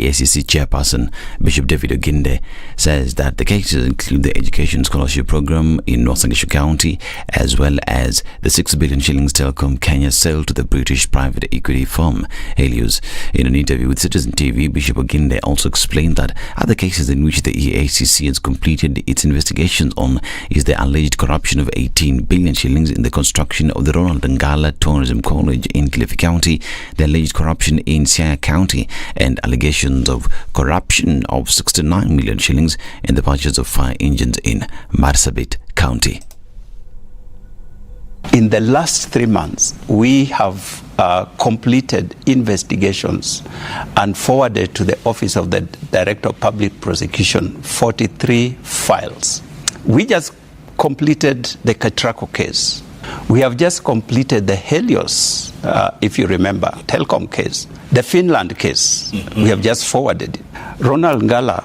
EACC chairperson, Bishop David Oginde, says that the cases include the education scholarship program in North Sangishu County, as well as the 6 billion shillings Telecom Kenya sale to the British private equity firm Helios. In an interview with Citizen TV, Bishop Oginde also explained that other cases in which the EACC has completed its investigations on is the alleged corruption of 18 billion shillings in the construction of the Ronald Ngala Tourism College in Kilifi County, the alleged corruption in Siaya County, and allegations of corruption of 69 million shillings in the purchase of fire engines in Marsabit County. In the last 3 months, we have completed investigations and forwarded to the Office of the Director of Public Prosecution 43 files. We just completed the Katrako case. We have just completed the Helios, if you remember, Telcom case. The Finland case, we have just forwarded it. Ronald Ngala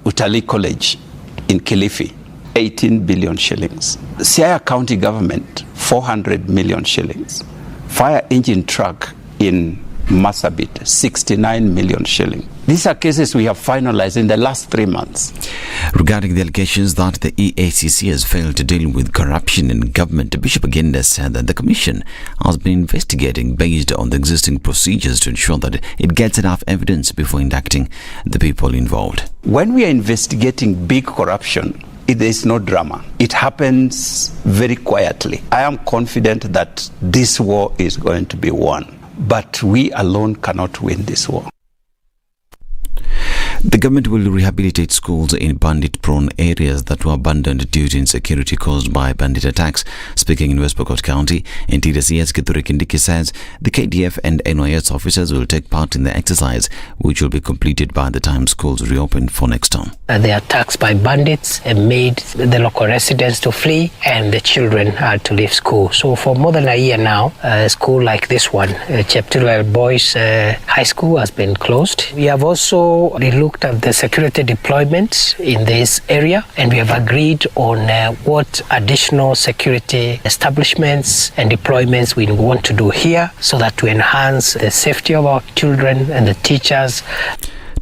Utalii College in Kilifi, 18 billion shillings. Siaya County government, 400 million shillings. Fire engine truck in Marsabit, 69 million shillings. These are cases we have finalized in the last 3 months. Regarding the allegations that the EACC has failed to deal with corruption in government, Bishop Oginde said that the Commission has been investigating based on the existing procedures to ensure that it gets enough evidence before indicting the people involved. When we are investigating big corruption, there is no drama. It happens very quietly. I am confident that this war is going to be won, but we alone cannot win this war. The government will rehabilitate schools in bandit-prone areas that were abandoned due to insecurity caused by bandit attacks. Speaking in West Pokot County, Interior CS Kithure Kindiki says the KDF and NYS officers will take part in the exercise, which will be completed by the time schools reopen for next term. The attacks by bandits made the local residents to flee, and the children had to leave school. So for more than a year now, a school like this one, Cheptulwell Boys High School, has been closed. We have also looked at the security deployments in this area, and we have agreed on what additional security establishments and deployments we want to do here so that to enhance the safety of our children and the teachers.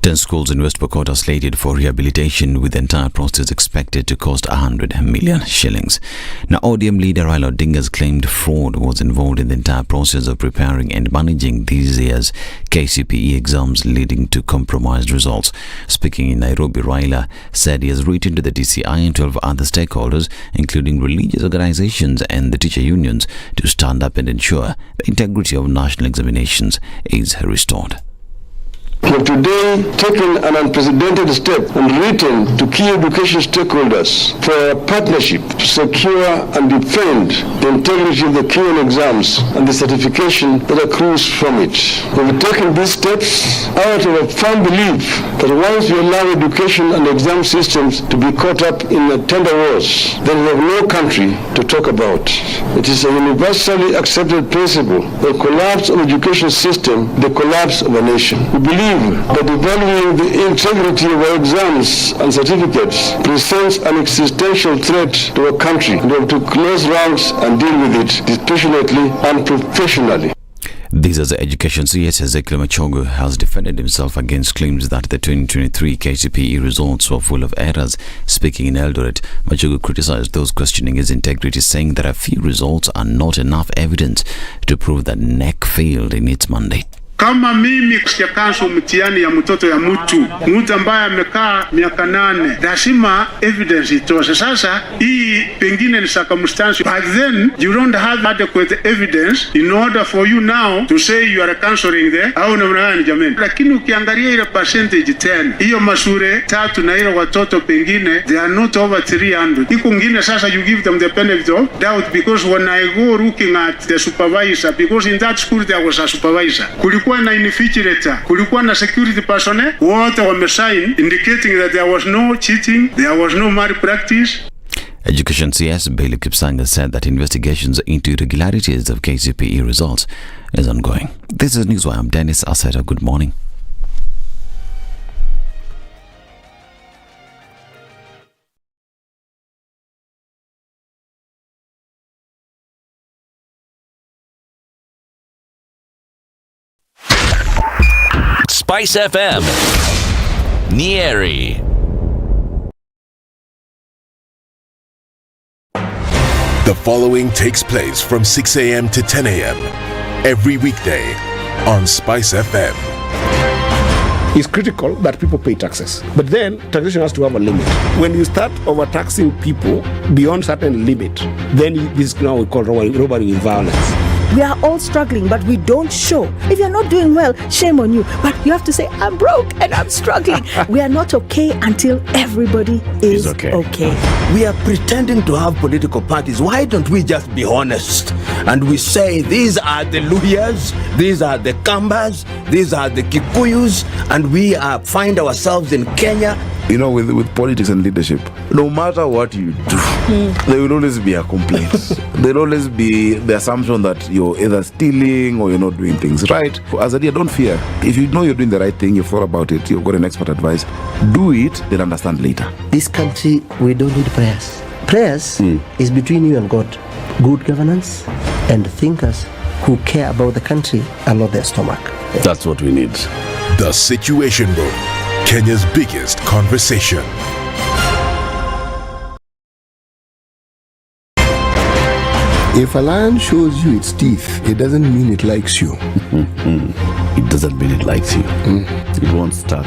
10 schools in West Pokot are slated for rehabilitation, with the entire process expected to cost 100 million shillings. Now, ODM leader Raila Odinga has claimed fraud was involved in the entire process of preparing and managing this year's KCPE exams, leading to compromised results. Speaking in Nairobi, Raila said he has written to the DCI and 12 other stakeholders, including religious organizations and the teacher unions, to stand up and ensure the integrity of national examinations is restored. We have today taken an unprecedented step and written to key education stakeholders for a partnership to secure and defend the integrity of the Kenyan exams and the certification that accrues from it. We have taken these steps out of a firm belief that once we allow education and exam systems to be caught up in the tender wars, then we have no country to talk about. It is a universally accepted principle that collapse of the education system, the collapse of a nation. We believe that evaluating the integrity of our exams and certificates presents an existential threat to our country, and we have to close ranks and deal with it dispassionately and professionally. This as the Education CS Ezekiel Machogu has defended himself against claims that the 2023 KCPE results were full of errors. Speaking in Eldoret, Machogu criticized those questioning his integrity, saying that a few results are not enough evidence to prove that NEC failed in its mandate. Kama mimi kushikansho mtihani ya mtoto ya mtu ambaye amekaa miaka 8, lazima evidence itoshe. Sasa hii pengine ni circumstance, but then you don't have adequate evidence in order for you now to say you are cancelling there au namna gani jamani. Lakini ukiangalia ile percentage 10, hiyo mashure 3 na ile watoto pengine they are not over 300. Iko ngine sasa you give them the benefit of doubt, because when I go looking at the supervisor, because in that school there was a supervisor, kulikuwa na invigilator, kulikuwa na security personnel, wote wamesign indicating that there was no cheating, there was no malpractice. Education CS Bailey Kipsanga said that investigations into irregularities of KCPE results is ongoing. This is Newswire. I'm Dennis Aseta. Good morning. SpiceFM, Nyeri. The following takes place from 6 a.m. to 10 a.m. every weekday on SpiceFM. It's critical that people pay taxes. But then taxation has to have a limit. When you start overtaxing people beyond certain limit, then this is now we call robbery with violence. We are all struggling, but we don't show. If you're not doing well, shame on you. But you have to say, I'm broke and I'm struggling. We are not okay until everybody is okay. We are pretending to have political parties. Why don't we just be honest? And we say, these are the Luyas, these are the Kambas, these are the Kikuyus, and we find ourselves in Kenya. You know, with politics and leadership, no matter what you do, there will always be a complaint. There will always be the assumption that you're either stealing or you're not doing things right. As a leader, don't fear. If you know you're doing the right thing, you've thought about it, you've got an expert advice, do it, then understand later. This country, we don't need prayers. Prayers is between you and God. Good governance and thinkers who care about the country and not their stomach. That's what we need. The Situation Room, Kenya's biggest conversation. If a lion shows you its teeth, it doesn't mean it likes you. It doesn't mean it likes you. It won't start.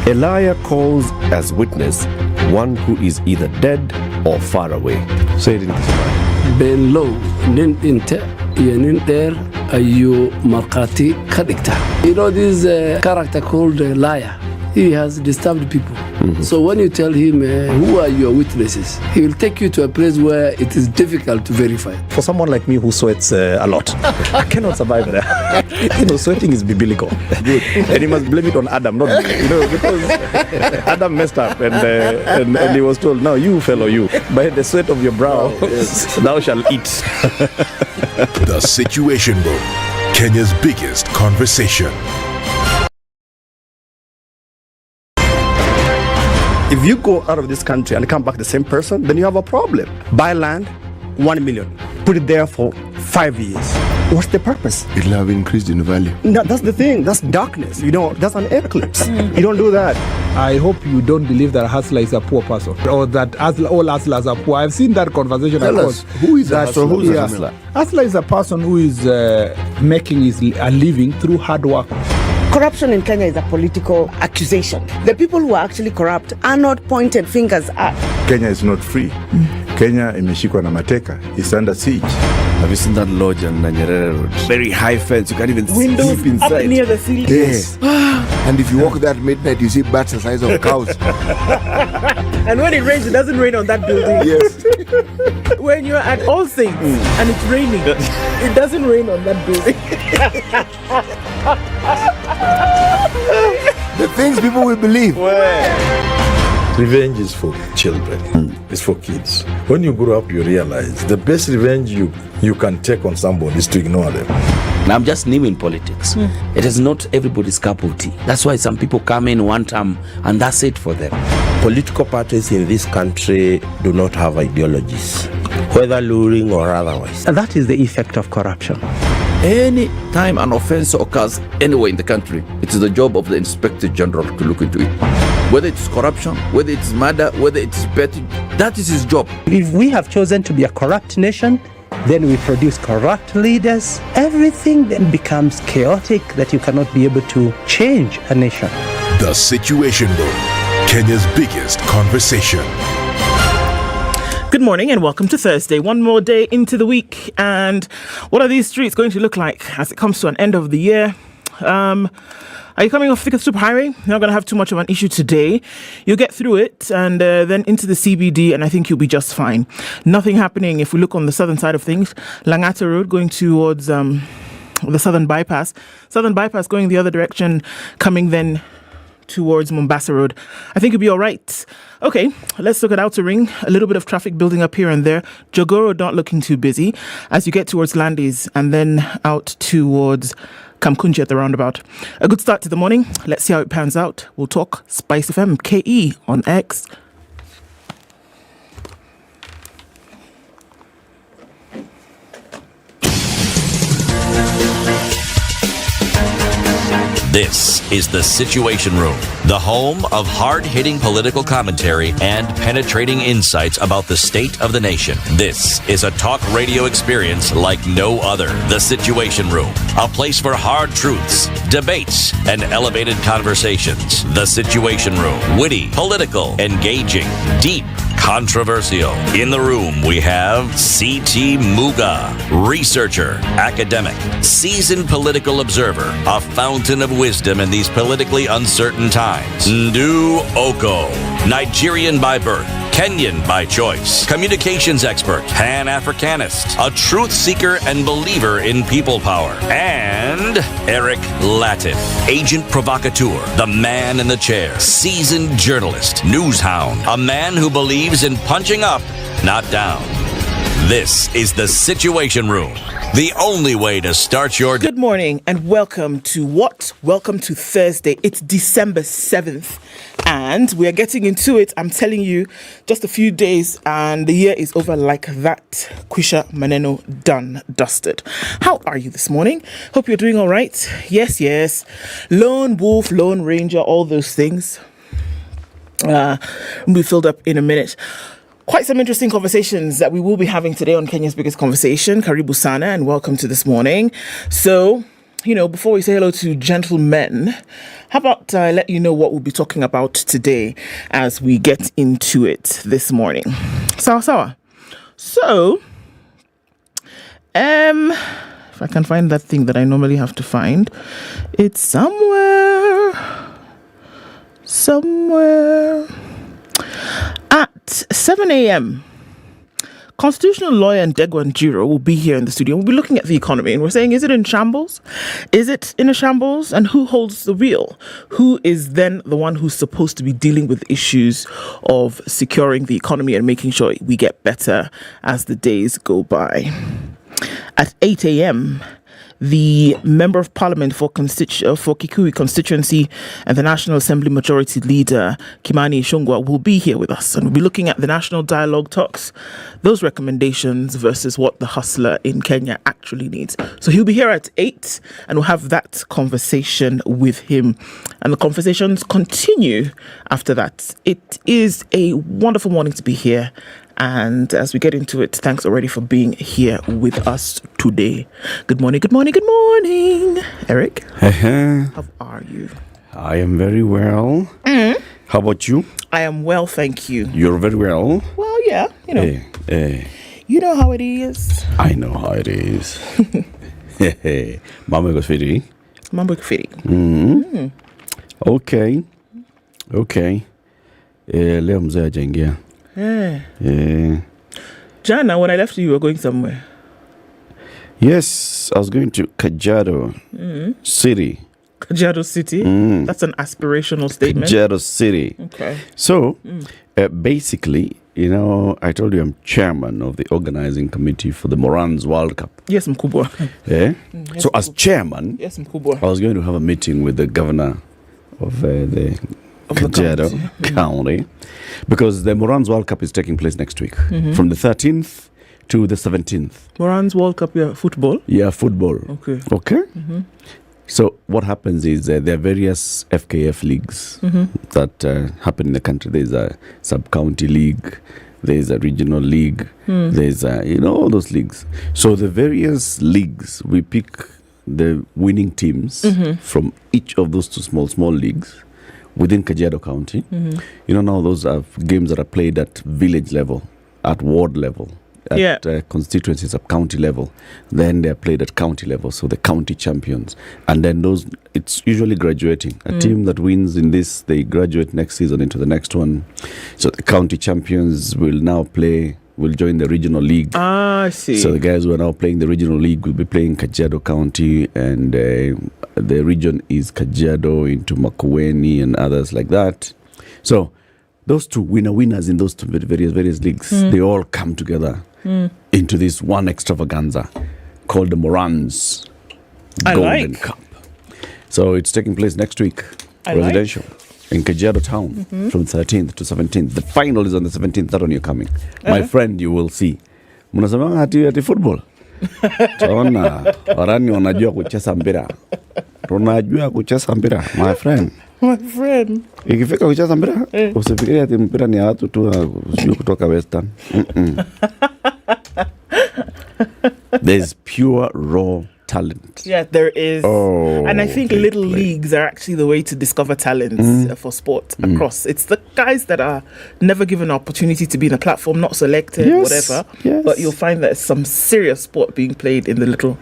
A liar calls as witness one who is either dead or far away. Say it in Kiswahili. Ben low, nin inte, yenin der, ayu markati kadikta. You know this character called liar. He has disturbed people. So when you tell him, who are your witnesses, he will take you to a place where it is difficult to verify. For someone like me who sweats a lot, I cannot survive there. Sweating is biblical. Good. And you must blame it on Adam, not me. Because Adam messed up and he was told, now you fellow you, by the sweat of your brow, thou shalt eat. The Situation Room, Kenya's biggest conversation. If you go out of this country and come back the same person, then you have a problem. Buy land, 1 million. Put it there for 5 years. What's the purpose? It'll have increased in value. No, that's the thing. That's darkness. That's an eclipse. You don't do that. I hope you don't believe that a hustler is a poor person or that all hustlers are poor. I've seen that conversation. Tell us, who is a hustler? Who is a hustler? Hustler is a person who is making a living through hard work. Corruption in Kenya is a political accusation. The people who are actually corrupt are not pointed fingers at. Kenya is not free. Kenya imeshikwa na mateka. It's under siege. Have you seen that lodge on Nyeri Road? Very high fence. You can't even Windows sleep inside. up near the ceiling. Yes. And if you walk there at midnight, you see bats the size of cows. And when it rains, it doesn't rain on that building. Yes. When you're at All Saints and it's raining, it doesn't rain on that building. The things people will believe. Revenge is for children. It's for kids. When you grow up, you realize the best revenge you can take on somebody is to ignore them. Now, I'm just new in politics. It is not everybody's cup of tea. That's why some people come in one term and that's it for them. Political parties in this country do not have ideologies, whether luring or otherwise. And that is the effect of corruption. Any time an offense occurs anywhere in the country, it is the job of the Inspector General to look into it. Whether it's corruption, whether it's murder, whether it's petty, that is his job. If we have chosen to be a corrupt nation, then we produce corrupt leaders. Everything then becomes chaotic that you cannot be able to change a nation. The Situation Room, Kenya's biggest conversation. Good morning and welcome to Thursday. One more day into the week. And what are these streets going to look like as it comes to an end of the year? Are you coming off the superhighway? You're not going to have too much of an issue today. You'll get through it and then into the CBD, and I think you'll be just fine. Nothing happening if we look on the southern side of things. Langata Road going towards the southern bypass. Southern bypass going the other direction, coming then towards Mombasa Road. I think you'll be all right. Okay, let's look at Outer Ring. A little bit of traffic building up here and there. Jogoo not looking too busy as you get towards Landis and then out towards Kamkunji at the roundabout. A good start to the morning. Let's see how it pans out. We'll talk SpiceFM KE on X. This is The Situation Room, the home of hard-hitting political commentary and penetrating insights about the state of the nation. This is a talk radio experience like no other. The Situation Room, a place for hard truths, debates, and elevated conversations. The Situation Room, witty, political, engaging, deep, controversial. In the room, we have C.T. Muga, researcher, academic, seasoned political observer, a fountain of wisdom in these politically uncertain times. Ndu Okoh, Nigerian by birth, Kenyan by choice, communications expert, Pan-Africanist, a truth seeker and believer in people power, and Eric Latiff, agent provocateur, the man in the chair, seasoned journalist, news hound, a man who believes in punching up, not down. This is The Situation Room, the only way to start your day. Good morning and welcome to what? Welcome to Thursday. It's December 7th and we are getting into it. I'm telling you, just a few days and the year is over like that. Kwisha Maneno, done, dusted. How are you this morning? Hope you're doing all right. Yes. Lone wolf, lone ranger, all those things. We'll be filled up in a minute. Quite some interesting conversations that we will be having today on Kenya's Biggest Conversation. Karibu Sana and welcome to this morning. So, before we say hello to gentlemen, how about I let you know what we'll be talking about today as we get into it this morning. Sawa. So, if I can find that thing that I normally have to find, it's somewhere. At 7 a.m., constitutional lawyer Ndegwa Njiro will be here in the studio. We'll be looking at the economy and we're saying, is it in shambles? Is it in a shambles? And who holds the wheel? Who is then the one who's supposed to be dealing with issues of securing the economy and making sure we get better as the days go by? At 8 a.m., the Member of Parliament for Kikuyu Constituency and the National Assembly Majority Leader, Kimani Ichung'wah, will be here with us. And we'll be looking at the National Dialogue Talks, those recommendations versus what the hustler in Kenya actually needs. So he'll be here at 8 and we'll have that conversation with him. And the conversations continue after that. It is a wonderful morning to be here. And as we get into it, thanks already for being here with us today. Good morning. Eric, how are you? I am very well. How about you? I am well, thank you. You're very well? Well, yeah, You know how it is. I know how it is. Mambo iko fiti. Okay. Leo mzee ajaingia. Jana, when I left you were going somewhere. Yes, I was going to Kajiado City. Kajiado City? That's an aspirational statement. Kajiado City. Okay. So, basically, I told you I'm chairman of the organizing committee for the Morans World Cup. Yes, mkubwa. So, as chairman, yes, mkubwa. I was going to have a meeting with the governor of the Kajiado County, because the Morans World Cup is taking place next week, from the 13th to the 17th. Morans World Cup, football? Yeah, football. Okay. So what happens is there are various FKF leagues that happen in the country. There's a sub-county league, there's a regional league, there's all those leagues. So the various leagues, we pick the winning teams from each of those two small leagues within Kajiado County. Now those are games that are played at village level, at ward level, at constituencies, at county level. Then they're played at county level, so the county champions. And then it's usually graduating. A team that wins in this, they graduate next season into the next one. So the county champions will join the regional league. I see. So the guys who are now playing the regional league will be playing Kajiado County, and the region is Kajiado into Makueni and others like that. So those two winners in those two various leagues, they all come together into this one extravaganza called the Morans Golden Cup. So it's taking place next week, residential. In Kajiado town from 13th to 17th. The final is on the 17th. That one you're coming. My friend, you will see. Mnasema ati football. Taona warani wanajua kucheza mpira. but unajua kucheza mpira, my friend. My friend. Ikifika kucheza mpira, usifikirie ati mpira ni watu tu sio kutoka Western. There's pure raw talent. Yeah, there is. And I think little leagues are actually the way to discover talents for sport across. It's the guys that are never given an opportunity to be in a platform, not selected, whatever. Yes. But you'll find that some serious sport being played in the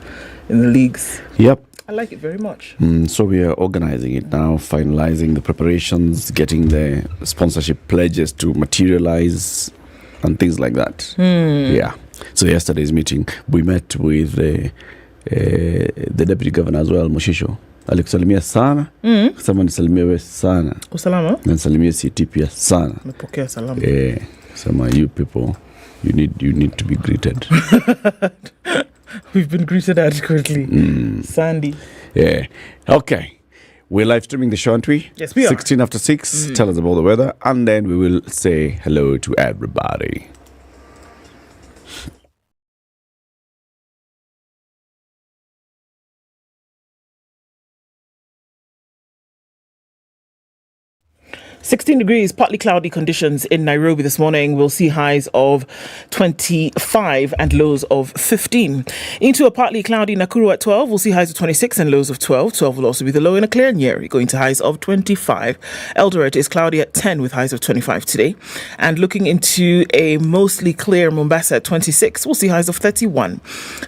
leagues. Yep. I like it very much. So we are organizing it now, finalizing the preparations, getting the sponsorship pledges to materialize and things like that. Yeah. So yesterday's meeting, we met with the deputy governor as well, Moshisho. Alikusalimia sana. Kusema nisalimia we sana. Usalama? Na nisalimia CT pia sana. Napokea salama. Some you people, you need to be greeted. We've been greeted adequately. Sandy. Yeah. Okay. We're live streaming the show, aren't we? Yes, we are. 16 after 6. Tell us about the weather, and then we will say hello to everybody. (16 degrees), partly cloudy conditions in Nairobi this morning. We'll see highs of 25 and lows of 15. Into a partly cloudy Nakuru at 12, we'll see highs of 26 and lows of 12. 12 will also be the low in a clear Nyeri, going to highs of 25. Eldoret is cloudy at 10 with highs of 25 today. And looking into a mostly clear Mombasa at 26, we'll see highs of 31.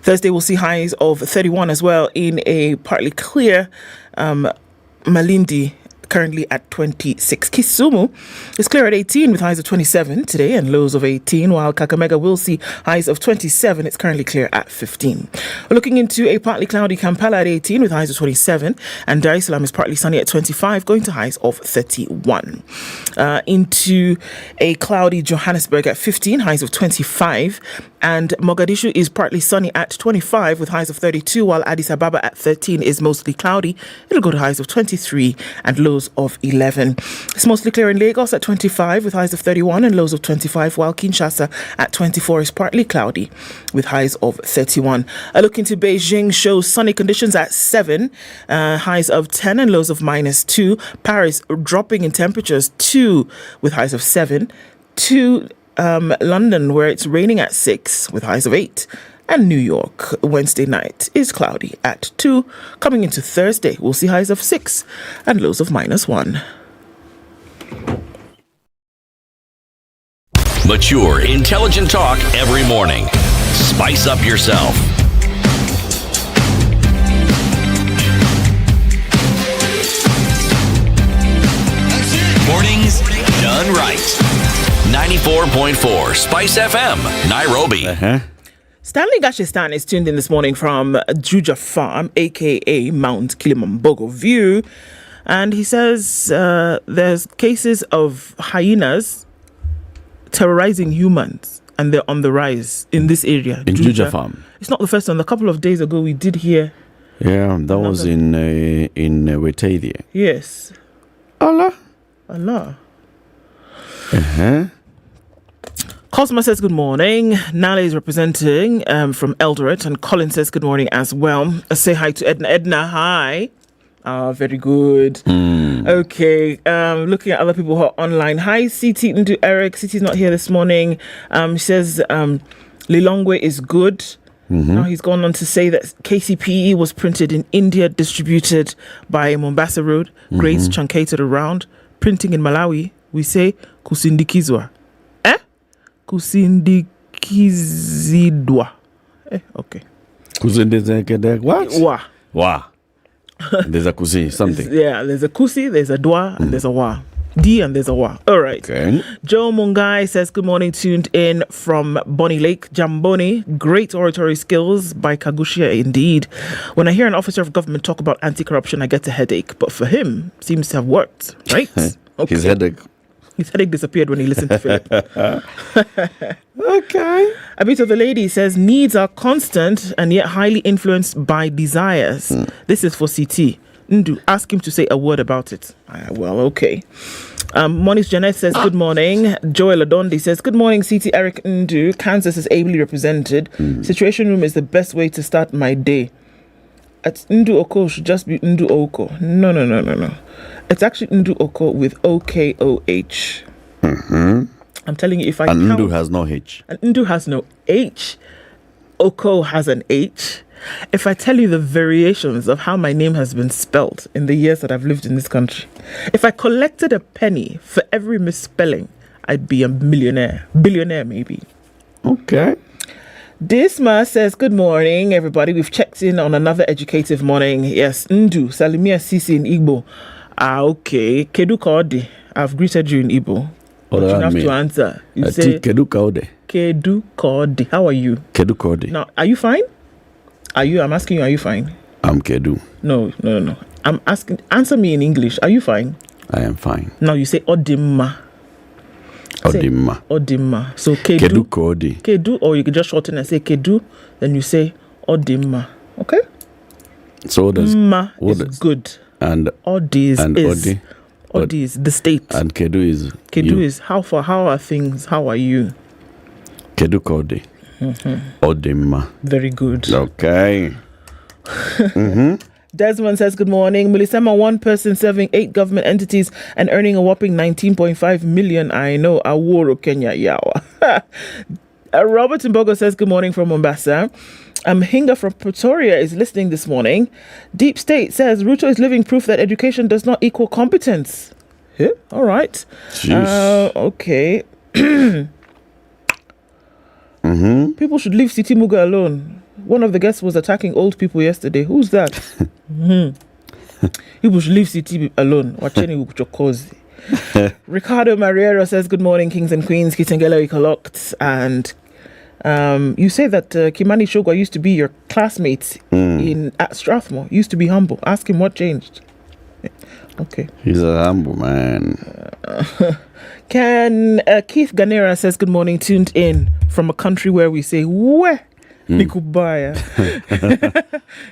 Thursday, we'll see highs of 31 as well in a partly clear Malindi, currently at 26. Kisumu is clear at 18 with highs of 27 today and lows of 18, while Kakamega will see highs of 27. It's currently clear at 15. We're looking into a partly cloudy Kampala at 18 with highs of 27, and Dar es Salaam is partly sunny at 25, going to highs of 31. Into a cloudy Johannesburg at 15, highs of 25, and Mogadishu is partly sunny at 25 with highs of 32, while Addis Ababa at 13 is mostly cloudy. It'll go to highs of 23 and lows of 11. It's mostly clear in Lagos at 25 with highs of 31 and lows of 25, while Kinshasa at 24 is partly cloudy with highs of 31. A look into Beijing shows sunny conditions at 7, highs of 10 and lows of -2. Paris dropping in temperatures 2 with highs of 7. 2 London, where it's raining at 6 with highs of 8. And New York, Wednesday night is cloudy at 2. Coming into Thursday, we'll see highs of 6 and lows of -1. Mature, intelligent talk every morning. Spice up yourself. Mornings done right. 94.4 Spice FM, Nairobi. Stanley Gashistan is tuned in this morning from Juja Farm, aka Mount Kilimambogo View, and he says there's cases of hyenas terrorizing humans, and they're on the rise in this area. In Juja Farm. It's not the first one. A couple of days ago, we did hear. Yeah, that was in Wetaithie. Yes. Allah. Cosma says good morning. Nale is representing from Eldoret, and Colin says good morning as well. Say hi to Ednah. Ednah, hi. Very good. Okay. Looking at other people who are online. Hi, CT Ndu Eric. CT's not here this morning. She says Lilongwe is good. Now he's gone on to say that KCPE was printed in India, distributed by Mombasa Road, grades truncated around. Printing in Malawi, we say kusindikizwa. Kusindikizidwa. Okay. What? Wa. There's a kusi, something. Yeah, there's a kusi, there's a dwa, and there's a wa. D and there's a wa. All right. Okay. Joe Mungai says, good morning, tuned in from Bonny Lake. Jamboni, great oratory skills by Kagushia indeed. When I hear an officer of government talk about anti-corruption, I get a headache. But for him, seems to have worked, right? Okay. His headache disappeared when he listened to Philip. Okay. A bit of the lady says, needs are constant and yet highly influenced by desires. This is for CT. Ndu, ask him to say a word about it. Well, okay. Monish Janet says, good morning. Joel Adondi says, good morning, CT Eric Ndu. Kansas is ably represented. Situation room is the best way to start my day. It's Ndu Okoh should just be Ndu Okoh. No. It's actually Ndu Okoh with OKOH. I'm telling you, if I and count... Ndu has no H. And Ndu has no H. Okoh has an H. If I tell you the variations of how my name has been spelled in the years that I've lived in this country, if I collected a penny for every misspelling, I'd be a millionaire. Billionaire, maybe. Okay. Disma says, good morning, everybody. We've checked in on another educative morning. Yes, Ndu, Salimia Sisi in Igbo. Okay. Kedu Kode. I've greeted you in Igbo. But you have to answer. You say, Kedu Kode. Kedu Kode. How are you? Kedu Kode. Now, are you fine? I'm asking you, are you fine? I'm Kedu. No. I'm asking, answer me in English. Are you fine? I am fine. Now you say Odimma. Odimma. So Kedu Kode. Kedu, or you can just shorten and say Kedu, then you say Odimma. Okay? So what does Ma is good. And Odi is Odi is the state. And Kedu is Kedu is how are things? How are you? Kedu Kode. Odimma. Very good. Okay. Desmond says, good morning. Mulisema, one person serving 8 government entities and earning a whopping 19.5 million. I know. Aworo Kenya Yawa. Robert Mbogo says, good morning from Mombasa. Hinga from Pretoria is listening this morning. Deep State says, Ruto is living proof that education does not equal competence. Yeah, all right. Okay. People should leave City Muga alone. One of the guests was attacking old people yesterday. Who's that? People should leave City alone. Wacheni uchokozi. Ricardo Mariero says, good morning, kings and queens. Kitengela Ikoloked. And you say that Kimani Shogwa used to be your classmate at Strathmore. Used to be humble. Ask him what changed. Okay. He's a humble man. Keith Ganera says, good morning, tuned in from a country where we say, where? Nikubaya.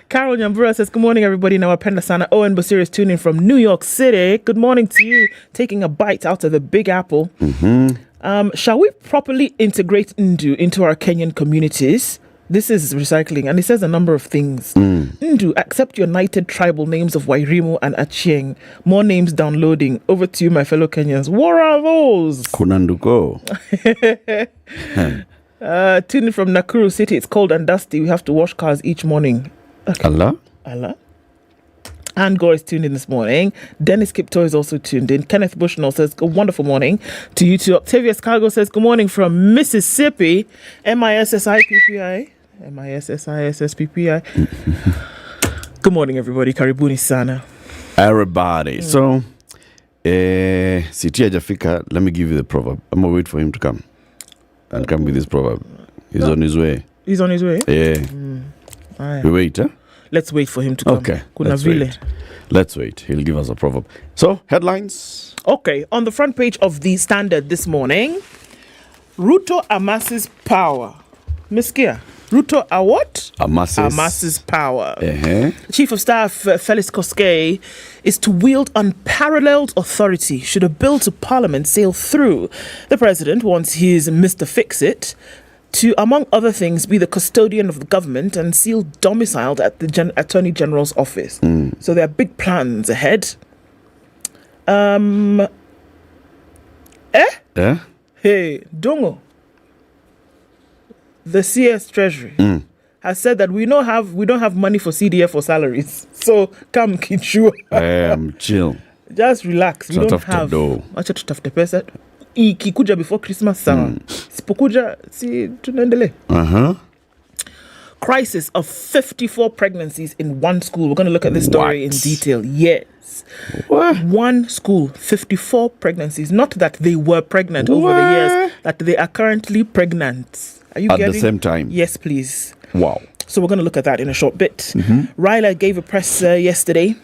Carol Nyambura says, good morning, everybody. Now, Apenda Sana. Owen Basir is tuning from New York City. Good morning to you. Taking a bite out of the Big Apple. Shall we properly integrate Ndu into our Kenyan communities? This is recycling, and it says a number of things. Ndu, accept your knighted tribal names of Wairimu and Achieng. More names downloading. Over to you, my fellow Kenyans. What are those? Kunanduko. Tuning from Nakuru City. It's cold and dusty. We have to wash cars each morning. Okay. Allah. And Gore is tuned in this morning. Dennis Kipto is also tuned in. Kenneth Bushnell says, a wonderful morning to you too. Octavius Cargo says, good morning from Mississippi. MISSIPPI. Good morning, everybody. Karibuni sana. Everybody. So, Siti Ajafika, let me give you the proverb. I'm going to wait for him to come and come with this proverb. He's on his way. He's on his way? Yeah. We wait, huh? Let's wait for him to come. Okay. Let's wait. He'll give us a proverb. So, headlines. Okay. On the front page of the Standard this morning, Ruto amasses power. Miss Kia, Ruto what? Amasses power. Chief of Staff Felix Koskei is to wield unparalleled authority should a bill to Parliament sail through. The President wants his Mr. Fix-It to, among other things, be the custodian of the government and seal domiciled at the Attorney General's office. So there are big plans ahead. Hey, Dongo. The CS Treasury has said that we don't have money for CDF or salaries. So come kichua. Chill. Just relax. We don't have. Acha tutafute pesa. Ikikuja before Christmas sawa. Sipokuja si tunaendelea. Crisis of 54 pregnancies in one school. We're going to look at this story in detail. Yes. What? One school, 54 pregnancies. Not that they were pregnant over the years, that they are currently pregnant. Are you At getting? the same time? Yes, please. Wow. So we're going to look at that in a short bit. Ryla gave a press yesterday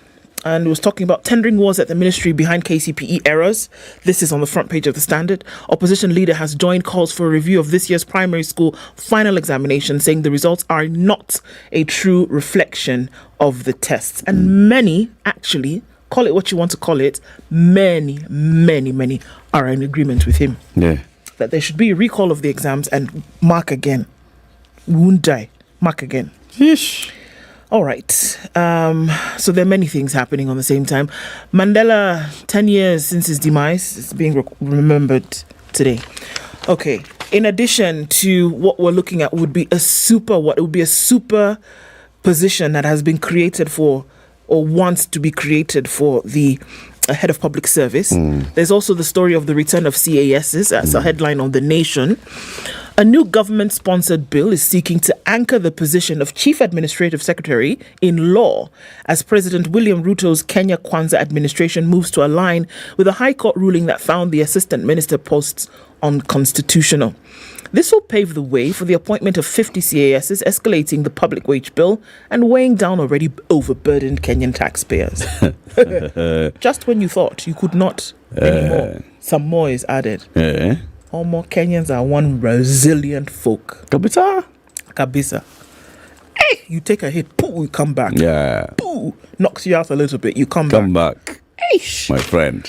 and was talking about tendering wars at the ministry behind KCPE errors. This is on the front page of the Standard. Opposition leader has joined calls for a review of this year's primary school final examination, saying the results are not a true reflection of the tests. And many, actually, call it what you want to call it, many are in agreement with him. Yeah. That there should be a recall of the exams and mark again. We won't die. Mark again. Yeesh. All right. So there are many things happening on the same time. Mandela, 10 years since his demise, is being remembered today. Okay. In addition to what we're looking at would be a super position that has been created for, or wants to be created for, the head of public service. There's also the story of the return of CASs as a headline on The Nation. A new government-sponsored bill is seeking to anchor the position of Chief Administrative Secretary in law as President William Ruto's Kenya Kwanza administration moves to align with a High Court ruling that found the assistant minister posts unconstitutional. This will pave the way for the appointment of 50 CASs, escalating the public wage bill and weighing down already overburdened Kenyan taxpayers. Just when you thought you could not anymore, some more is added. All more Kenyans are one resilient folk. Kabisa. Hey, you take a hit, pooh, you come back. Yeah. Pooh, knocks you out a little bit, you come back. Eish. My friend.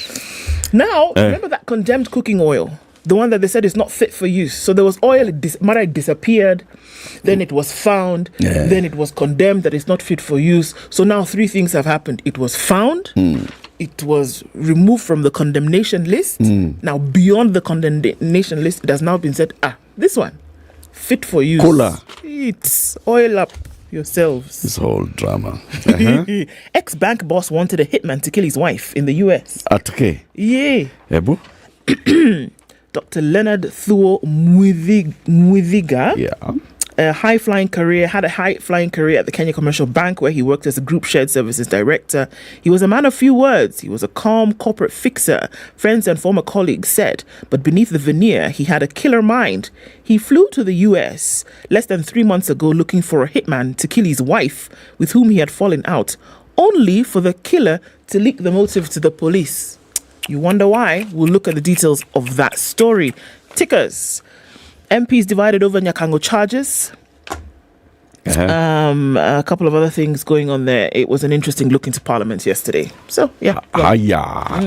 Now, remember that condemned cooking oil? The one that they said is not fit for use. So there was oil, it disappeared, then it was found, then it was condemned that it's not fit for use. So now 3 things have happened. It was found, it was removed from the condemnation list. Now beyond the condemnation list, it has now been said, this one, fit for use. Cola. It's oil up yourselves. This whole drama. Ex-bank boss wanted a hitman to kill his wife in the US. Atake. Yeah. Ebu? Dr. Leonard Thuo Mwithiga had a high-flying career at the Kenya Commercial Bank, where he worked as a Group Shared Services Director. He was a man of few words. He was a calm corporate fixer, friends and former colleagues said. But beneath the veneer, he had a killer mind. He flew to the US less than 3 months ago looking for a hitman to kill his wife, with whom he had fallen out, only for the killer to leak the motive to the police. You wonder why? We'll look at the details of that story. Tickers. MPs divided over Nyakango charges. A couple of other things going on there. It was an interesting look into Parliament yesterday. So, yeah.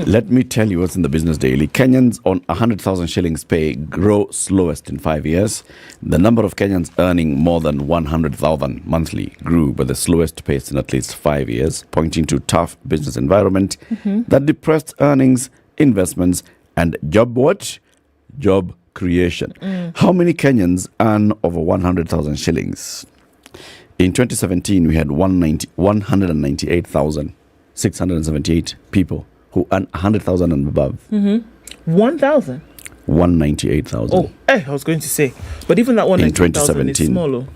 Let me tell you what's in the Business Daily. Kenyans on 100,000 shillings pay grow slowest in 5 years. The number of Kenyans earning more than 100,000 monthly grew by the slowest pace in at least 5 years, pointing to tough business environment that depressed earnings, investments, and job creation. How many Kenyans earn over 100,000 shillings? In 2017, we had 198,678 people who earn 100,000 and above. 1,000? 198,000. Oh, I was going to say. But even that 198,000 is small.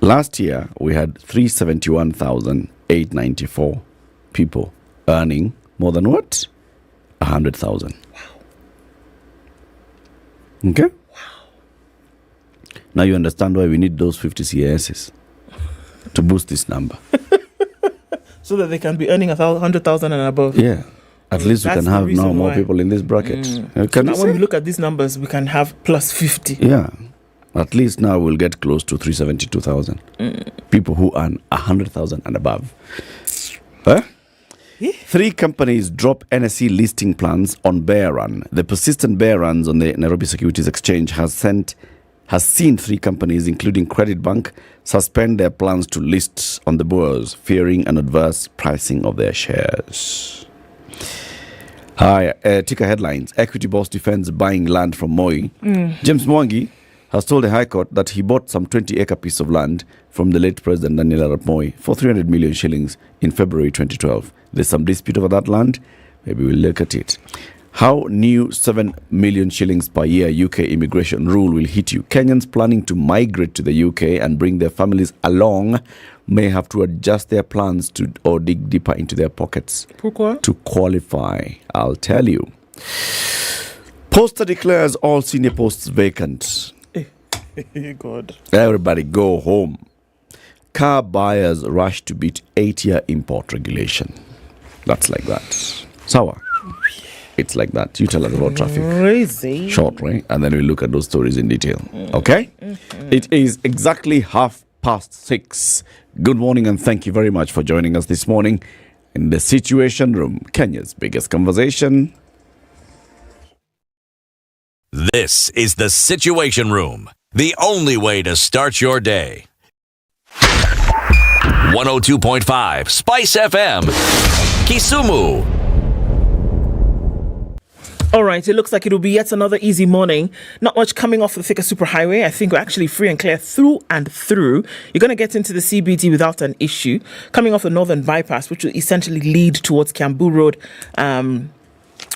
Last year, we had 371,894 people earning more than what? 100,000. Wow. Okay? Wow. Now you understand why we need those 50 CASs to boost this number. So that they can be earning 100,000 and above. Yeah. At least we can have now more people in this bracket. Now when we look at these numbers, we can have plus 50. Yeah. At least now we'll get close to 372,000 people who earn 100,000 and above. Huh? 3 companies drop NSE listing plans on bear run. The persistent bear runs on the Nairobi Securities Exchange has seen 3 companies, including Credit Bank, suspend their plans to list on the bourse, fearing an adverse pricing of their shares. Ticker headlines. Equity boss defends buying land from Moi. James Mwangi has told the High Court that he bought some 20-acre piece of land from the late President Daniel Arap Moi for 300 million shillings in February 2012. There's some dispute over that land. Maybe we'll look at it. How new 7 million shillings per year UK immigration rule will hit you. Kenyans planning to migrate to the UK and bring their families along may have to adjust their plans or dig deeper into their pockets to qualify. I'll tell you. Poster declares all senior posts vacant. God. Everybody go home. Car buyers rush to beat 8-year import regulation. That's like that. Sawa. It's like that. You tell us about traffic. Crazy. Shortly, and then we'll look at those stories in detail. Okay? It is exactly 6:30. Good morning, and thank you very much for joining us this morning in the Situation Room, Kenya's biggest conversation. This is the Situation Room, the only way to start your day. 102.5 Spice FM, Kisumu. All right, it looks like it will be yet another easy morning. Not much coming off the Thika Superhighway. I think we're actually free and clear through and through. You're going to get into the CBD without an issue. Coming off the Northern Bypass, which will essentially lead towards Kiambu Road,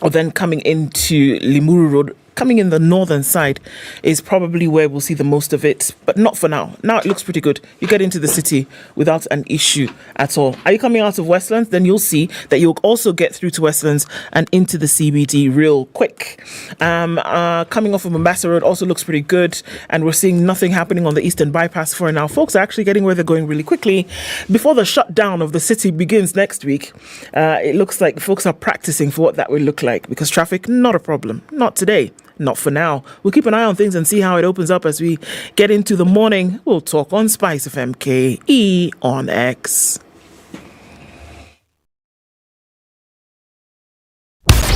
or then coming into Limuru Road. Coming in the northern side is probably where we'll see the most of it, but not for now. Now it looks pretty good. You get into the city without an issue at all. Are you coming out of Westlands? Then you'll see that you'll also get through to Westlands and into the CBD real quick. Coming off of Mombasa Road also looks pretty good, and we're seeing nothing happening on the Eastern Bypass for now. Folks are actually getting where they're going really quickly. Before the shutdown of the city begins next week, it looks like folks are practicing for what that will look like, because traffic, not a problem. Not today. Not for now. We'll keep an eye on things and see how it opens up as we get into the morning. We'll talk on SpiceFM KE on X.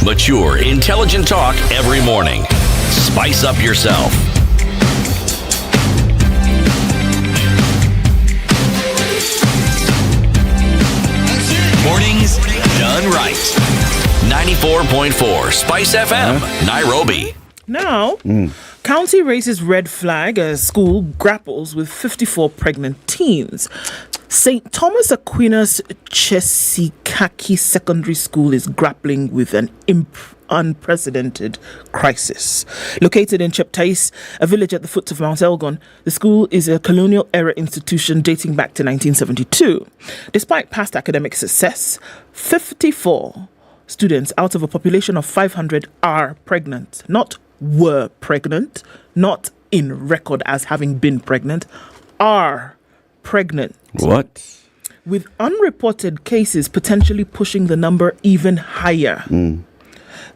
Mature, intelligent talk every morning. Spice up yourself. Mornings done right. 94.4 Spice FM, Nairobi. Now, county raises red flag as school grapples with 54 pregnant teens. St. Thomas Aquinas Chesikaki Secondary School is grappling with an unprecedented crisis. Located in Cheptais, a village at the foot of Mount Elgon, the school is a colonial-era institution dating back to 1972. Despite past academic success, 54 students out of a population of 500 are pregnant, not were pregnant, not in record as having been pregnant, are pregnant. What? With unreported cases potentially pushing the number even higher.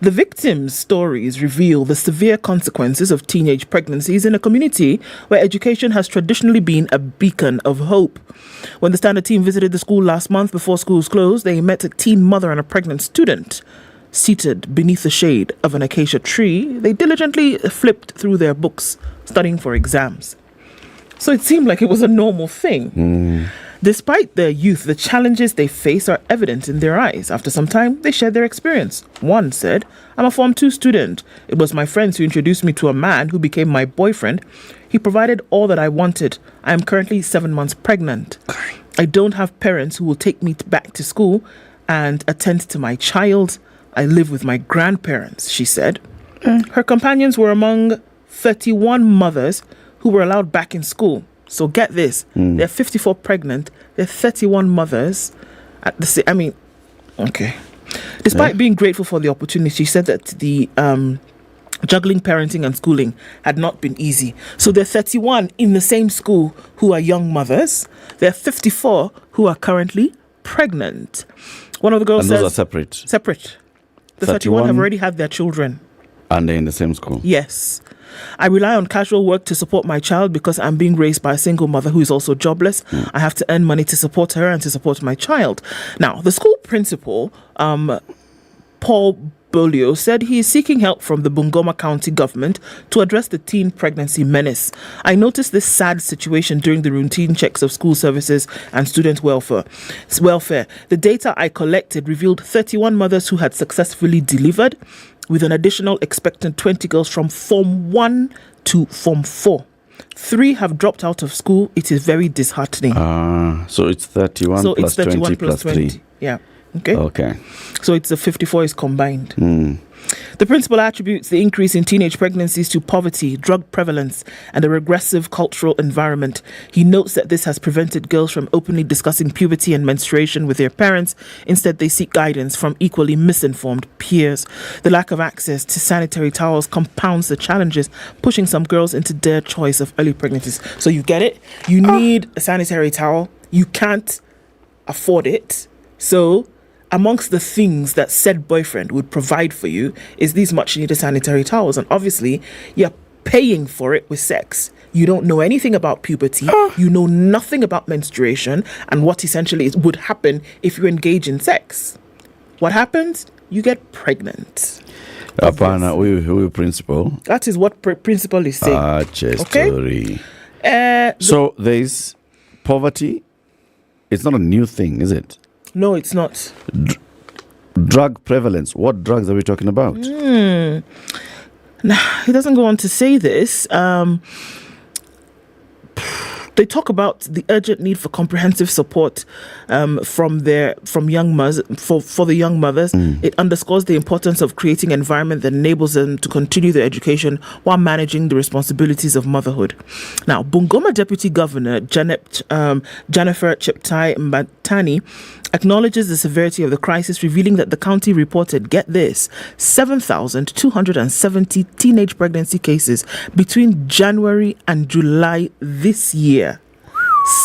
The victims' stories reveal the severe consequences of teenage pregnancies in a community where education has traditionally been a beacon of hope. When the Standard team visited the school last month before schools closed, they met a teen mother and a pregnant student. Seated beneath the shade of an acacia tree, they diligently flipped through their books, studying for exams. So it seemed like it was a normal thing. Despite their youth, the challenges they face are evident in their eyes. After some time, they shared their experience. One said, "I'm a Form 2 student. It was my friends who introduced me to a man who became my boyfriend. He provided all that I wanted. I am currently 7 months pregnant. I don't have parents who will take me back to school and attend to my child. I live with my grandparents," she said. Her companions were among 31 mothers who were allowed back in school. So get this, they're 54 pregnant, they're 31 mothers at the okay. Despite being grateful for the opportunity, she said that the juggling parenting and schooling had not been easy. So there are 31 in the same school who are young mothers. There are 54 who are currently pregnant. One of the girls and says... those are separate? Separate. The 31 have already had their children. And they're in the same school? Yes. I rely on casual work to support my child because I'm being raised by a single mother who is also jobless. I have to earn money to support her and to support my child. Now, the school principal, Paul Bolio, said he is seeking help from the Bungoma County government to address the teen pregnancy menace. I noticed this sad situation during the routine checks of school services and student welfare. The data I collected revealed 31 mothers who had successfully delivered, with an additional expectant 20 girls from Form 1 to Form 4. 3 have dropped out of school. It is very disheartening. So it's 31 so plus it's 31 20 plus 3. Yeah. Okay. So it's the 54 is combined. The principal attributes the increase in teenage pregnancies to poverty, drug prevalence, and a regressive cultural environment. He notes that this has prevented girls from openly discussing puberty and menstruation with their parents. Instead, they seek guidance from equally misinformed peers. The lack of access to sanitary towels compounds the challenges, pushing some girls into their choice of early pregnancies. So you get it? You need a sanitary towel. You can't afford it. So amongst the things that said boyfriend would provide for you is these much needed sanitary towels. And obviously, you're paying for it with sex. You don't know anything about puberty. You know nothing about menstruation and what essentially would happen if you engage in sex. What happens? You get pregnant. Apana, we principal. That is what principal is saying. Okay? So there is poverty, there is drug prevalence, and a regressive cultural environment. He notes that this has prevented girls from openly discussing puberty and menstruation with their parents. Instead, they seek guidance from equally misinformed peers. The lack of access to sanitary towels compounds the challenges, pushing some girls into their choice of early pregnancies. So you get it? You need a sanitary towel. You can't afford it. So amongst the things that said boyfriend would provide for you is these much needed sanitary towels. And obviously, you're paying for it with sex. You don't know anything about puberty. You know nothing about menstruation and what essentially would happen if you engage in sex. What happens? You get pregnant. So there is poverty, it's not a new thing, is it? No, it's not. Drug prevalence. What drugs are we talking about? Now, he doesn't go on to say this. They talk about the urgent need for comprehensive support from young mothers for the young mothers. It underscores the importance of creating an environment that enables them to continue their education while managing the responsibilities of motherhood. Now, Bungoma Deputy Governor Jennifer Cheptai Mbatani acknowledges the severity of the crisis, revealing that the county reported, get this, 7,270 teenage pregnancy cases between January and July this year.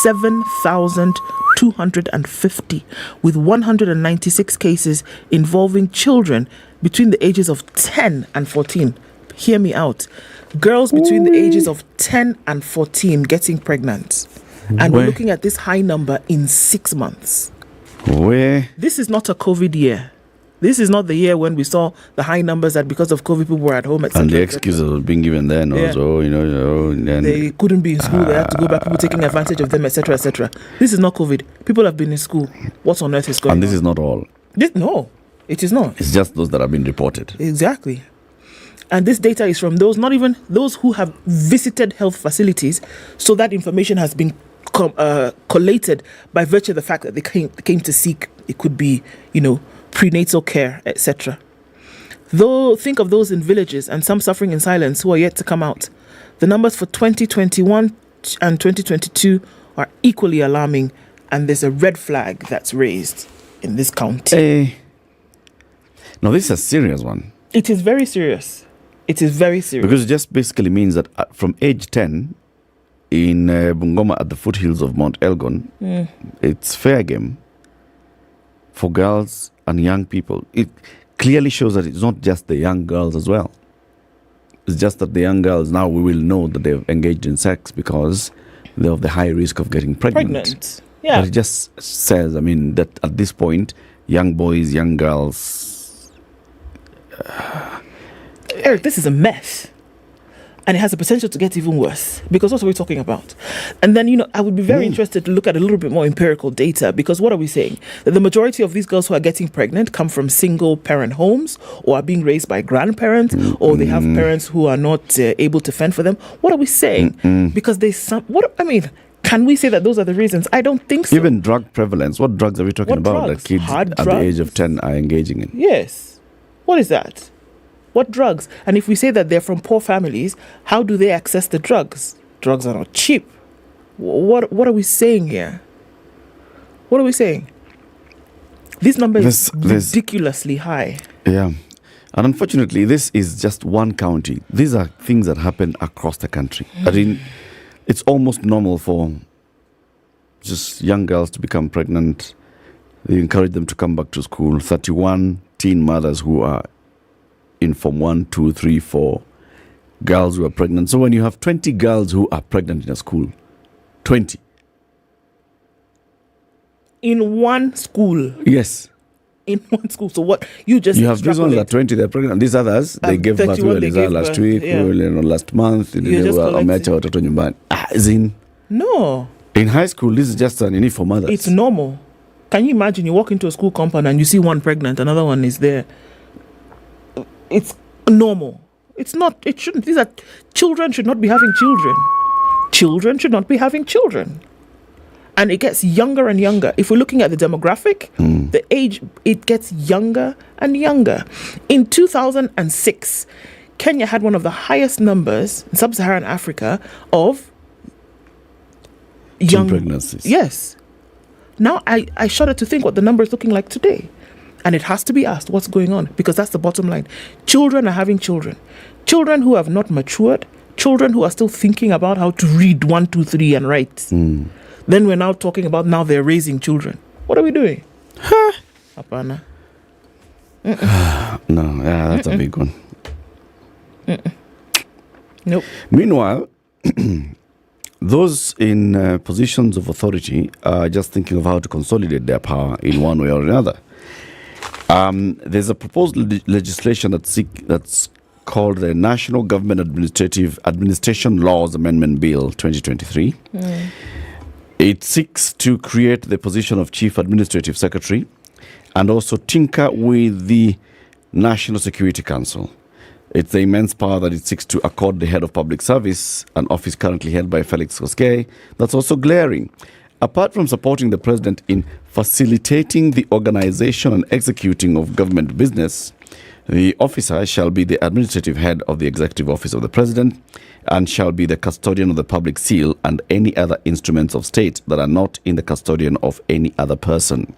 7,250, with 196 cases involving children between the ages of 10 and 14. Hear me out. Girls between the ages of 10 and 14 getting pregnant. And we're looking at this high number in 6 months. Where? This is not a COVID year. This is not the year when we saw the high numbers that because of COVID people were at home, etc. And the excuses were being given then also, and then they couldn't be in school, they had to go back, people taking advantage of them, etc., etc. This is not COVID. People have been in school. What on earth is going on? And this is not all. No, it is not. It's just those that have been reported. Exactly. And this data is from those, not even those who have visited health facilities. So that information has been collated by virtue of the fact that they came to seek, it could be, prenatal care, etc. Though, think of those in villages and some suffering in silence who are yet to come out. The numbers for 2021 and 2022 are equally alarming, and there's a red flag that's raised in this county. No, this is a serious one. It is very serious. It is very serious. Because it just basically means that from age 10 in Bungoma at the foothills of Mount Elgon, it's fair game for girls and young people. It clearly shows that it's not just the young girls as well. It's just that the young girls, now we will know that they've engaged in sex because they're of the high risk of getting pregnant. Yeah. But it just says, that at this point, young boys, young girls... Eric, this is a mess. And it has the potential to get even worse. Because what are we talking about? And then, I would be very interested to look at a little bit more empirical data. Because what are we saying? That the majority of these girls who are getting pregnant come from single parent homes or are being raised by grandparents or they have parents who are not able to fend for them. What are we saying? Because can we say that those are the reasons? I don't think so. Even drug prevalence. What drugs are we talking about drugs? that kids Hard at drugs? the age of 10 are engaging in? Yes. What is that? What drugs? And if we say that they're from poor families, how do they access the drugs? Drugs are not cheap. What are we saying here? What are we saying? This number is ridiculously high. Yeah. And unfortunately, this is just one county. These are things that happen across the country. It's almost normal for just young girls to become pregnant. They encourage them to come back to school. 31 teen mothers who are in Form 1, 2, 3, 4, girls who are pregnant. So when you have 20 girls who are pregnant in a school, 20. In one school? Yes. In one school. So what? You have these ones that are 20, they're pregnant. These others, they gave birth last week, last month. No. In high school, this is just an unique for mothers. It's normal. Can you imagine you walk into a school compound and you see one pregnant, another one is there? It's normal. It's not, it shouldn't. These are, children should not be having children. Children should not be having children. And it gets younger and younger. If we're looking at the demographic, the age, it gets younger and younger. In 2006, Kenya had one of the highest numbers in sub-Saharan Africa of young pregnancies. Yes. Now I shudder to think what the number is looking like today. And it has to be asked what's going on, because that's the bottom line. Children are having children. Children who have not matured. Children who are still thinking about how to read 1, 2, 3 and write. Then we're now talking about now they're raising children. What are we doing? Hapana. No, that's a big one. Nope. Meanwhile, those in positions of authority are just thinking of how to consolidate their power in one way or another. There's a proposed legislation that's called the National Government Administration Laws Amendment Bill 2023. It seeks to create the position of Chief Administrative Secretary and also tinker with the National Security Council. It's the immense power that it seeks to accord the head of public service, an office currently held by Felix Koskei, that's also glaring. Apart from supporting the president in facilitating the organization and executing of government business, the officer shall be the administrative head of the executive office of the president and shall be the custodian of the public seal and any other instruments of state that are not in the custodian of any other person.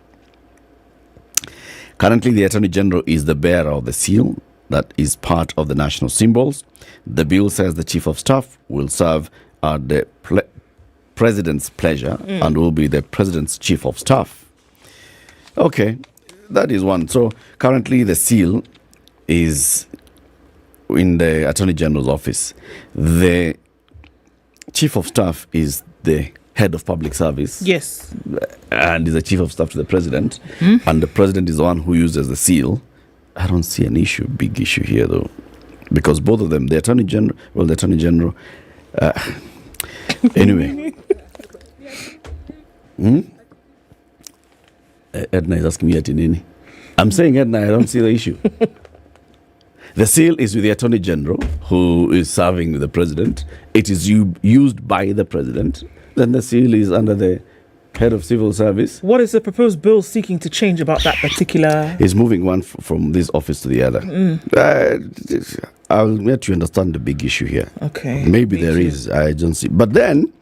Currently, the Attorney General is the bearer of the seal that is part of the national symbols. The bill says the Chief of Staff will serve at the President's pleasure and will be the President's Chief of Staff. Okay, that is one. So currently the seal is in the Attorney General's office. The Chief of Staff is the head of public service. Yes. And is the Chief of Staff to the President. And the President is the one who uses the seal. I don't see an issue, big issue here though. Because both of them, the Attorney General, anyway. Ednah is asking me at Nini. I'm saying, Ednah, I don't see the issue. The seal is with the Attorney General, who is serving the President. It is used by the President. Then the seal is under the head of civil service. What is the proposed bill seeking to change about that particular? Is moving one from this office to the other. I'll let you understand the big issue here. Okay. Maybe there is. I don't see. But then,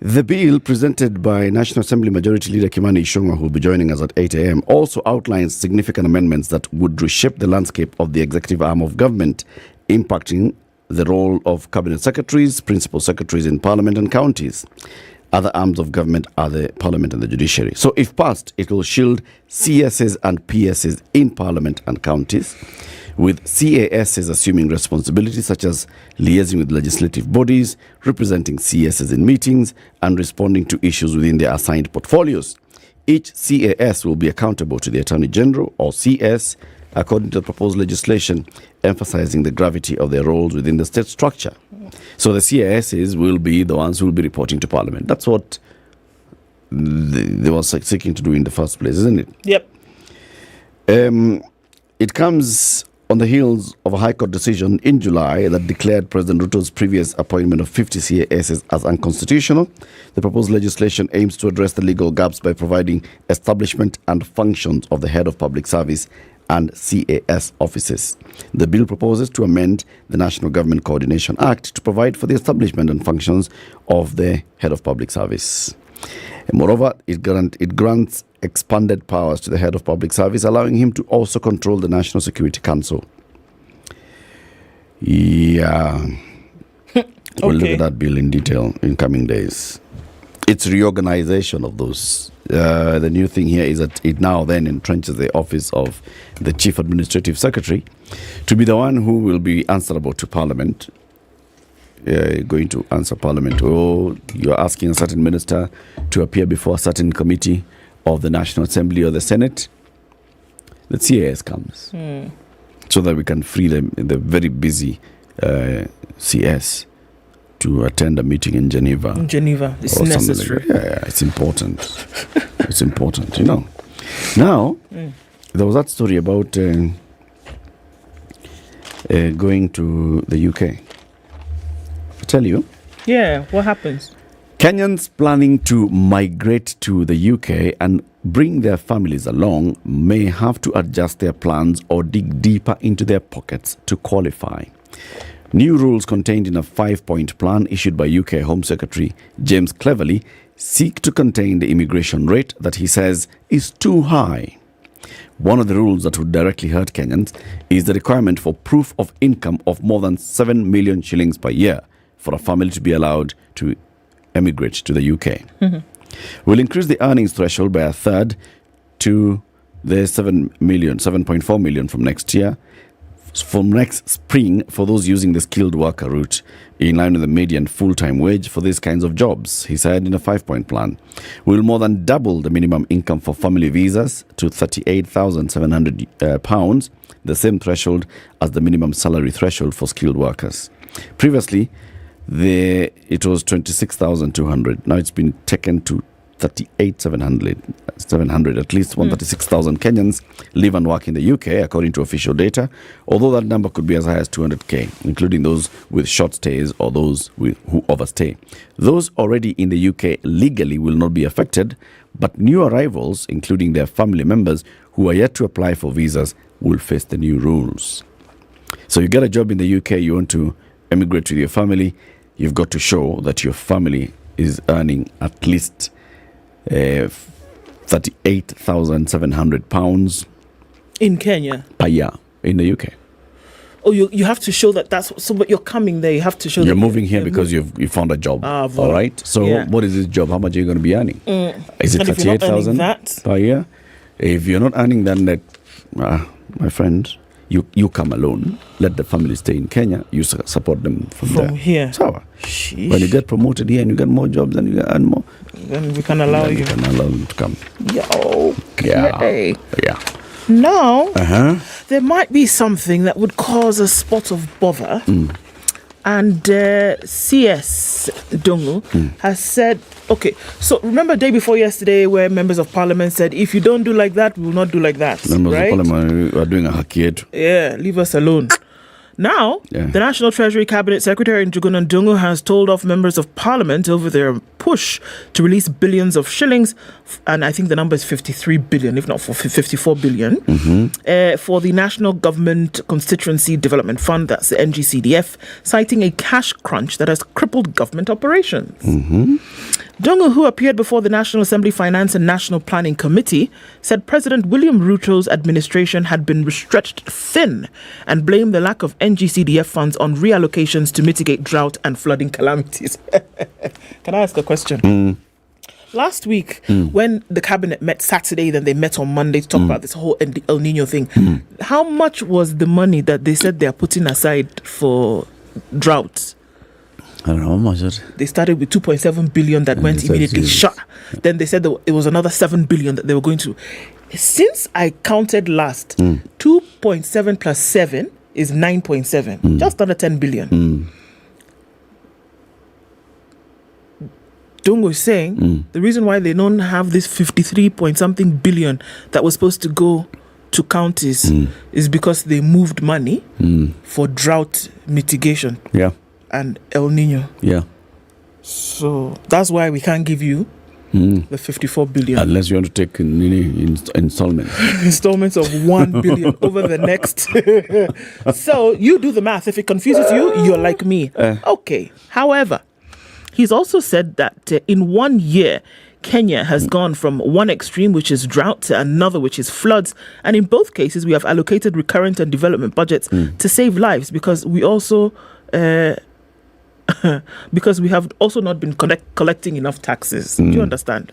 the bill presented by National Assembly Majority Leader Kimani Ichung'wah, who will be joining us at 8 a.m., also outlines significant amendments that would reshape the landscape of the executive arm of government, impacting the role of cabinet secretaries, principal secretaries in parliament and counties. Other arms of government are the parliament and the judiciary. So if passed, it will shield CSs and PSs in parliament and counties, with CASs assuming responsibilities such as liaising with legislative bodies, representing CSs in meetings, and responding to issues within their assigned portfolios. Each CAS will be accountable to the Attorney General or CS, according to the proposed legislation, emphasizing the gravity of their roles within the state structure. So the CASs will be the ones who will be reporting to Parliament. That's what they were seeking to do in the first place, isn't it? Yep. It comes on the heels of a High Court decision in July that declared President Ruto's previous appointment of 50 CASs as unconstitutional. The proposed legislation aims to address the legal gaps by providing establishment and functions of the head of public service and CAS offices. The bill proposes to amend the National Government Coordination Act to provide for the establishment and functions of the head of public service. And moreover, it grants expanded powers to the head of public service, allowing him to also control the National Security Council. Yeah. We'll look at that bill in detail in coming days. It's reorganization of those. The new thing here is that it now then entrenches the office of the Chief Administrative Secretary to be the one who will be answerable to Parliament. Going to answer Parliament. Oh, you're asking a certain minister to appear before a certain committee of the National Assembly or the Senate. The CAS comes so that we can free them, the very busy CS, to attend a meeting in Geneva. In Geneva, it's necessary. Yeah, it's important. It's important, you know. Now, there was that story about going to the UK. I tell you. Yeah, what happens? Kenyans planning to migrate to the UK and bring their families along may have to adjust their plans or dig deeper into their pockets to qualify. New rules contained in a 5-point plan issued by UK Home Secretary James Cleverly seek to contain the immigration rate that he says is too high. One of the rules that would directly hurt Kenyans is the requirement for proof of income of more than 7 million shillings per year for a family to be allowed to emigrate to the UK. Will increase the earnings threshold by a third to the 7.4 million from next year. From next spring, for those using the skilled worker route, in line with the median full-time wage for these kinds of jobs, he said in a 5-point plan. Will more than double the minimum income for family visas to £38,700, the same threshold as the minimum salary threshold for skilled workers. Previously, It was 26,200. Now it's been taken to 38,700. At least 136,000 Kenyans live and work in the UK, according to official data, although that number could be as high as 200k, including those with short stays or those who overstay. Those already in the UK legally will not be affected, but new arrivals, including their family members who are yet to apply for visas, will face the new rules. So you get a job in the UK, you want to emigrate with your family, you've got to show that your family is earning at least £38,700 in Kenya per year in the UK. Oh, you have to show that that's so. But you're coming there. You have to show you're that moving here because you found a job. All right. So what is this job? How much are you going to be earning? Is it 38,000 per year? If you're not earning that, my friend, you come alone. Let the family stay in Kenya. You support them from there. Here. So when you get promoted here and you get more jobs and you earn more, then we can allow you. We can allow them to come. Okay. Yeah. Now, there might be something that would cause a spot of bother. And CS Dongo has said, okay, so remember day before yesterday where members of parliament said, if you don't do like that, we will not do like that. Members right? of parliament are doing a hakiet. Yeah, leave us alone. Now, the National Treasury Cabinet Secretary Njuguna Ndung'u has told off members of parliament over their push to release billions of shillings, and I think the number is 53 billion, if not for 54 billion, for the National Government Constituency Development Fund, that's the NGCDF, citing a cash crunch that has crippled government operations. Ndung'u, who appeared before the National Assembly Finance and National Planning Committee, said President William Ruto's administration had been stretched thin and blamed the lack of NGCDF funds on reallocations to mitigate drought and flooding calamities. Can I ask a question? Last week, when the cabinet met Saturday, then they met on Monday to talk about this whole El Nino thing, how much was the money that they said they're putting aside for drought? I don't know how much. They started with 2.7 billion that went immediately shot. Then they said it was another 7 billion that they were going to. Since I counted last, 2.7 plus 7 is 9.7, just under 10 billion. Dongo is saying the reason why they don't have this 53 point something billion that was supposed to go to counties is because they moved money for drought mitigation. And El Nino. So that's why we can't give you the 54 billion. Unless you want to take installments. Installments of 1 billion over the next. So you do the math. If it confuses you, you're like me. Okay. However, he's also said that in 1 year, Kenya has gone from one extreme, which is drought, to another, which is floods. And in both cases, we have allocated recurrent and development budgets to save lives because we also... because we have also not been collecting enough taxes. Do you understand?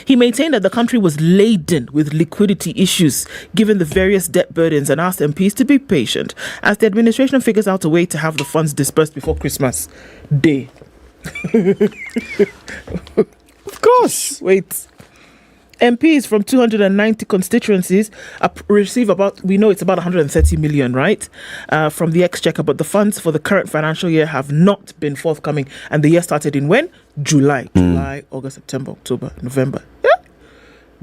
He maintained that the country was laden with liquidity issues given the various debt burdens and asked MPs to be patient as the administration figures out a way to have the funds dispersed before Christmas Day. Of course. Wait. MPs from 290 constituencies receive about 130 million, right, from the Exchequer, but the funds for the current financial year have not been forthcoming. And the year started in when? July, August, September, October, November,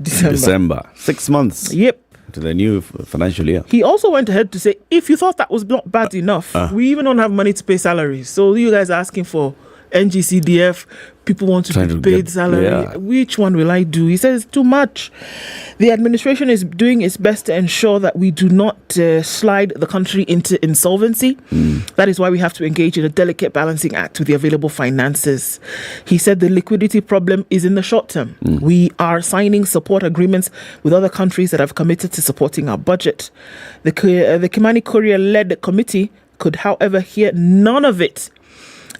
December. 6 months. Yep. To the new financial year. He also went ahead to say, if you thought that was not bad enough, we even don't have money to pay salaries. So you guys are asking for NGCDF, people want to be paid salary. Which one will I do? He says it's too much. The administration is doing its best to ensure that we do not slide the country into insolvency. That is why we have to engage in a delicate balancing act with the available finances. He said the liquidity problem is in the short term. We are signing support agreements with other countries that have committed to supporting our budget. The Kimani Korea-led committee could, however, hear none of it.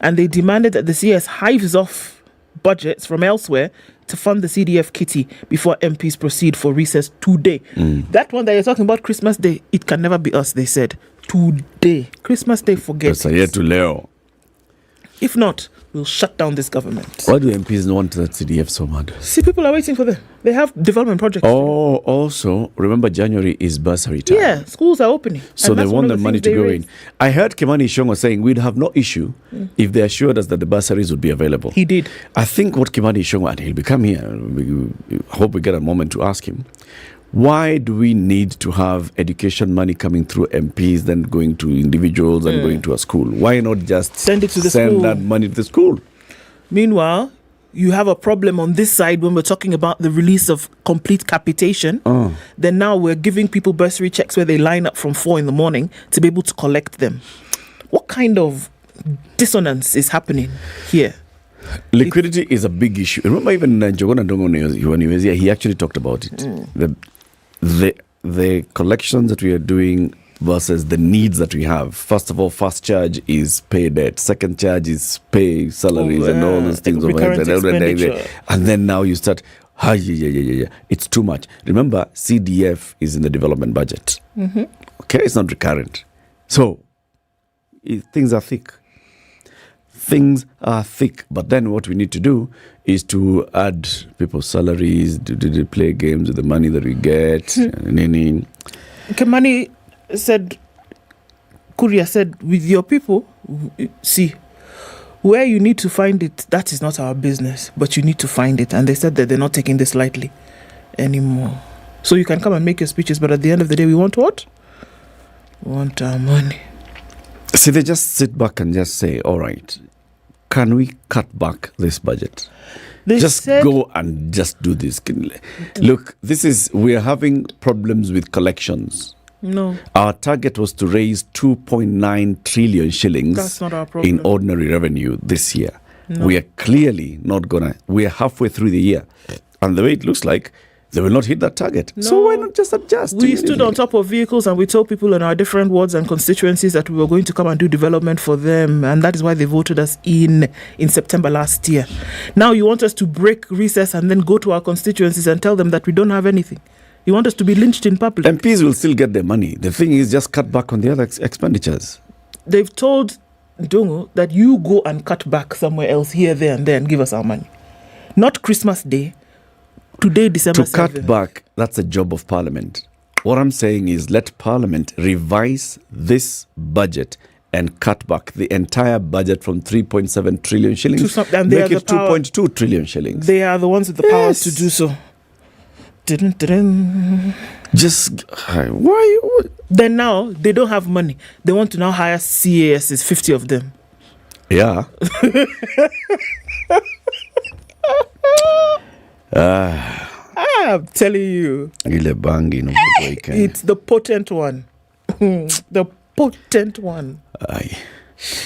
And they demanded that the CS hives off budgets from elsewhere to fund the CDF kitty before MPs proceed for recess today. That one that you're talking about, Christmas Day, it can never be us, they said. Today. Christmas Day, forget it. It's a year to Leo. If not, we'll shut down this government. Why do MPs want that CDF so mad? See, people are waiting for them. They have development projects. Oh, also, remember January is bursary time. Yeah, schools are opening. So and they that's want one the of money things to they go raised. in. I heard Kimani Ichung'wah saying we'd have no issue if they assured us that the bursaries would be available. He did. I think what Kimani Ichung'wah, and he'll become here, we hope we get a moment to ask him, why do we need to have education money coming through MPs, then going to individuals and going to a school? Why not just send it to the send school? that money to the school? Meanwhile, you have a problem on this side when we're talking about the release of complete capitation. Then now we're giving people bursary checks where they line up from 4 a.m. to be able to collect them. What kind of dissonance is happening here? Liquidity is a big issue. Remember, even Njogona Ndongo, when he was here, he actually talked about it. The collections that we are doing versus the needs that we have. First of all, first charge is pay debt. Second charge is pay salaries and all those things. And then now you start, it's too much. Remember, CDF is in the development budget. Okay, it's not recurrent. So, things are thick. Things are thick. But then what we need to do is to add people's salaries, to play games with the money that we get. Kimani said, Kuria said, with your people, see, where you need to find it, that is not our business, but you need to find it. And they said that they're not taking this lightly anymore. So you can come and make your speeches, but at the end of the day, we want what? We want our money. See, they just sit back and just say, all right, can we cut back this budget? They just go and just do this. Look, we are having problems with collections. No. Our target was to raise 2.9 trillion shillings That's not our problem. in ordinary revenue this year. No. We are clearly not we are halfway through the year. And the way it looks like, they will not hit that target. No. So why not just adjust? We stood on top of vehicles and we told people in our different wards and constituencies that we were going to come and do development for them. And that is why they voted us in September last year. Now you want us to break recess and then go to our constituencies and tell them that we don't have anything. You want us to be lynched in public. MPs will still get their money. The thing is just cut back on the other expenditures. They've told Ndongo that you go and cut back somewhere else, here, there and there, and give us our money. Not Christmas Day. Today, December 7th. To cut back, that's a job of Parliament. What I'm saying is let Parliament revise this budget and cut back the entire budget from 3.7 trillion shillings. Make it 2.2 trillion shillings. They are the ones with the powers to do so. Just, why? Then now, they don't have money. They want to now hire CASs, 50 of them. Yeah. I'm telling you. It's the potent one. The potent one.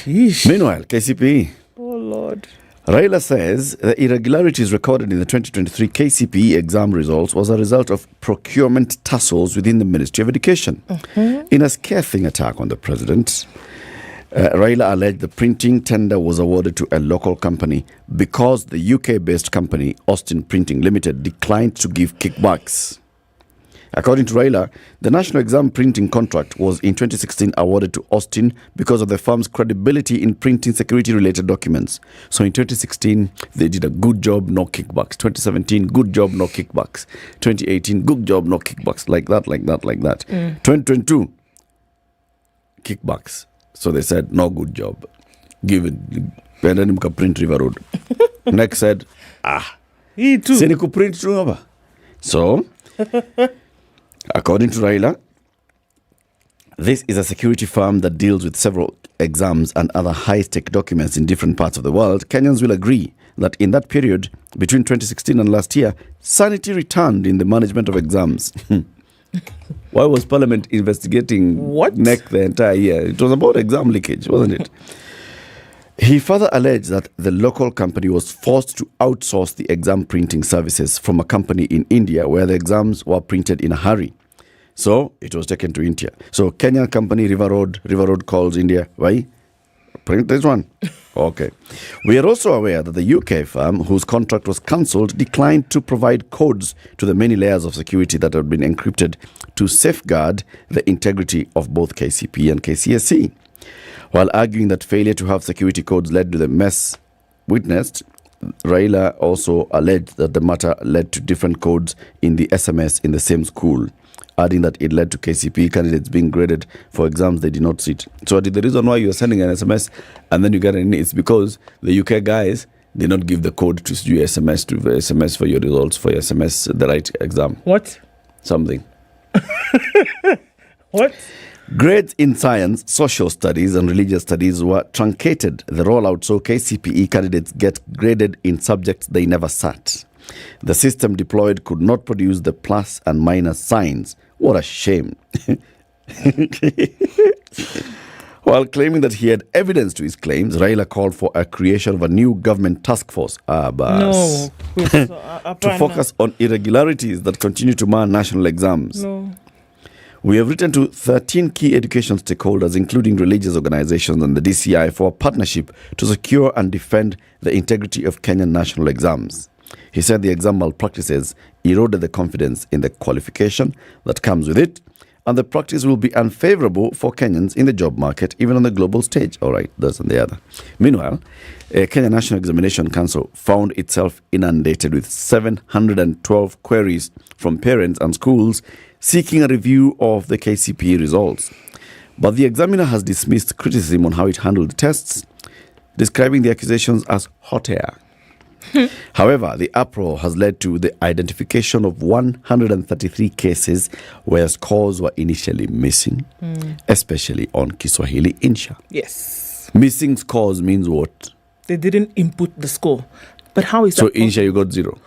Meanwhile, KCPE. Oh, Lord. Raila says the irregularities recorded in the 2023 KCPE exam results was a result of procurement tussles within the Ministry of Education. In a scathing attack on the president, Raila alleged the printing tender was awarded to a local company because the UK-based company, Austin Printing Limited, declined to give kickbacks. According to Raila, the national exam printing contract was in 2016 awarded to Austin because of the firm's credibility in printing security-related documents. So in 2016, they did a good job, no kickbacks. 2017, good job, no kickbacks. 2018, good job, no kickbacks. Like that. 2022, kickbacks. So they said, no good job. Give it. And then print River Road. Next said, He too. print. So, according to Raila, this is a security firm that deals with several exams and other high-tech documents in different parts of the world. Kenyans will agree that in that period, between 2016 and last year, sanity returned in the management of exams. Why was Parliament investigating NEC the entire year? It was about exam leakage, wasn't it? He further alleged that the local company was forced to outsource the exam printing services from a company in India where the exams were printed in a hurry. So it was taken to India. So Kenyan company, River Road calls India, why? Print this one. Okay. We are also aware that the UK firm, whose contract was cancelled, declined to provide codes to the many layers of security that had been encrypted to safeguard the integrity of both KCPE and KCSE. While arguing that failure to have security codes led to the mess witnessed, Raila also alleged that the matter led to different codes in the SMS in the same school, adding that it led to KCPE candidates being graded for exams they did not sit. So the reason why you're sending an SMS and then you get an it's because the UK guys did not give the code to your SMS for your results for your SMS, the right exam. What? Something. What? Grades in science, social studies, and religious studies were truncated the rollout so KCPE candidates get graded in subjects they never sat. The system deployed could not produce the plus and minus signs. What a shame. While claiming that he had evidence to his claims, Raila called for a creation of a new government task force to focus on irregularities that continue to mar national exams. No. We have written to 13 key education stakeholders, including religious organizations and the DCI, for a partnership to secure and defend the integrity of Kenyan national exams. He said the exam malpractices eroded the confidence in the qualification that comes with it, and the practice will be unfavorable for Kenyans in the job market, even on the global stage. All right, that's on the other. Meanwhile, Kenya National Examination Council found itself inundated with 712 queries from parents and schools seeking a review of the KCPE results. But the examiner has dismissed criticism on how it handled the tests, describing the accusations as hot air. However, the uproar has led to the identification of 133 cases where scores were initially missing, especially on Kiswahili Insha. Yes. Missing scores means what? They didn't input the score. But how is that? So Insha, you got 0.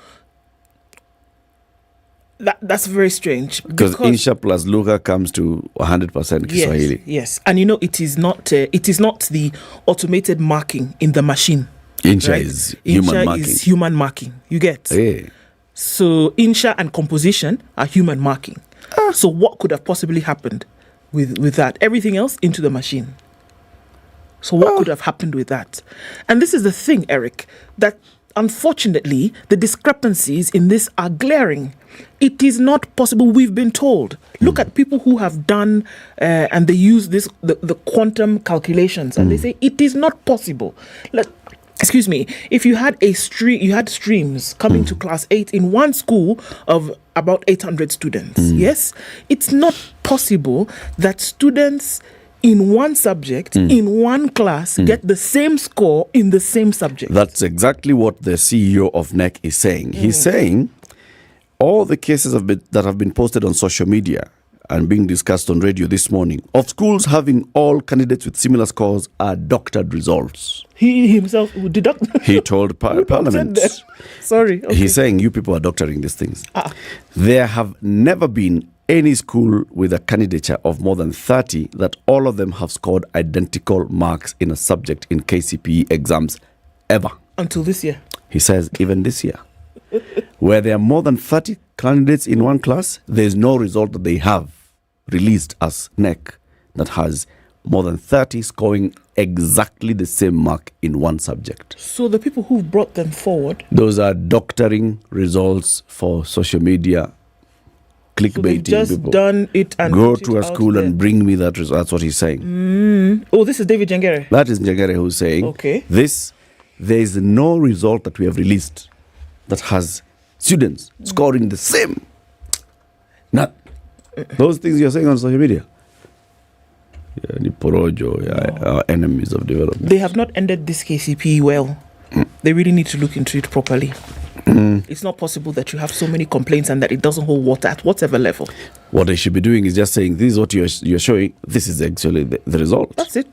That's very strange. Because Insha plus Lugha comes to 100% Kiswahili. Yes. And it is not the automated marking in the machine. Insha right? is human Insha marking. is human marking. You get? Hey. So Insha and composition are human marking. So what could have possibly happened with that? Everything else into the machine. So what could have happened with that? And this is the thing, Eric, that unfortunately the discrepancies in this are glaring. It is not possible. We've been told. Look at people who have done and they use the quantum calculations, and they say it is not possible. Excuse me. If you had you had streams coming to class 8 in one school of about 800 students. Yes, it's not possible that students in one subject, in one class, get the same score in the same subject. That's exactly what the CEO of NEC is saying. He's saying all the cases that have been posted on social media and being discussed on radio this morning of schools having all candidates with similar scores are doctored results. He himself would deduct. He told Parliament. Sorry. Okay. He's saying you people are doctoring these things. There have never been any school with a candidature of more than 30 that all of them have scored identical marks in a subject in KCPE exams ever. Until this year. He says even this year. Where there are more than 30 candidates in one class, there is no result that they have released as NEC that has more than 30 scoring exactly the same mark in one subject. So the people who brought them forward, those are doctoring results for social media, clickbaiting. So just people. Done it and go to a school and bring me that result. That's what he's saying. Oh, this is David Njengere. That is Njengere who's saying, okay, there is no result that we have released that has students scoring the same. Not those things you're saying on social media. Our enemies of development. They have not ended this KCPE well. They really need to look into it properly. It's not possible that you have so many complaints and that it doesn't hold water at whatever level. What they should be doing is just saying, this is what you're showing. This is actually the result. That's it.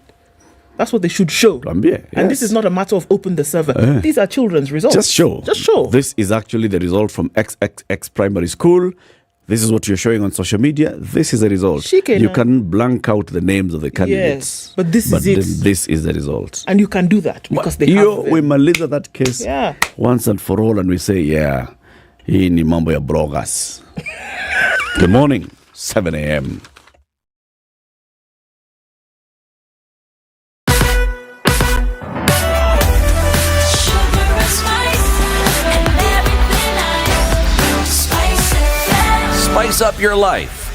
That's what they should show. Yes. And this is not a matter of open the server. These are children's results. Just show. This is actually the result from XXX primary school. This is what you're showing on social media. This is the result. You can blank out the names of the candidates. Yes, but this is it. This is the result. And you can do that because they have them. We maliza that case once and for all, and we say, hii ni mambo ya brogas. Good morning, 7 a.m. Spice up your life.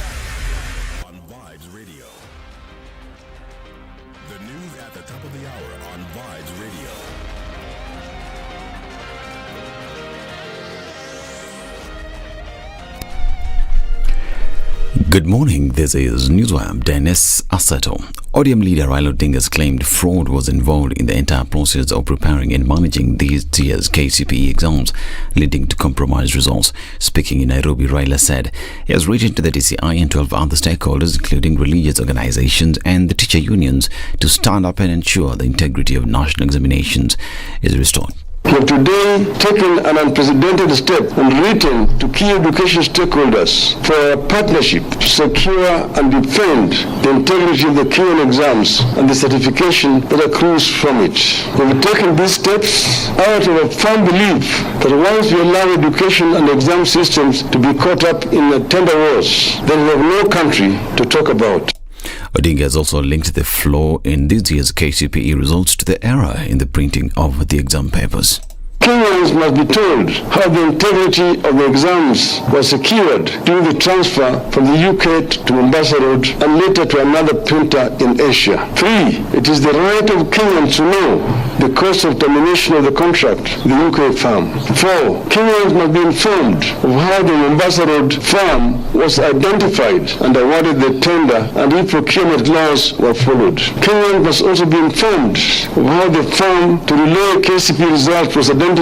On Vibes Radio. The news at the top of the hour on Vibes Radio. Good morning, this is Newswire. Dennis Asato. ODM leader Raila Odinga has claimed fraud was involved in the entire process of preparing and managing these year's KCPE exams, leading to compromised results. Speaking in Nairobi, Raila said he has written to the DCI and 12 other stakeholders, including religious organizations and the teacher unions, to stand up and ensure the integrity of national examinations is restored. We have today taken an unprecedented step and written to key education stakeholders for a partnership to secure and defend the integrity of the KCPE exams and the certification that accrues from it. We have taken these steps out of a firm belief that once we allow education and exam systems to be caught up in the tender wars, then we have no country to talk about. Odinga has also linked the flaw in this year's KCPE results to the error in the printing of the exam papers. Kenyans must be told how the integrity of the exams was secured during the transfer from the UK to Mombasa Road and later to another printer in Asia. 3. It is the right of Kenyans to know the cost of termination of the contract with the UK firm. 4. Kenyans must be informed of how the Mombasa Road firm was identified and awarded the tender and if procurement laws were followed. Kenyans must also be informed of how the firm to relay KCPE results was identified,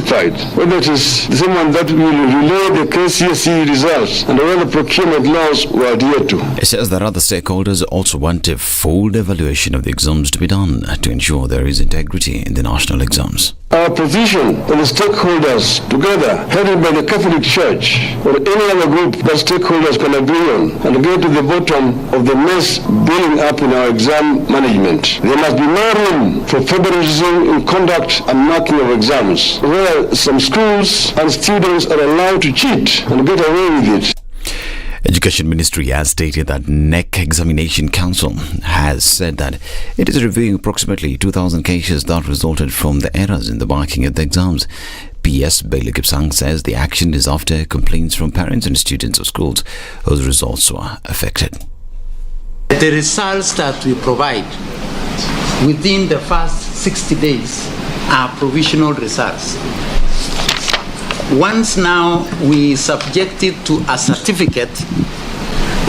whether it is the same one that will relay the KCSE results and whether procurement laws were adhered to. It says that other stakeholders also want a full evaluation of the exams to be done to ensure there is integrity in the national exams. Our position on the stakeholders together, headed by the Catholic Church or any other group that stakeholders can agree on and get to the bottom of the mess building up in our exam management. There must be no room for favoritism in conduct and marking of exams, where some schools and students are allowed to cheat and get away with it. Education Ministry has stated that NEC Examination Council has said that it is reviewing approximately 2,000 cases that resulted from the errors in the marking of the exams. PS Bailey Kipsang says the action is after complaints from parents and students of schools whose results were affected. The results that we provide within the first 60 days are provisional results. Once now we subject it to a certificate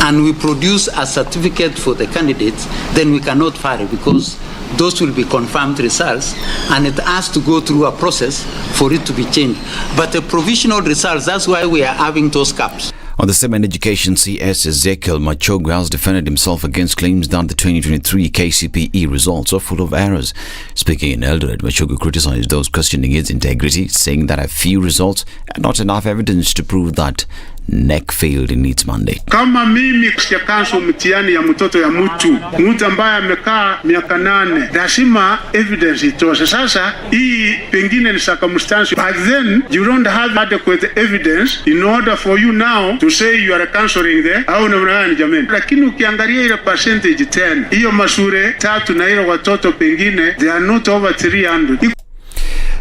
and we produce a certificate for the candidates, then we cannot vary because those will be confirmed results and it has to go through a process for it to be changed. But the provisional results, that's why we are having those caps. On the same Education, CS Ezekiel Machogu has defended himself against claims that the 2023 KCPE results are full of errors. Speaking in Eldoret, Machogu criticized those questioning its integrity, saying that a few results and not enough evidence to prove that NEC failed in its mandate. Kama mimi kushakansho mtihani ya mtoto ya mtu ambaye amekaa miaka 8, lazima evidence itoshe. Sasa hii pengine ni circumstance, but then you don't have adequate evidence in order for you now to say you are cancelling there au namna gani jamani. Lakini ukiangalia ile percentage 10, hiyo mashure 3 na ile watoto pengine they are not over 300.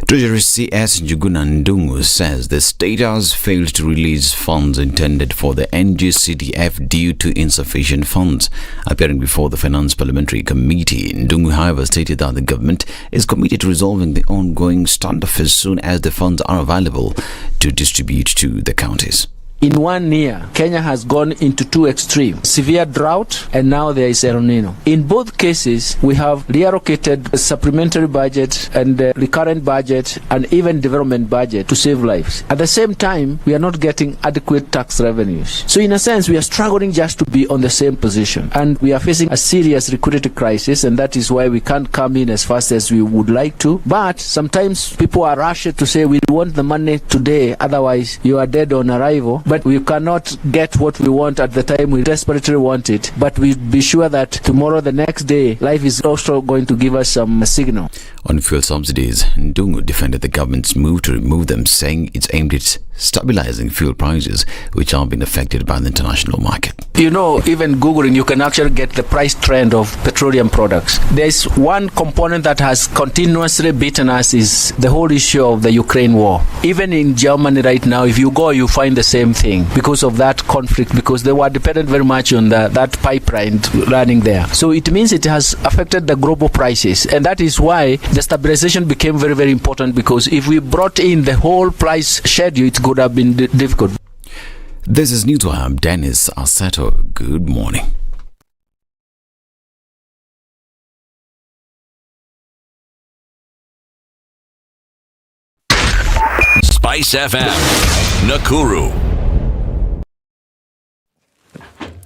Treasury CS Njuguna Ndungu says the state has failed to release funds intended for the NGCDF due to insufficient funds. Appearing before the Finance Parliamentary Committee, Ndungu, however, stated that the government is committed to resolving the ongoing standoff as soon as the funds are available to distribute to the counties. In 1 year, Kenya has gone into two extremes, severe drought and now there is El Nino. In both cases, we have reallocated a supplementary budget and recurrent budget and even development budget to save lives. At the same time, we are not getting adequate tax revenues. So in a sense, we are struggling just to be on the same position. And we are facing a serious liquidity crisis, and that is why we can't come in as fast as we would like to. But sometimes people are rushed to say, we want the money today, otherwise you are dead on arrival. But we cannot get what we want at the time we desperately want it. But we be sure that tomorrow, the next day, life is also going to give us some signal. On fuel subsidies, Ndungu defended the government's move to remove them, saying it's aimed at stabilizing fuel prices, which are being affected by the international market. You know, even Googling, you can actually get the price trend of petroleum products. There's one component that has continuously beaten us is the whole issue of the Ukraine war. Even in Germany right now, if you go, you find the same thing because of that conflict, because they were dependent very much on that pipeline running there. So it means it has affected the global prices, and that is why the stabilization became very, very important, because if we brought in the whole price schedule, it could have been difficult. This is New to Hub. Dennis Aseto. Good morning. SpiceFM, Nakuru.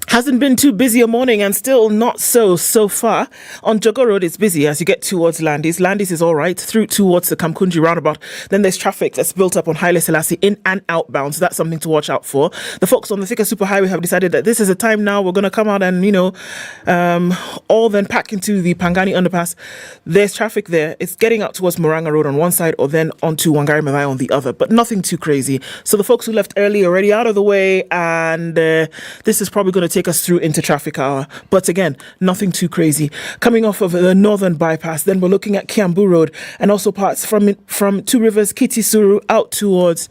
Hasn't been too busy a morning and still not so far. On Jogo Road, it's busy as you get towards Landis. Landis is all right through towards the Kamkunji roundabout. Then there's traffic that's built up on Haile Selassie in and outbound. So that's something to watch out for. The folks on the Thika Superhighway have decided that this is a time now we're going to come out and, all then pack into the Pangani underpass. There's traffic there. It's getting out towards Moranga Road on one side or then onto Wangari Maathai on the other, but nothing too crazy. So the folks who left early are already out of the way, and this is probably going to take us through into traffic hour, but again, nothing too crazy. Coming off of the northern bypass, then we're looking at Kiambu Road and also parts from Two Rivers, Kitisuru out towards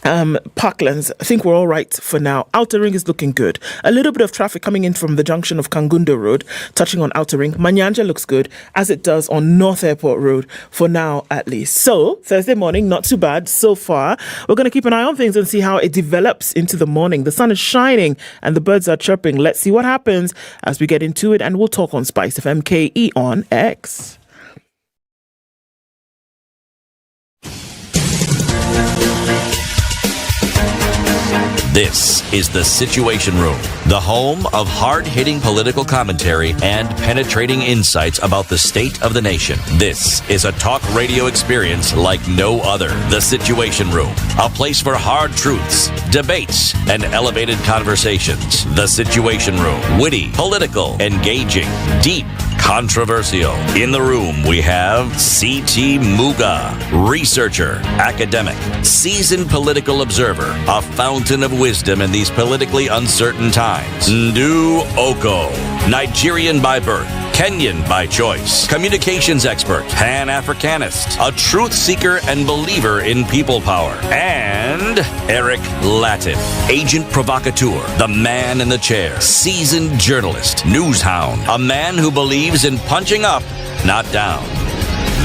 Parklands. I think we're all right for now. Outer Ring is looking good. A little bit of traffic coming in from the junction of Kangundo Road, touching on Outer Ring. Manyanja looks good, as it does on North Airport Road, for now at least. So, Thursday morning, not too bad so far. We're going to keep an eye on things and see how it develops into the morning. The sun is shining and the birds are chirping. Let's see what happens as we get into it, and we'll talk on Spice FM KE on X. This is the Situation Room, the home of hard-hitting political commentary and penetrating insights about the state of the nation. This is a talk radio experience like no other. The Situation Room, a place for hard truths, debates, and elevated conversations. The Situation Room, witty, political, engaging, deep, controversial. In the room, we have C.T. Muga, researcher, academic, seasoned political observer, a fountain of wisdom in these politically uncertain times. Ndu Okoh, Nigerian by birth, Kenyan by choice, communications expert, Pan-Africanist, a truth seeker and believer in people power, and Eric Latiff, agent provocateur, the man in the chair, seasoned journalist, news hound, a man who believes in punching up, not down.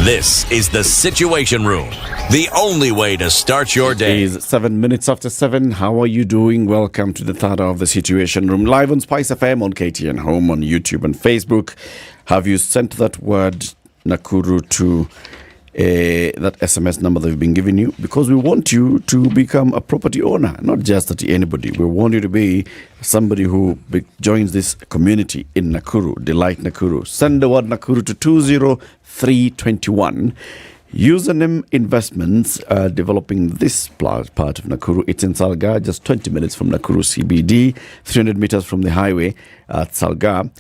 This is the Situation Room, the only way to start your day. It is 7 minutes after 7. How are you doing? Welcome to the third hour of the Situation Room, live on Spice FM, on KTN Home, on YouTube and Facebook. Have you sent that word Nakuru to that SMS number that we've been giving you? Because we want you to become a property owner, not just that anybody. We want you to be somebody who joins this community in Nakuru, Delight Nakuru. Send the word Nakuru to 20321. Username Investments developing this part of Nakuru. It's in Salga, just 20 minutes from Nakuru CBD, 300 meters from the highway at Salga.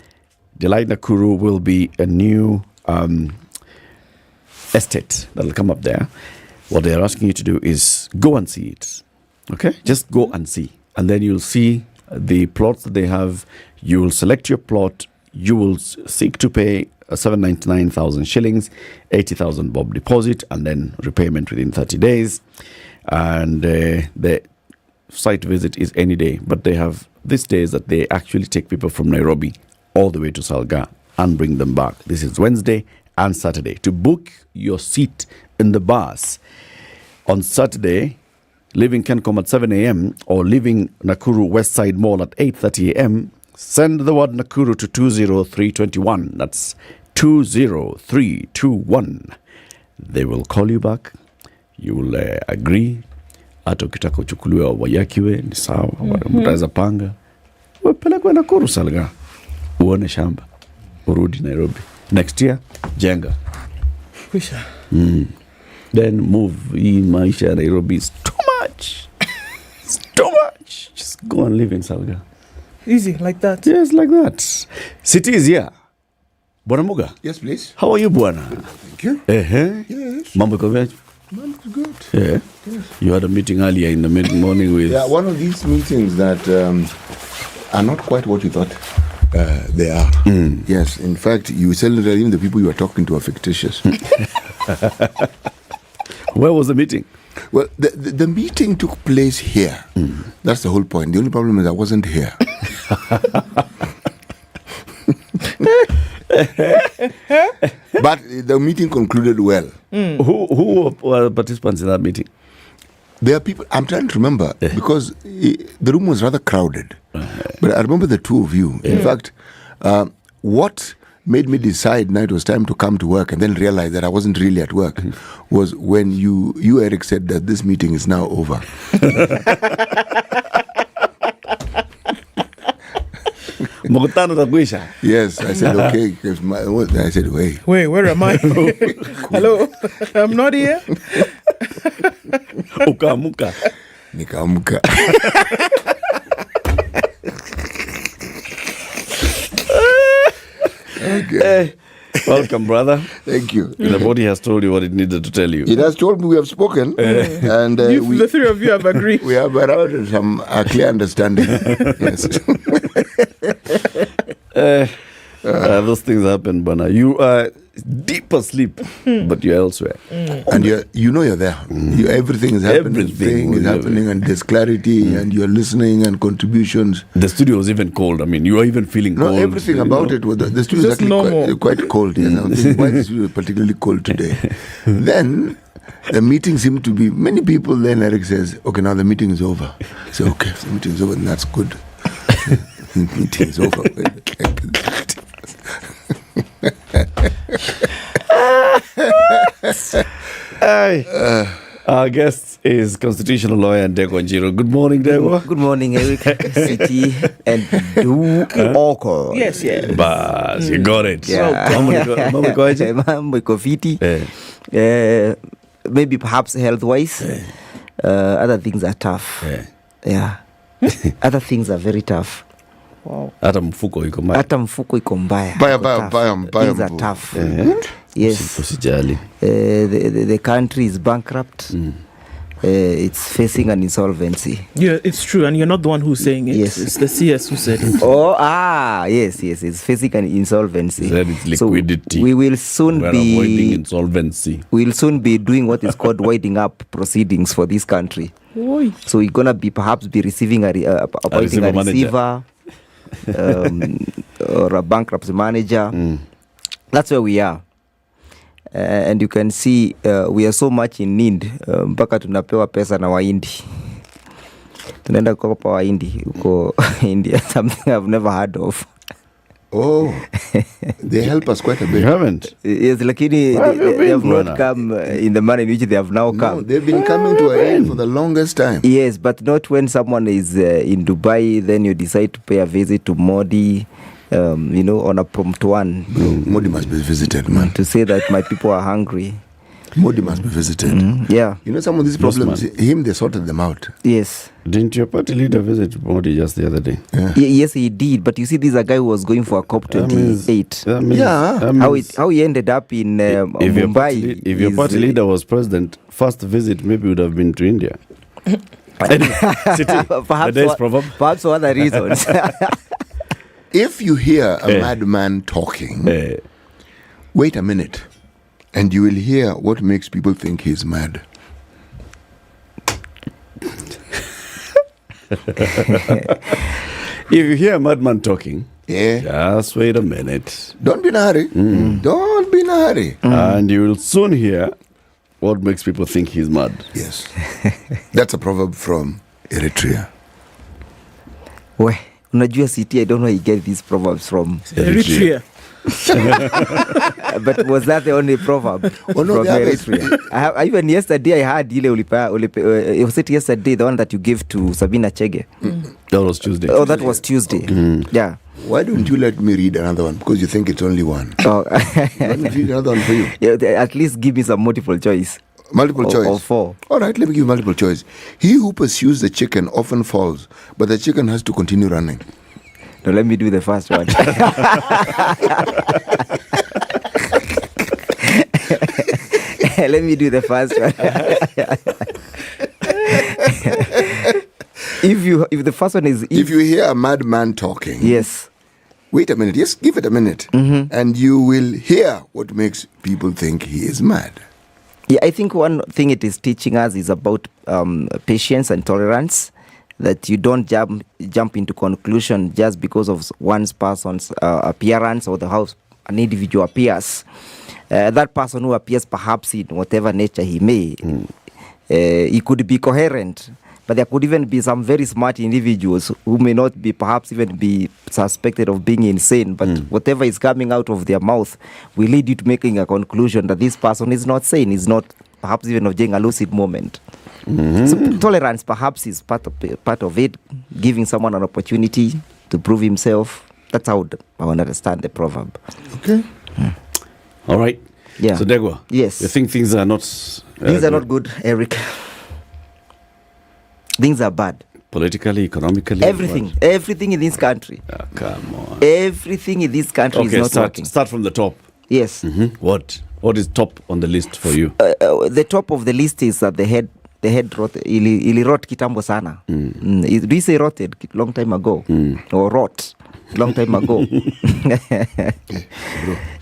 Delight Nakuru will be a new estate that will come up there. What they're asking you to do is go and see it. Okay? Just go and see. And then you'll see the plots that they have. You will select your plot. You will seek to pay 799,000 shillings, 80,000 bob deposit, and then repayment within 30 days. And the site visit is any day. But they have these days that they actually take people from Nairobi all the way to Salga and bring them back. This is Wednesday and Saturday. To book your seat in the bus on Saturday, leaving Kencom at 7 a.m. or leaving Nakuru West Side Mall at 8:30 a.m., send the word Nakuru to 20321. That's 20321. They will call you back. You will agree. Hata ukitaka uchukuliwa wayakiwe ni sawa. Mtaweza panga. Wapelekwe Nakuru Salga. Uone shamba. Urudi Nairobi. Next year, jenga. Wisha. Then move. Hii maisha ya Nairobi is too much. It's too much. Just go and live in Salga. Easy, like that. Yes, like that. City is here. Bwana Muga. Yes, please. How are you, Bwana? Thank you. Yes. Mambo kovyaje? Mambo good. Yeah. Yes. You had a meeting earlier in the morning with... Yeah, one of these meetings that are not quite what you thought they are. Yes, in fact, you said that even the people you were talking to are fictitious. Where was the meeting? Well, the meeting took place here. That's the whole point. The only problem is I wasn't here. But the meeting concluded well. Who were participants in that meeting? There are people, I'm trying to remember, because the room was rather crowded. But I remember the two of you. In fact, what made me decide now it was time to come to work and then realize that I wasn't really at work was when you Eric, said that this meeting is now over. Yes, I said, okay. I said, wait, where am I? Hello, I'm not here. Ukamuka. Nikamuka. Okay. Welcome, brother. Thank you. The body has told you what it needed to tell you. It has told me we have spoken, and the three of you have agreed. We have arrived at some clear understanding. Yes. Those things happen, Bana. You are deep asleep, but you're elsewhere. And you're there. Everything is happening. Everything is happening, and there's clarity, and you're listening, and contributions. The studio was even cold. I mean, you are even feeling cold. No, everything about it was the studio is actually quite cold. Yes. I think why the studio is particularly cold today. Then the meeting seemed to be many people. Then Eric says, "Okay, now the meeting is over." So okay, the meeting is over, and that's good. The meeting is over. Our guest is constitutional lawyer Ndegwa Njiro. Good morning, Ndegwa. Good morning, Eric. City and Okoh. Yes. But you got it. Mambo iko fiti. Maybe perhaps health-wise. Other things are tough. Yeah. Other things are very tough. Wow. Hata mfuko iko mbaya. Things are tough. Yes. The country is bankrupt. It's facing an insolvency. Yeah, it's true, and you're not the one who's saying it. Yes. It's the CS who said it. Yes. It's facing an insolvency. It's liquidity. So we will soon be avoiding insolvency. We'll soon be doing what is called winding up proceedings for this country. Oy. So we're gonna perhaps be receiving appointing a receiver. Or a bankruptcy manager. That's where we are. And you can see we are so much in need. Mpaka tunapewa pesa na Wahindi. Tunaenda kukopa Wahindi huko India, something I've never heard of. Oh, they help us quite a bit. You haven't? Yes, lakini they have not come in the manner in which they have now come. No, they've been coming to our end for the longest time. Yes, but not when someone is in Dubai, then you decide to pay a visit to Modi, on a prompt one. Modi must be visited, man. To say that my people are hungry. Modi must be visited. Yeah. Some of these problems, they sorted them out. Yes. Didn't your party leader visit Modi just the other day? Yeah. Yes, he did. But you see, this is a guy who was going for a COP28. How he ended up in Mumbai. If your party leader was president, first visit maybe would have been to India. Perhaps for other reasons. If you hear a madman talking, wait a minute. And you will hear what makes people think he's mad. If you hear a madman talking, just wait a minute. Don't be in a hurry. Don't be in a hurry. And you will soon hear what makes people think he's mad. Yes. That's a proverb from Eritrea. Unajua City, I don't know where you get these proverbs from. Eritrea. But was that the only proverb from Eritrea? Even yesterday I had was it yesterday the one that you gave to Sabina Chege? That was Tuesday. Oh, that was Tuesday. Yeah. Why don't you let me read another one? Because you think it's only one. Let me read another one for you. Yeah, at least give me some multiple choice. Multiple choice? Or four. All right, let me give you multiple choice. He who pursues the chicken often falls, but the chicken has to continue running. No, let me do the first one. Let me do the first one. If the first one is... If you hear a madman talking... Yes. Wait a minute. Yes, give it a minute. And you will hear what makes people think he is mad. Yeah, I think one thing it is teaching us is about patience and tolerance. That you don't jump into conclusion just because of one person's appearance or how an individual appears. That person who appears perhaps in whatever nature he may, He could be coherent, but there could even be some very smart individuals who may not be, perhaps even be suspected of being insane, but whatever is coming out of their mouth will lead you to making a conclusion that this person is not sane, is not perhaps even enjoying a lucid moment. So tolerance perhaps is part of it, giving someone an opportunity to prove himself. That's how I understand the proverb. Okay. All right. Yeah. So Degwa, yes, you think things are not things are not good, Eric? Things are bad. Politically, economically, everything in this country. Come on. Everything in this country is not working. Start from the top. Yes. What is top on the list for you? The top of the list is that the head rot. Ili rot kitambo sana. Do you say rotted long time ago or rot long time ago?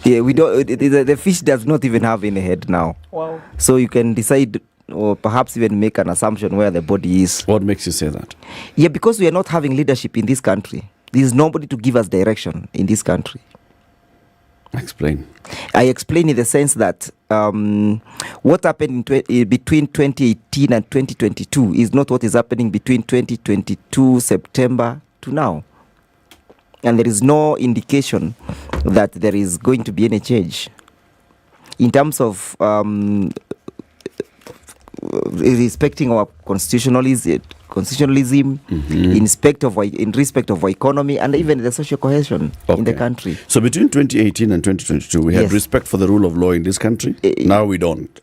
Yeah, we don't. The fish does not even have any head now. Wow. So you can decide, or perhaps even make an assumption where the body is. What makes you say that? Yeah, because we are not having leadership in this country. There is nobody to give us direction in this country. Explain. I explain in the sense that what happened between 2018 and 2022 is not what is happening between 2022 September to now. And there is no indication that there is going to be any change. In terms of respecting our constitutionalism, in respect of our economy, and even the social cohesion in the country. So between 2018 and 2022, we had respect for the rule of law in this country. Now we don't.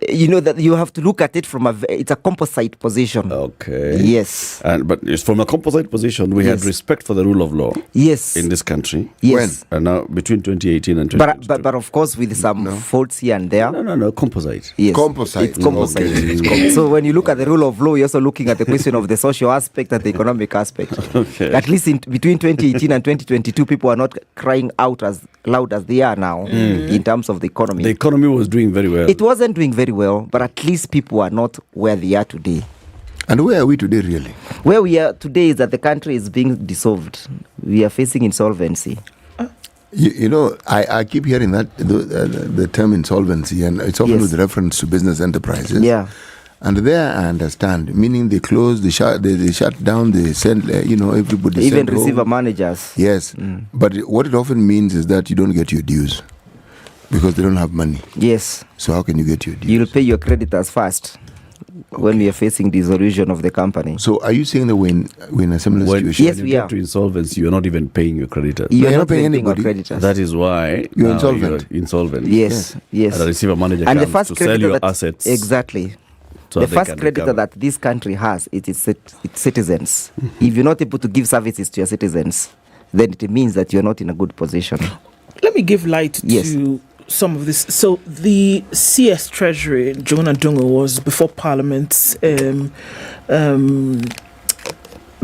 You know that you have to look at it from it's a composite position. Okay. Yes. But it's from a composite position, we had respect for the rule of law. Yes. In this country. Yes. And now between 2018 and 2022. But of course with some faults here and there. No, composite. Yes. Composite. It's composite. Okay. So when you look at the rule of law, you're also looking at the question of the social aspect and the economic aspect. Okay. At least between 2018 and 2022, people are not crying out as loud as they are now in terms of the economy. The economy was doing very well. It wasn't doing very well, but at least people are not where they are today. And where are we today, really? Where we are today is that the country is being dissolved. We are facing insolvency. You know, I keep hearing that the term insolvency, and it's often with reference to business enterprises. Yeah. And there I understand, meaning they close, they shut down, they send, everybody. Even receiver managers. Yes. But what it often means is that you don't get your dues because they don't have money. Yes. So how can you get your dues? You'll pay your creditors first when we are facing dissolution of the company. So are you saying that we're in a similar situation? Yes, when we you are. get to insolvency, you're not even paying your creditors. You're not paying anybody. Creditors. That is why you're insolvent. You're insolvent. Yes. And the receiver manager and comes the first to sell your assets. Exactly. So the first creditor that this country has is its citizens. If you're not able to give services to your citizens, then it means that you're not in a good position. Let me give light to some of this. So the CS Treasury, Jonah Dungo, was before Parliament,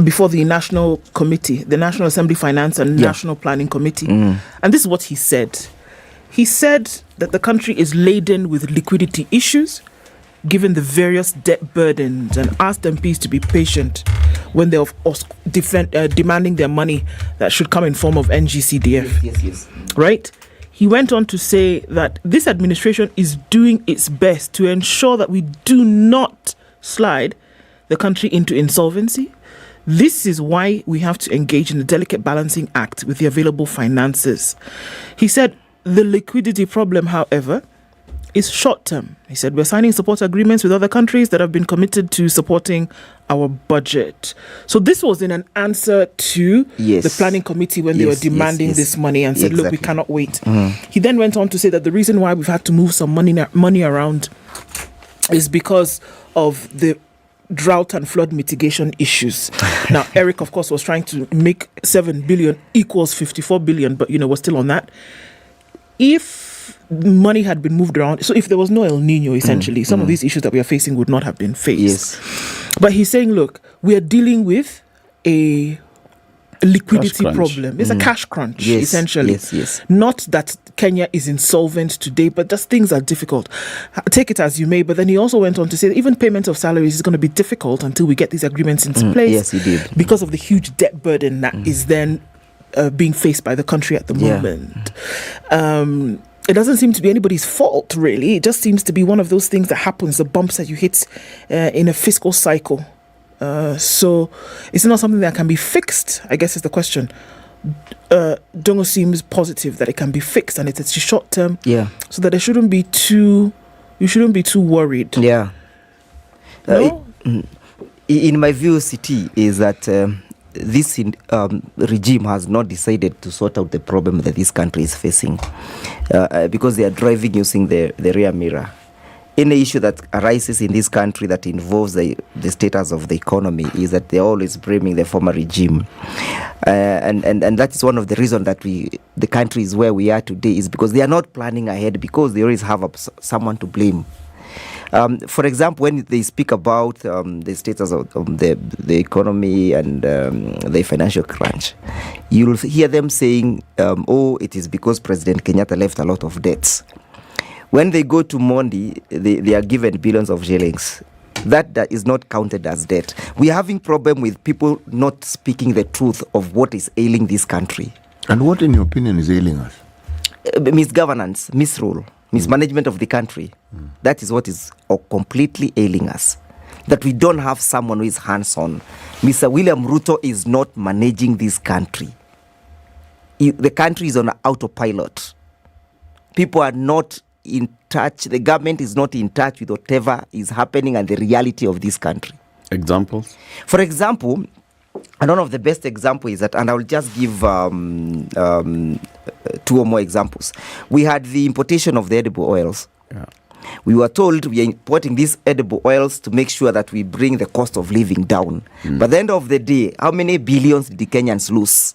before the National Committee, the National Assembly Finance and National Planning Committee. And this is what he said. He said that the country is laden with liquidity issues, given the various debt burdens, and asked MPs to be patient when they're demanding their money that should come in form of NGCDF. Yes. Right? He went on to say that this administration is doing its best to ensure that we do not slide the country into insolvency. This is why we have to engage in the delicate balancing act with the available finances. He said the liquidity problem, however, is short-term. He said, we're signing support agreements with other countries that have been committed to supporting our budget. So this was in an answer to the planning committee when they were demanding this money and said, look, we cannot wait. He then went on to say that the reason why we've had to move some money around is because of the drought and flood mitigation issues. Now, Eric, of course, was trying to make 7 billion equals 54 billion, but, we're still on that. If money had been moved around, so if there was no El Nino, essentially, some of these issues that we are facing would not have been faced. But he's saying, look, we are dealing with a liquidity problem. It's a cash crunch, essentially. Not that Kenya is insolvent today, but just things are difficult. Take it as you may. But then he also went on to say that even payment of salaries is going to be difficult until we get these agreements into place. Yes, he did. Because of the huge debt burden that is then being faced by the country at the moment. it doesn't seem to be anybody's fault, really. It just seems to be one of those things that happens, the bumps that you hit in a fiscal cycle. So it's not something that can be fixed, I guess is the question. Dongo seems positive that it can be fixed and it's a short term. Yeah. So that you shouldn't be too worried. Yeah. No? In my view, CT, is that this regime has not decided to sort out the problem that this country is facing because they are driving using the rear mirror. Any issue that arises in this country that involves the status of the economy is that they're always blaming the former regime. And that is one of the reasons that the country is where we are today, is because they are not planning ahead, because they always have someone to blame. For example, when they speak about the status of the economy and the financial crunch, you'll hear them saying, it is because President Kenyatta left a lot of debts. When they go to Mondi, they are given billions of shillings. That is not counted as debt. We are having problem with people not speaking the truth of what is ailing this country. And what, in your opinion, is ailing us? Misgovernance, misrule, mismanagement of the country. That is what is completely ailing us. That we don't have someone who is hands-on. Mr. William Ruto is not managing this country. The country is on autopilot. People are not in touch. The government is not in touch with whatever is happening and the reality of this country. Examples? For example, and one of the best examples is that, and I will just give 2 or more examples. We had the importation of the edible oils. Yeah. We were told we are importing these edible oils to make sure that we bring the cost of living down. But at the end of the day, how many billions did the Kenyans lose?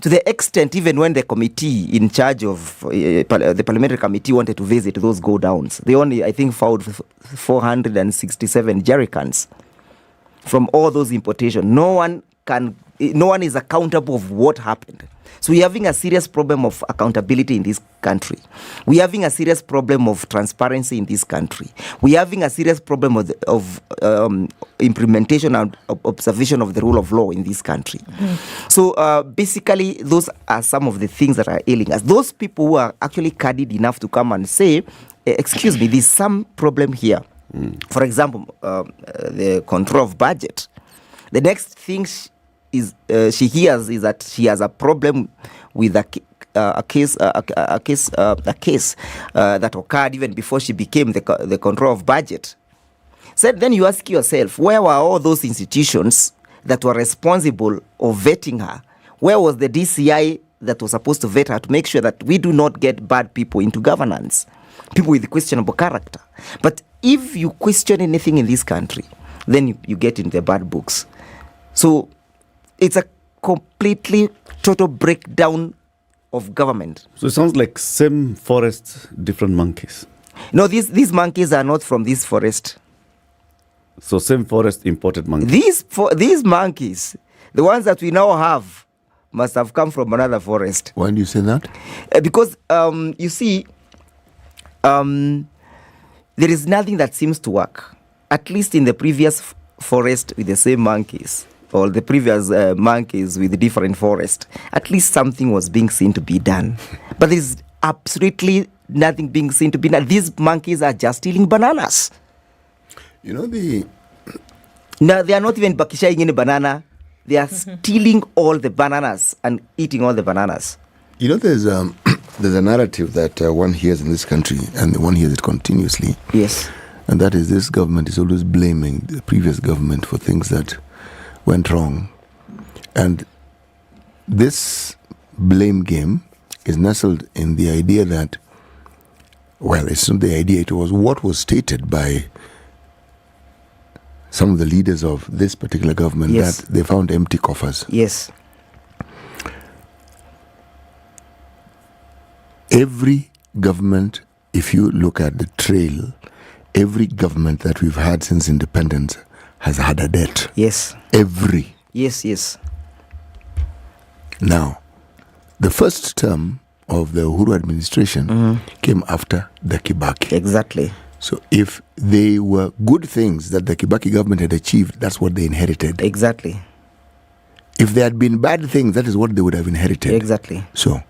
To the extent, even when the committee in charge of the parliamentary committee wanted to visit those go-downs, they only, I think, found 467 jerrycans from all those importations. No one is accountable of what happened. So we're having a serious problem of accountability in this country. We're having a serious problem of transparency in this country. We're having a serious problem of implementation and observation of the rule of law in this country. So basically, those are some of the things that are ailing us. Those people who are actually candid enough to come and say, excuse me, there's some problem here. For example, the control of budget. The next thing she hears is that she has a problem with a case that occurred even before she became the control of budget. So then you ask yourself, where were all those institutions that were responsible of vetting her? Where was the DCI that was supposed to vet her to make sure that we do not get bad people into governance, people with questionable character? But if you question anything in this country, then you get into the bad books. So it's a completely total breakdown of government. So it sounds like same forest, different monkeys. No, these monkeys are not from this forest. So same forest, imported monkeys. These monkeys, the ones that we now have, must have come from another forest. Why do you say that? Because you see, there is nothing that seems to work. At least in the previous forest with the same monkeys, or the previous monkeys with different forest, at least something was being seen to be done. But there's absolutely nothing being seen to be done. These monkeys are just stealing bananas. You know No, they are not even bakishaing any banana. They are stealing all the bananas and eating all the bananas. You know, there's a narrative that one hears in this country, and one hears it continuously. Yes. And that is, this government is always blaming the previous government for things that went wrong. And this blame game is nestled in the idea that, well, it's not the idea, it was what was stated by some of the leaders of this particular government, yes, that they found empty coffers. Yes. Every government, if you look at the trail, every government that we've had since independence has had a debt. Yes. Every. Yes. Now, the first term of the Uhuru administration came after the Kibaki. Exactly. So if they were good things that the Kibaki government had achieved, that's what they inherited. Exactly. If there had been bad things, that is what they would have inherited. Exactly. So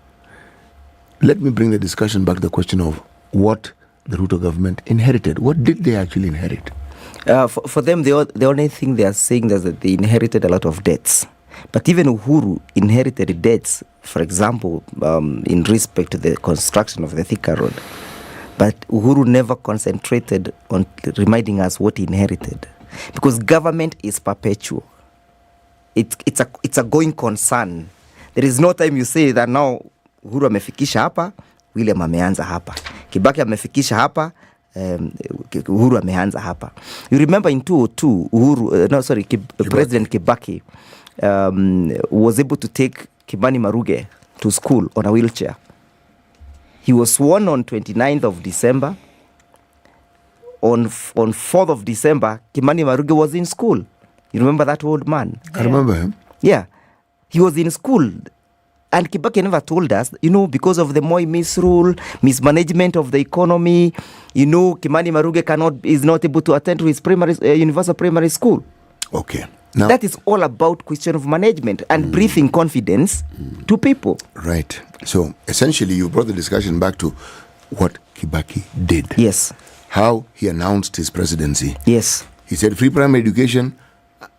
let me bring the discussion back to the question of what the Ruto government inherited. What did they actually inherit? For them, the only thing they are saying is that they inherited a lot of debts. But even Uhuru inherited debts, for example, in respect to the construction of the Thika Road. But Uhuru never concentrated on reminding us what he inherited. Because government is perpetual. It's a going concern. There is no time you say that now Uhuru amefikisha hapa, William ameanza hapa. Kibaki amefikisha hapa, Uhuru ameanza hapa. You remember in 2002, President Kibaki was able to take Kimani Maruge to school on a wheelchair. He was sworn on 29th of December. On 4th of December, Kimani Maruge was in school. You remember that old man? I remember him. Yeah. He was in school. And Kibaki never told us, because of the Moi misrule, mismanagement of the economy, Kimani Maruge is not able to attend to his universal primary school. Okay. Now, that is all about question of management and breathing confidence to people. Right. So essentially, you brought the discussion back to what Kibaki did. Yes. How he announced his presidency. Yes. He said free primary education,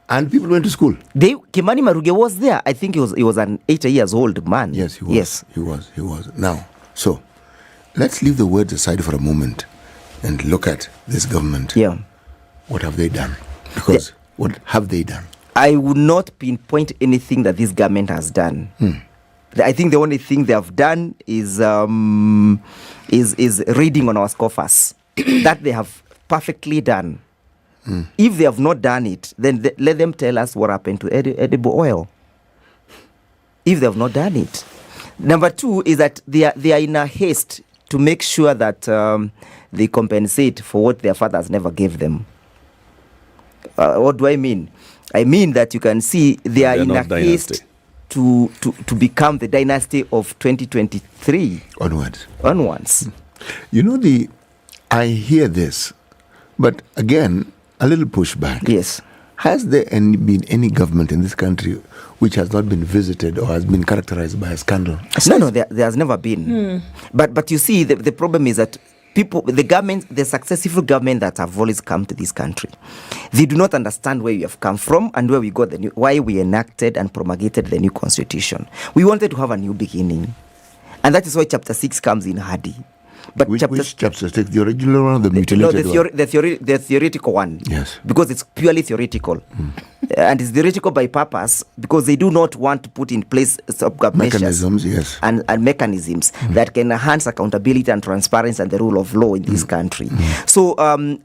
and people went to school. Kimani Maruge was there. I think he was an 80 years old man. Yes, he was. Yes. He was. Now, so let's leave the words aside for a moment and look at this government. Yeah. What have they done? Because what have they done? I would not pinpoint anything that this government has done. I think the only thing they have done is reading on our scoffers. That they have perfectly done. If they have not done it, then let them tell us what happened to edible oil. If they have not done it. Number two is that they are in a haste to make sure that they compensate for what their fathers never gave them. What do I mean? I mean that you can see they are in a haste to become the dynasty of 2023. Onwards. I hear this, but again, a little pushback. Yes. Has there been any government in this country which has not been visited or has been characterized by a scandal? No, there has never been. But you see, the problem is that the successful government that have always come to this country, they do not understand where we have come from and where we got why we enacted and promulgated the new constitution. We wanted to have a new beginning. And that is why Chapter 6 comes in handy. But which Chapter 6? The original one or the mutilated one? The theoretical one. Yes. Because it's purely theoretical. And it's theoretical by purpose because they do not want to put in place mechanisms, yes, and mechanisms that can enhance accountability and transparency and the rule of law in this country. So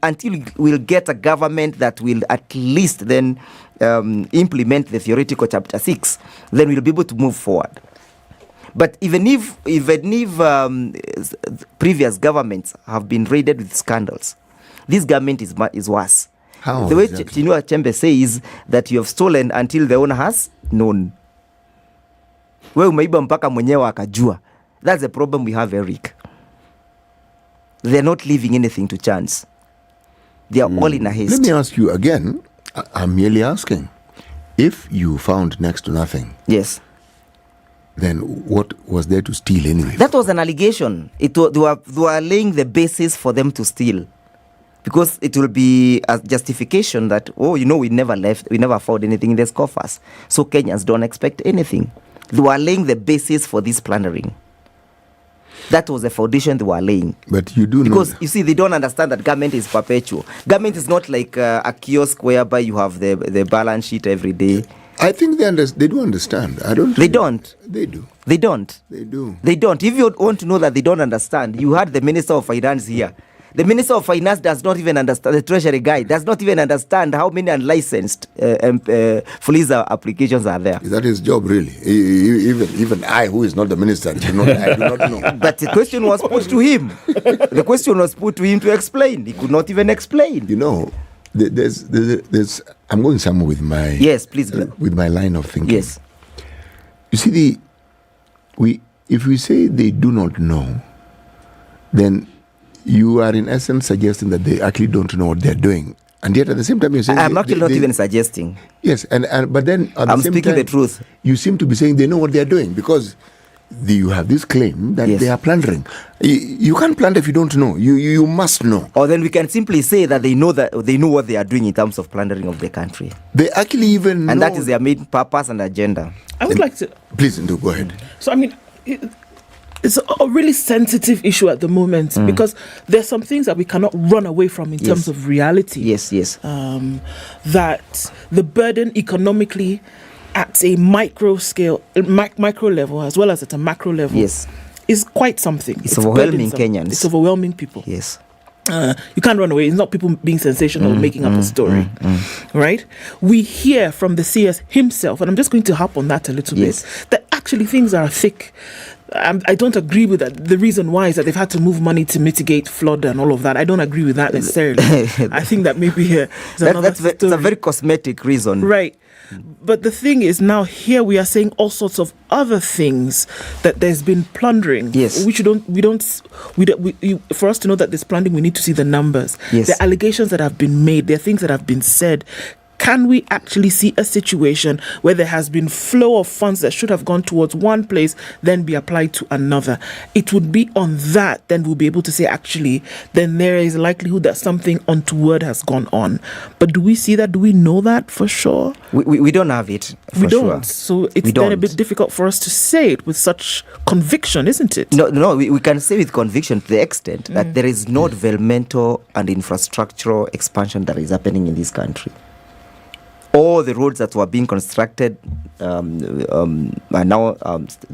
until we'll get a government that will at least then implement the theoretical Chapter 6, then we'll be able to move forward. But even if previous governments have been raided with scandals, this government is worse. How? The way Chinua Achebe says that you have stolen until the owner has known. Wewe umeiba mpaka mwenyewe akajua. That's the problem we have, Eric. They're not leaving anything to chance. They are all in a haste. Let me ask you again. I'm merely asking. If you found next to nothing. Yes. Then what was there to steal anyway? That was an allegation. They were laying the basis for them to steal. Because it will be a justification that, we never found anything in the coffers. So Kenyans don't expect anything. They were laying the basis for this plundering. That was the foundation they were laying. But you do know. Because, you see, they don't understand that government is perpetual. Government is not like a kiosk whereby you have the balance sheet every day. I think they do understand. They don't. They do. They don't. They do. They don't. If you want to know that they don't understand, you had the Minister of Finance here. The Minister of Finance does not even understand, the Treasury guy does not even understand how many unlicensed Fuliza applications are there. Is that his job, really? Even I, who is not the minister, I do not know. But the question was put to him. The question was put to him to explain. He could not even explain. There's I'm going somewhere with my please with my line of thinking. Yes. You see, if we say they do not know, then you are in essence suggesting that they actually don't know what they're doing, and yet at the same time you're saying I'm not even suggesting. Yes, but then at I'm the same speaking time, the truth. You seem to be saying they know what they're doing because you have this claim that they are plundering. You can't plunder if you don't know. You must know. Or then we can simply say that they know what they are doing in terms of plundering of the country. They actually even know. And that is their main purpose and agenda. I would like to... Please, Ndo, go ahead. So, I mean... It's a really sensitive issue at the moment because there's some things that we cannot run away from in terms of reality. Yes. That the burden economically at a micro scale, micro level, as well as at a macro level, is quite something. It's overwhelming Kenyans. It's overwhelming people. Yes. You can't run away. It's not people being sensational, making up a story, right? We hear from the CS himself, and I'm just going to harp on that a little bit, that actually things are thick. I don't agree with that. The reason why is that they've had to move money to mitigate flood and all of that. I don't agree with that necessarily. I think that maybe that's a very cosmetic reason. Right. But the thing is, now here we are saying all sorts of other things that there's been plundering. Yes. For us to know that there's plundering, we need to see the numbers. Yes. The allegations that have been made, there are things that have been said. Can we actually see a situation where there has been flow of funds that should have gone towards one place, then be applied to another? It would be on that, then we'll be able to say, actually, then there is a likelihood that something untoward has gone on. But do we see that? Do we know that for sure? We don't have it for we don't. Sure. So it's then a bit difficult for us to say it with such conviction, isn't it? No, we can say with conviction to the extent that there is no developmental and infrastructural expansion that is happening in this country. All the roads that were being constructed are now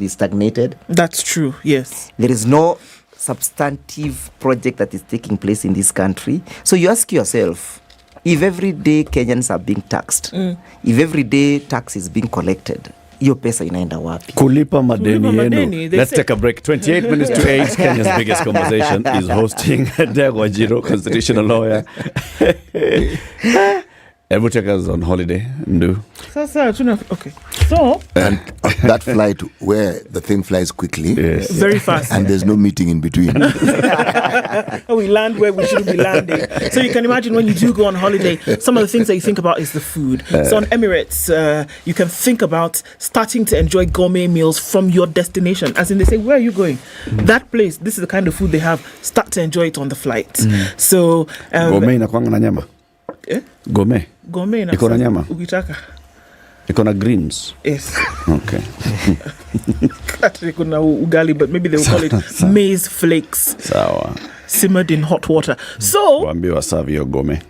stagnated. That's true, yes. There is no substantive project that is taking place in this country. So you ask yourself, if every day Kenyans are being taxed, if every day tax is being collected, hiyo pesa inaenda wapi? Kulipa madeni yenu. Let's take a break. 28 minutes to 8. Kenya's biggest conversation is hosting Ednah Wajiro, constitutional lawyer. Every checkers on holiday, Ndu. Okay. So and that flight where the thing flies quickly, very fast, and there's no meeting in between. We land where we shouldn't be landing. So you can imagine when you do go on holiday, some of the things that you think about is the food. So on Emirates, you can think about starting to enjoy gourmet meals from your destination. As in, they say, where are you going? That place. This is the kind of food they have. Start to enjoy it on the flight. So gourmet inakuanga na nyama. Gourmet iko na nyama ukitaka iko na greens. Yes. Okay. Iko na ugali, but maybe they will call it maize flakes. Sawa. Simmered in hot water. So waambiwa serve your gourmet.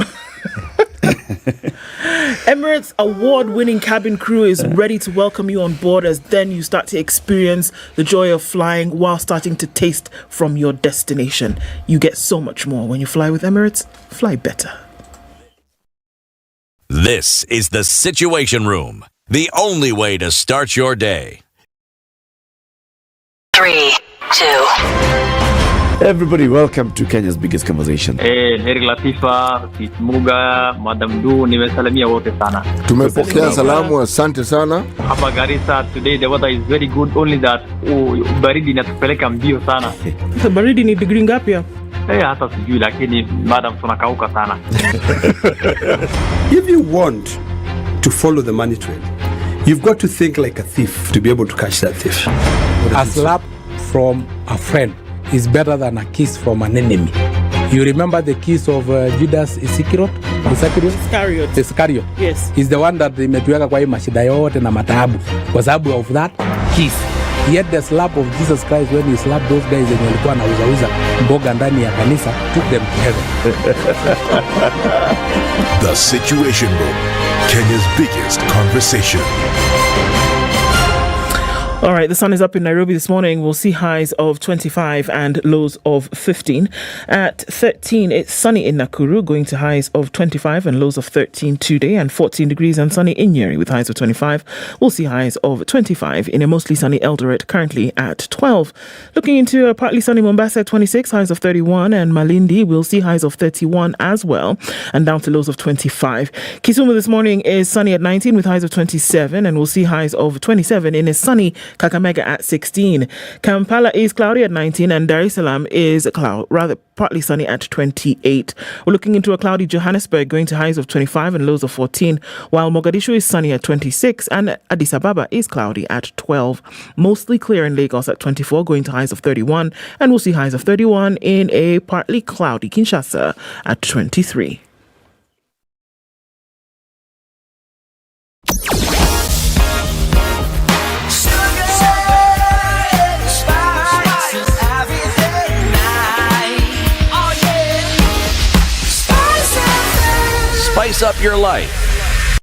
Emirates award-winning cabin crew is ready to welcome you on board, as then you start to experience the joy of flying while starting to taste from your destination. You get so much more when you fly with Emirates. Fly better. This is the Situation Room, the only way to start your day. 3, 2. Everybody, welcome to Kenya's biggest conversation. Nyeri Latifa, Muga, Madam Du, nimesalamia wote sana. Tumepokea salamu, asante sana. Hapa Garissa today the weather is very good, only that baridi inatupeleka mbio sana. Baridi ni degree ngapi hapo? Hata sijui, lakini madam tunakauka sana. If you want to follow the money trail, you've got to think like a thief to be able to catch that thief. A slap from a friend is better than a kiss from an enemy. You remember the kiss of Judas Iscariot? Yes. He's the one that imetuweka kwa hii mashida yote na mataabu kwa sababu of that kiss. Yet the slap of Jesus Christ, when he slapped those guys and walikuwa wanauza mboga ndani ya kanisa, took them to heaven. The Situation Room, Kenya's biggest conversation. All right, the sun is up in Nairobi this morning. We'll see highs of 25 and lows of 15. At 13, it's sunny in Nakuru, going to highs of 25 and lows of 13 today, and 14 degrees and sunny in Nyeri with highs of 25. We'll see highs of 25 in a mostly sunny Eldoret, currently at 12. Looking into a partly sunny Mombasa at 26, highs of 31, and Malindi, we'll see highs of 31 as well, and down to lows of 25. Kisumu this morning is sunny at 19 with highs of 27, and we'll see highs of 27 in a sunny Kakamega at 16. Kampala is cloudy at 19, and Dar es Salaam is partly sunny at 28. We're looking into a cloudy Johannesburg going to highs of 25 and lows of 14, while Mogadishu is sunny at 26 and Addis Ababa is cloudy at 12. Mostly clear in Lagos at 24, going to highs of 31, and we'll see highs of 31 in a partly cloudy Kinshasa at 23. Spice up your life.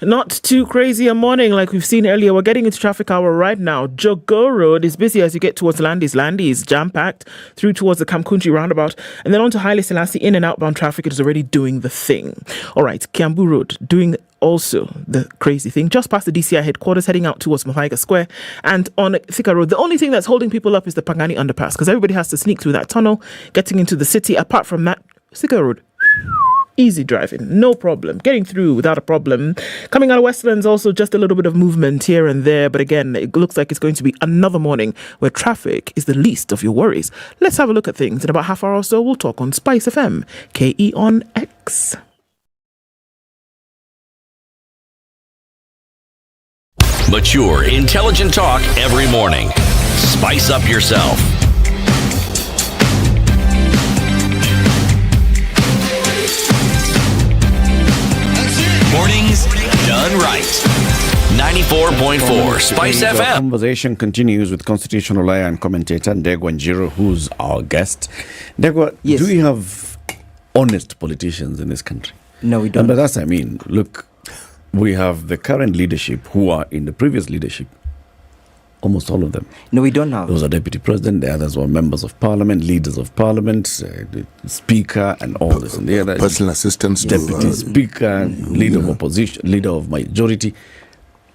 Not too crazy a morning like we've seen earlier. We're getting into traffic hour right now. Jogo Road is busy as you get towards Landis. Landy is jam-packed through towards the Kamkunji roundabout. And then on to Haile Selassie, in and outbound traffic. It is already doing the thing. All right, Kiambu Road doing also the crazy thing. Just past the DCI headquarters, heading out towards Mahaiga Square. And on Thika Road, the only thing that's holding people up is the Pangani underpass, because everybody has to sneak through that tunnel, getting into the city. Apart from that, Thika Road, easy driving, no problem. Getting through without a problem. Coming out of Westlands, also just a little bit of movement here and there. But again, it looks like it's going to be another morning where traffic is the least of your worries. Let's have a look at things. In about half hour or so, we'll talk on Spice FM, KE on X. Mature, intelligent talk every morning. Spice up yourself. Mornings done right. 94.4 Spice FM. The conversation continues with constitutional lawyer and commentator Ndegwa Njiro, who's our guest. Ndegwa, do we have honest politicians in this country? No, we don't. And by that I mean, look, we have the current leadership who are in the previous leadership. Almost all of them. No, we don't have. Those are deputy president, the others were members of parliament, leaders of parliament, the speaker, and all this. And the other personal assistants, deputy speaker, leader of opposition, leader of majority,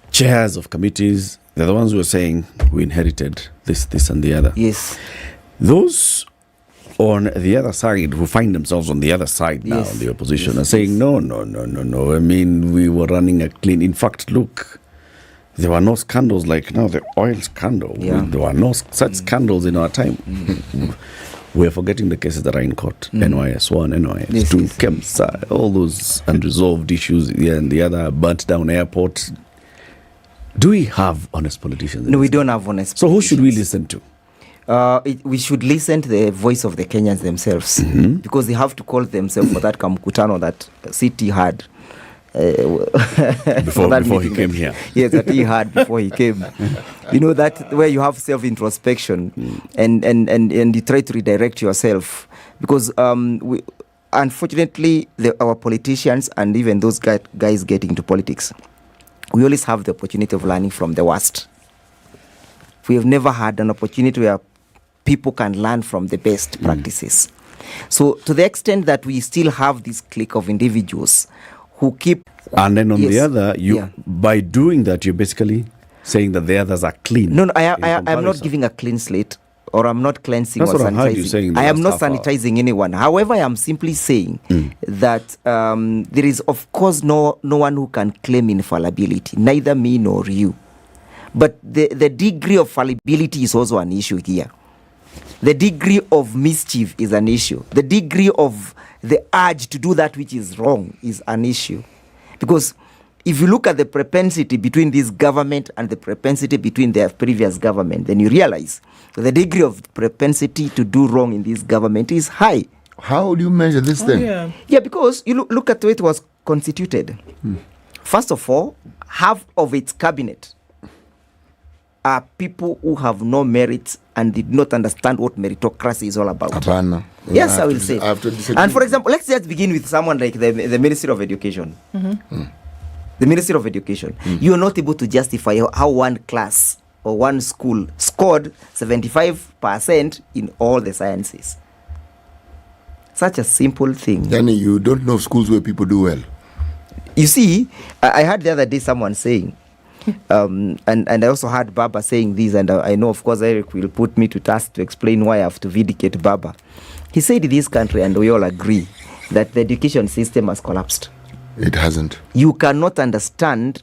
chairs of committees. They're the ones who are saying we inherited this, and the other. Yes. Those on the other side who find themselves on the other side now, the opposition, are saying no. I mean, we were running a clean. In fact, look. There were no scandals like now, the oil scandal. Yeah. There were no such scandals in our time. We're forgetting the cases that are in court. NYS 1, NYS 2, KEMSA, all those unresolved issues here and the other, burnt down airports. Do we have honest politicians? No, we don't have honest So who should we listen to? We should listen to the voice of the Kenyans themselves, because they have to call themselves for that Kamkutano that City had. Before he came here. Yes, that he had before he came. You know, that where you have self-introspection and you try to redirect yourself. Because unfortunately, our politicians and even those guys getting into politics, we always have the opportunity of learning from the worst. We have never had an opportunity where people can learn from the best practices. So to the extent that we still have this clique of individuals who keep... And then on the other, by doing that, you're basically saying that the others are clean. No, I'm not giving a clean slate, or I'm not cleansing That's or what sanitizing. I heard you saying. I am not sanitizing anyone. However, I am simply saying that there is, of course, no one who can claim infallibility, neither me nor you. But the degree of fallibility is also an issue here. The degree of mischief is an issue. The degree of the urge to do that which is wrong is an issue. Because if you look at the propensity between this government and the propensity between their previous government, then you realize that the degree of propensity to do wrong in this government is high. How do you measure this thing? Yeah, because you look at the way it was constituted. First of all, half of its cabinet are people who have no merit and did not understand what meritocracy is all about. Yes, I will say. And for example, let's just begin with someone like the Ministry of Education. The Ministry of Education. You are not able to justify how one class or one school scored 75% in all the sciences. Such a simple thing. Danny, you don't know schools where people do well. You see, I heard the other day someone saying, and I also heard Baba saying this, and I know, of course, Eric will put me to task to explain why I have to vindicate Baba. He said in this country, and we all agree, that the education system has collapsed. It hasn't. You cannot understand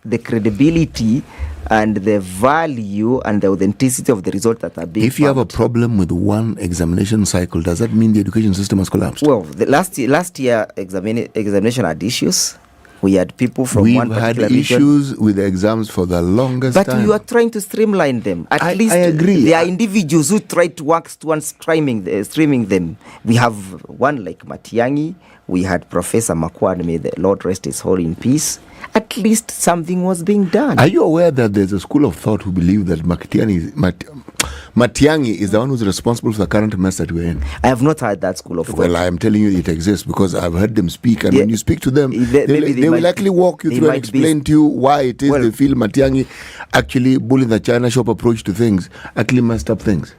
the credibility and the value and the authenticity of the result that are being If you have a problem with one examination cycle, does that mean the education system has collapsed? Well, the last year examination had issues. We had people from We've one particular had issues with the exams for the longest but time. we are trying to streamline them. At least I agree. There are individuals who try to work towards streaming them. We have one like Matiang'i. We had Professor Makwan, may the Lord rest his soul in peace. At least something was being done. Are you aware that there's a school of thought who believe that Matiang'i is the one who's responsible for the current mess that we're in? I have not heard that school of thought. Well, I am telling you it exists because I've heard them speak, and when you speak to them, they will actually walk you through and explain to you why it is they feel Matiang'i actually bullying the China shop approach to things, actually messed up things.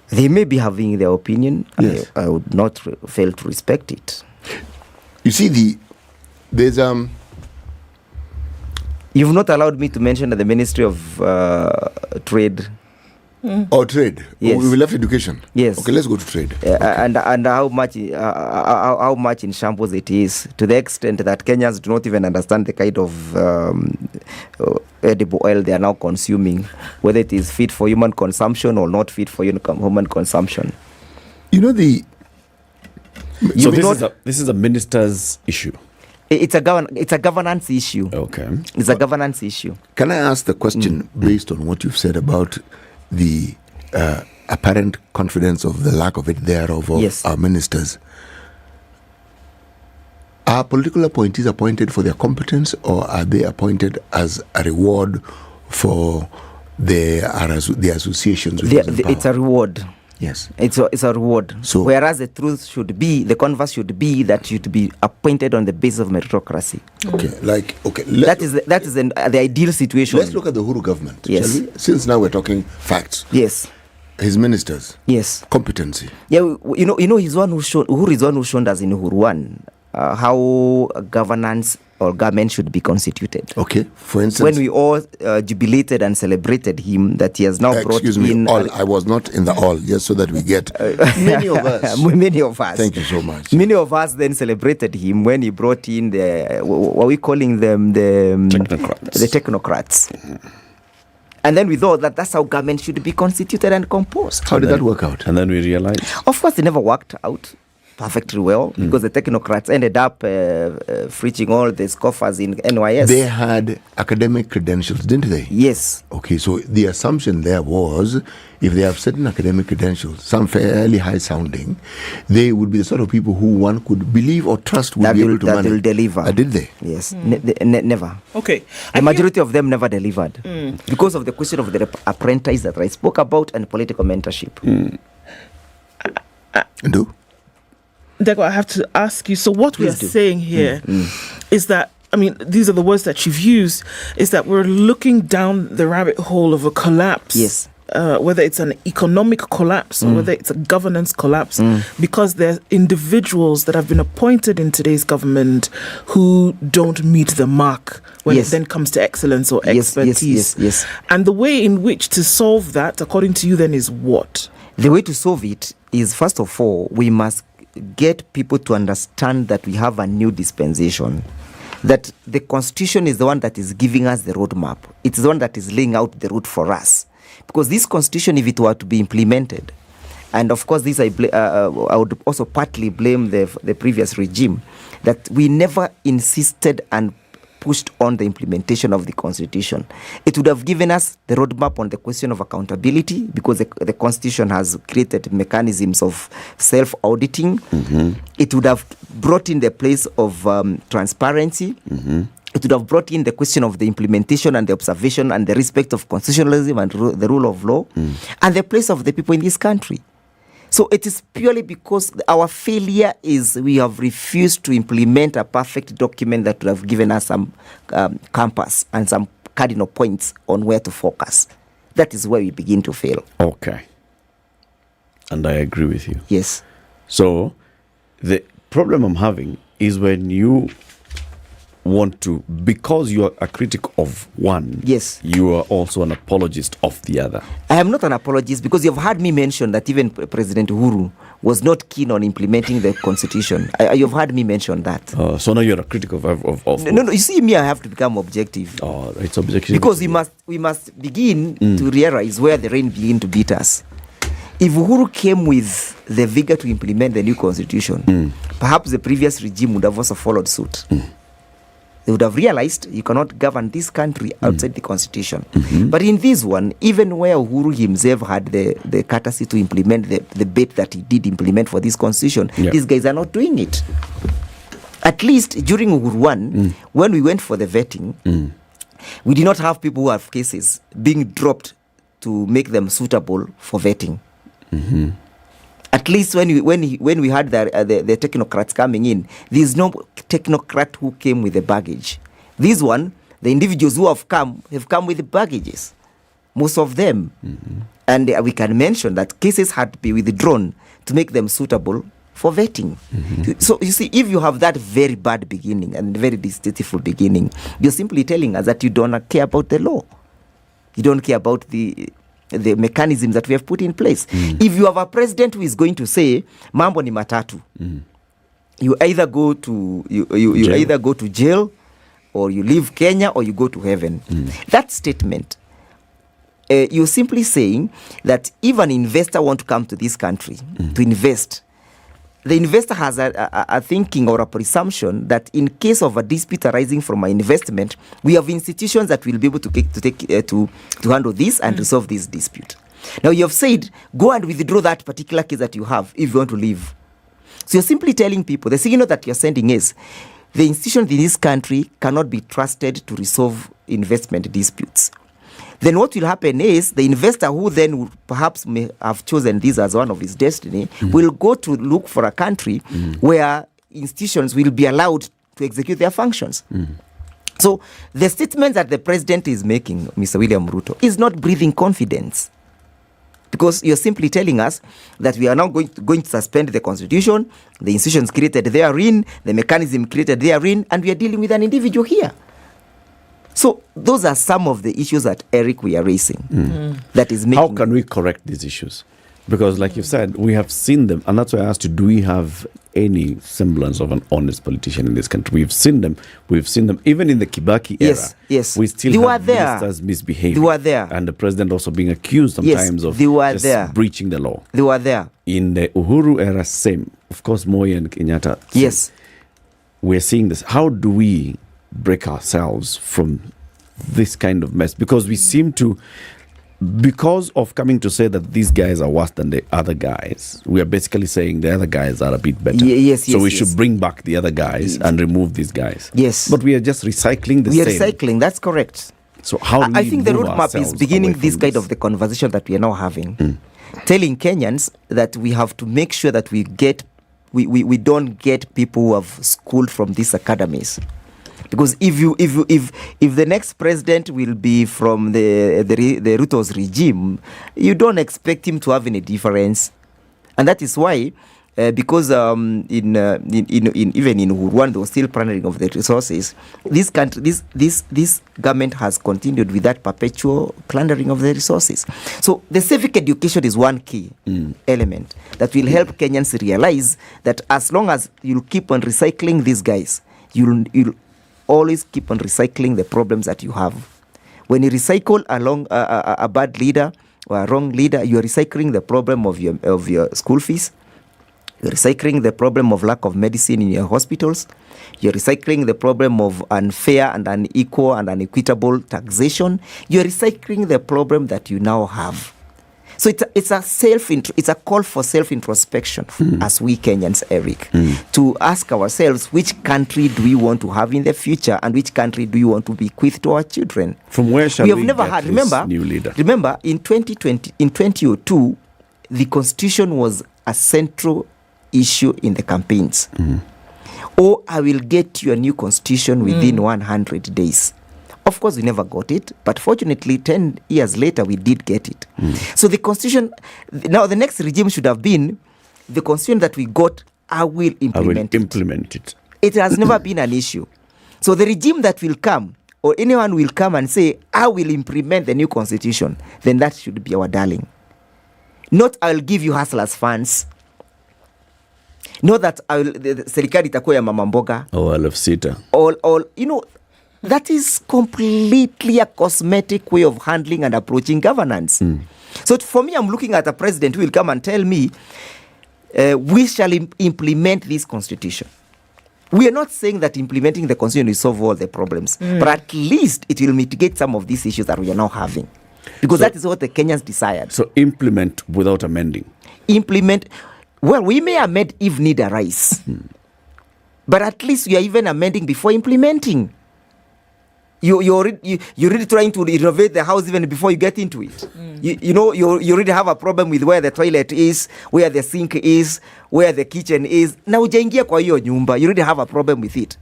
They may be having their opinion. Yes. I would not fail to respect it. You see, there's You've not allowed me to mention that the Ministry of Trade. Or trade. Yes. We left education. Yes. Okay, let's go to trade. And how much in shambles it is, to the extent that Kenyans do not even understand the kind of edible oil they are now consuming, whether it is fit for human consumption or not fit for human consumption. You know So this is a minister's issue. It's a governance issue. Okay. It's a governance issue. Can I ask the question based on what you've said about the apparent confidence of the lack of it thereof of our ministers? Are political appointees appointed for their competence, or are they appointed as a reward for the associations with those in power? It's a reward. Yes. It's a reward. So, whereas the converse should be that you to be appointed on the basis of meritocracy. Okay, that is the ideal situation. Let's look at the Uhuru government, yes. shall we? Since now we're talking facts. Yes. His ministers. Yes. Competency. Yeah, Uhuru is one who shown us in Uhuru 1 how governance or government should be constituted. Okay, for instance, when we all jubilated and celebrated him that he has now brought in. I was not in the all, just so that we get many of us. Many of us. Thank you so much. Many of us then celebrated him when he brought in what are we calling them, the technocrats. And then we thought that that's how government should be constituted and composed. How did that work out? And then we realized, of course, it never worked out perfectly well because the technocrats ended up preaching all the scoffers in NYS. They had academic credentials, didn't they? Yes. Okay, so the assumption there was if they have certain academic credentials, some fairly high sounding, they would be the sort of people who one could believe or trust would be able to manage. That will deliver. Did they? Yes. Never. Okay. The majority of them never delivered because of the question of the apprentice that I spoke about and political mentorship. Dego, I have to ask you, so what we are saying here is that, I mean, these are the words that you've used, is that we're looking down the rabbit hole of a collapse. Yes. Whether it's an economic collapse or whether it's a governance collapse, because there are individuals that have been appointed in today's government who don't meet the mark when it then comes to excellence or expertise. Yes. And the way in which to solve that, according to you, then is what? The way to solve it is, first of all, we must get people to understand that we have a new dispensation, that the Constitution is the one that is giving us the roadmap. It's the one that is laying out the route for us. Because this Constitution, if it were to be implemented, and of course this I would also partly blame the previous regime, that we never insisted and pushed on the implementation of the Constitution. It would have given us the roadmap on the question of accountability, because the Constitution has created mechanisms of self-auditing. It would have brought in the place of transparency. It would have brought in the question of the implementation and the observation and the respect of constitutionalism and the rule of law, and the place of the people in this country. So it is purely because our failure is we have refused to implement a perfect document that would have given us some compass and some cardinal points on where to focus. That is where we begin to fail. Okay. And I agree with you. Yes. So the problem I'm having is when you want to, because you are a critic of one, yes, you are also an apologist of the other. I am not an apologist, because you've heard me mention that even President Uhuru was not keen on implementing the constitution. You've heard me mention that. So now you're a critic of No, you see me, I have to become objective. Oh, it's objective. Because we must begin to realize where the rain begin to beat us. If Uhuru came with the vigor to implement the new constitution, perhaps the previous regime would have also followed suit. They would have realized you cannot govern this country outside the constitution. But in this one, even where Uhuru himself had the courtesy to implement the bit that he did implement for this constitution, these guys are not doing it. At least during Uhuru 1, when we went for the vetting, we did not have people who have cases being dropped to make them suitable for vetting. At least when we had the technocrats coming in, there's no technocrat who came with the baggage. This one, the individuals who have come with baggages, most of them. And we can mention that cases had to be withdrawn to make them suitable for vetting. So you see, if you have that very bad beginning and very distasteful beginning, you're simply telling us that you don't care about the law. You don't care about the mechanisms that we have put in place. If you have a president who is going to say mambo ni matatu, you either go to you either go to jail, or you leave Kenya, or you go to heaven. That statement, you're simply saying that if an investor want to come to this country to invest, the investor has a thinking or a presumption that in case of a dispute arising from an investment, we have institutions that will be able to handle this and resolve this dispute. Now you have said, go and withdraw that particular case that you have if you want to leave. So you're simply telling people, the signal that you're sending is, the institutions in this country cannot be trusted to resolve investment disputes. Then what will happen is the investor who then perhaps may have chosen this as one of his destiny will go to look for a country where institutions will be allowed to execute their functions. So the statement that the president is making, Mr. William Ruto, is not breathing confidence. Because you're simply telling us that we are now going to suspend the constitution, the institutions created therein, the mechanism created therein, and we are dealing with an individual here. So those are some of the issues that, Eric, we are raising. That is making. How can we correct these issues? Because like you said, we have seen them, and that's why I asked you, do we have any semblance of an honest politician in this country? We've seen them even in the Kibaki era. Yes. We still have ministers misbehaving. They were there. And the president also being accused sometimes of just breaching the law. They were there. In the Uhuru era, same. Of course, Moi and Kenyatta. Yes. We're seeing this. How do we break ourselves from this kind of mess? Because we seem to, because of coming to say that these guys are worse than the other guys, we are basically saying the other guys are a bit better. So we should bring back the other guys and remove these guys. Yes. But we are just recycling the same. We are recycling, that's correct. So how do we I think the move roadmap is beginning this kind of the conversation that we are now having. Telling Kenyans that we have to make sure that we don't get people who have schooled from these academies. Because if the next president will be from the Ruto's regime, you don't expect him to have any difference, and that is why, because even in Uhuru, there was still plundering of the resources. This government has continued with that perpetual plundering of the resources. So the civic education is one key element that will help Kenyans realize that as long as you'll keep on recycling these guys, you'll always keep on recycling the problems that you have. When you recycle along a bad leader or a wrong leader, you are recycling the problem of your school fees. You're recycling the problem of lack of medicine in your hospitals. You're recycling the problem of unfair and unequal and unequitable taxation. You're recycling the problem that you now have. So it's a call for self-introspection as we Kenyans, Eric, to ask ourselves, which country do we want to have in the future, and which country do we want to bequeath to our children? From where shall we never get had, this new leader? Remember, in 2002, the constitution was a central issue in the campaigns. Or I will get you a new constitution within 100 days. Of course, we never got it, but fortunately, 10 years later, we did get it. So the constitution, now the next regime should have been, the constitution that we got, I will implement it. It has never been an issue. So the regime that will come, or anyone will come and say, I will implement the new constitution, then that should be our darling. Not I'll give you hustlers funds. Not that serikali itakuwa ya mama mboga. Or I'll sita. All, that is completely a cosmetic way of handling and approaching governance. So for me, I'm looking at a president who will come and tell me, we shall implement this constitution. We are not saying that implementing the constitution will solve all the problems, but at least it will mitigate some of these issues that we are now having. Because that is what the Kenyans desired. So implement without amending. Implement. Well, we may amend if need arise. But at least you are even amending before implementing. You're really trying to renovate the house even before you get into it. You already have a problem with where the toilet is, where the sink is, where the kitchen is. Na hujaingia kwa hiyo nyumba, you already have a problem with it.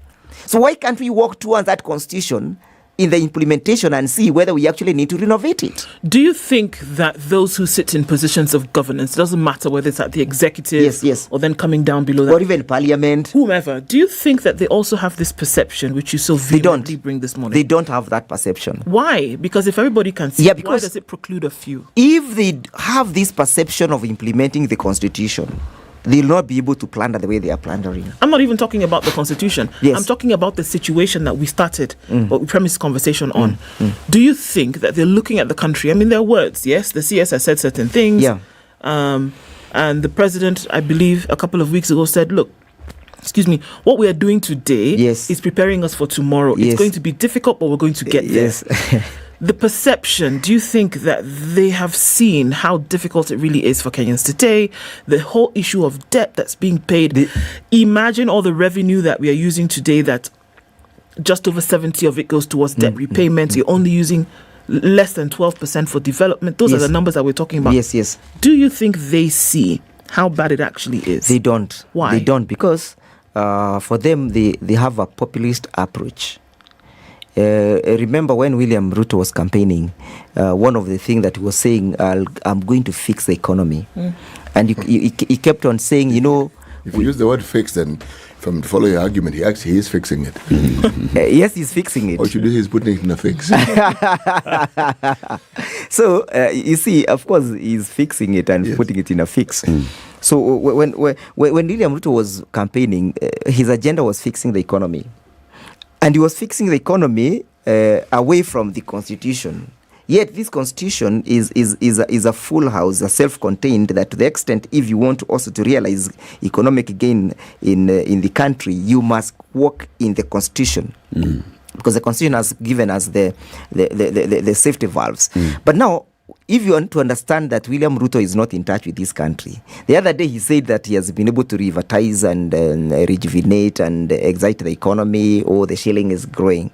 So why can't we walk towards that constitution in the implementation and see whether we actually need to renovate it? Do you think that those who sit in positions of governance, doesn't matter whether it's at the executive or then coming down below that, or even parliament, whomever, do you think that they also have this perception which you so vehemently bring this morning? They don't have that perception. Why? Because if everybody can see, why does it preclude a few? If they have this perception of implementing the constitution, they'll not be able to plunder the way they are plundering. I'm not even talking about the constitution. I'm talking about the situation that we started, or we premised conversation on. Do you think that they're looking at the country? I mean, their words, yes, the CS has said certain things. And the president, I believe, a couple of weeks ago said, look, what we are doing today is preparing us for tomorrow. It's going to be difficult, but we're going to get there. The perception, do you think that they have seen how difficult it really is for Kenyans today? The whole issue of debt that's being paid. Imagine all the revenue that we are using today, that just over 70 of it goes towards debt repayment. You're only using less than 12% for development. Those are the numbers that we're talking about. Yes. Do you think they see how bad it actually is? They don't. Why? They don't, because for them, they have a populist approach. Remember when William Ruto was campaigning, one of the things that he was saying, I'm going to fix the economy. And he kept on saying, if you use the word fix, then from the following argument, he actually is fixing it. Yes, he's fixing it. Or should he's putting it in a fix. So, you see, of course, he's fixing it and putting it in a fix. So when William Ruto was campaigning, his agenda was fixing the economy. And he was fixing the economy away from the constitution. Yet this constitution is a full house, a self-contained, that to the extent, if you want also to realize economic gain in the country, you must work in the constitution. Because the constitution has given us the safety valves. But now, if you want to understand that William Ruto is not in touch with this country, the other day he said that he has been able to revitalize and rejuvenate and excite the economy, or the shilling is growing.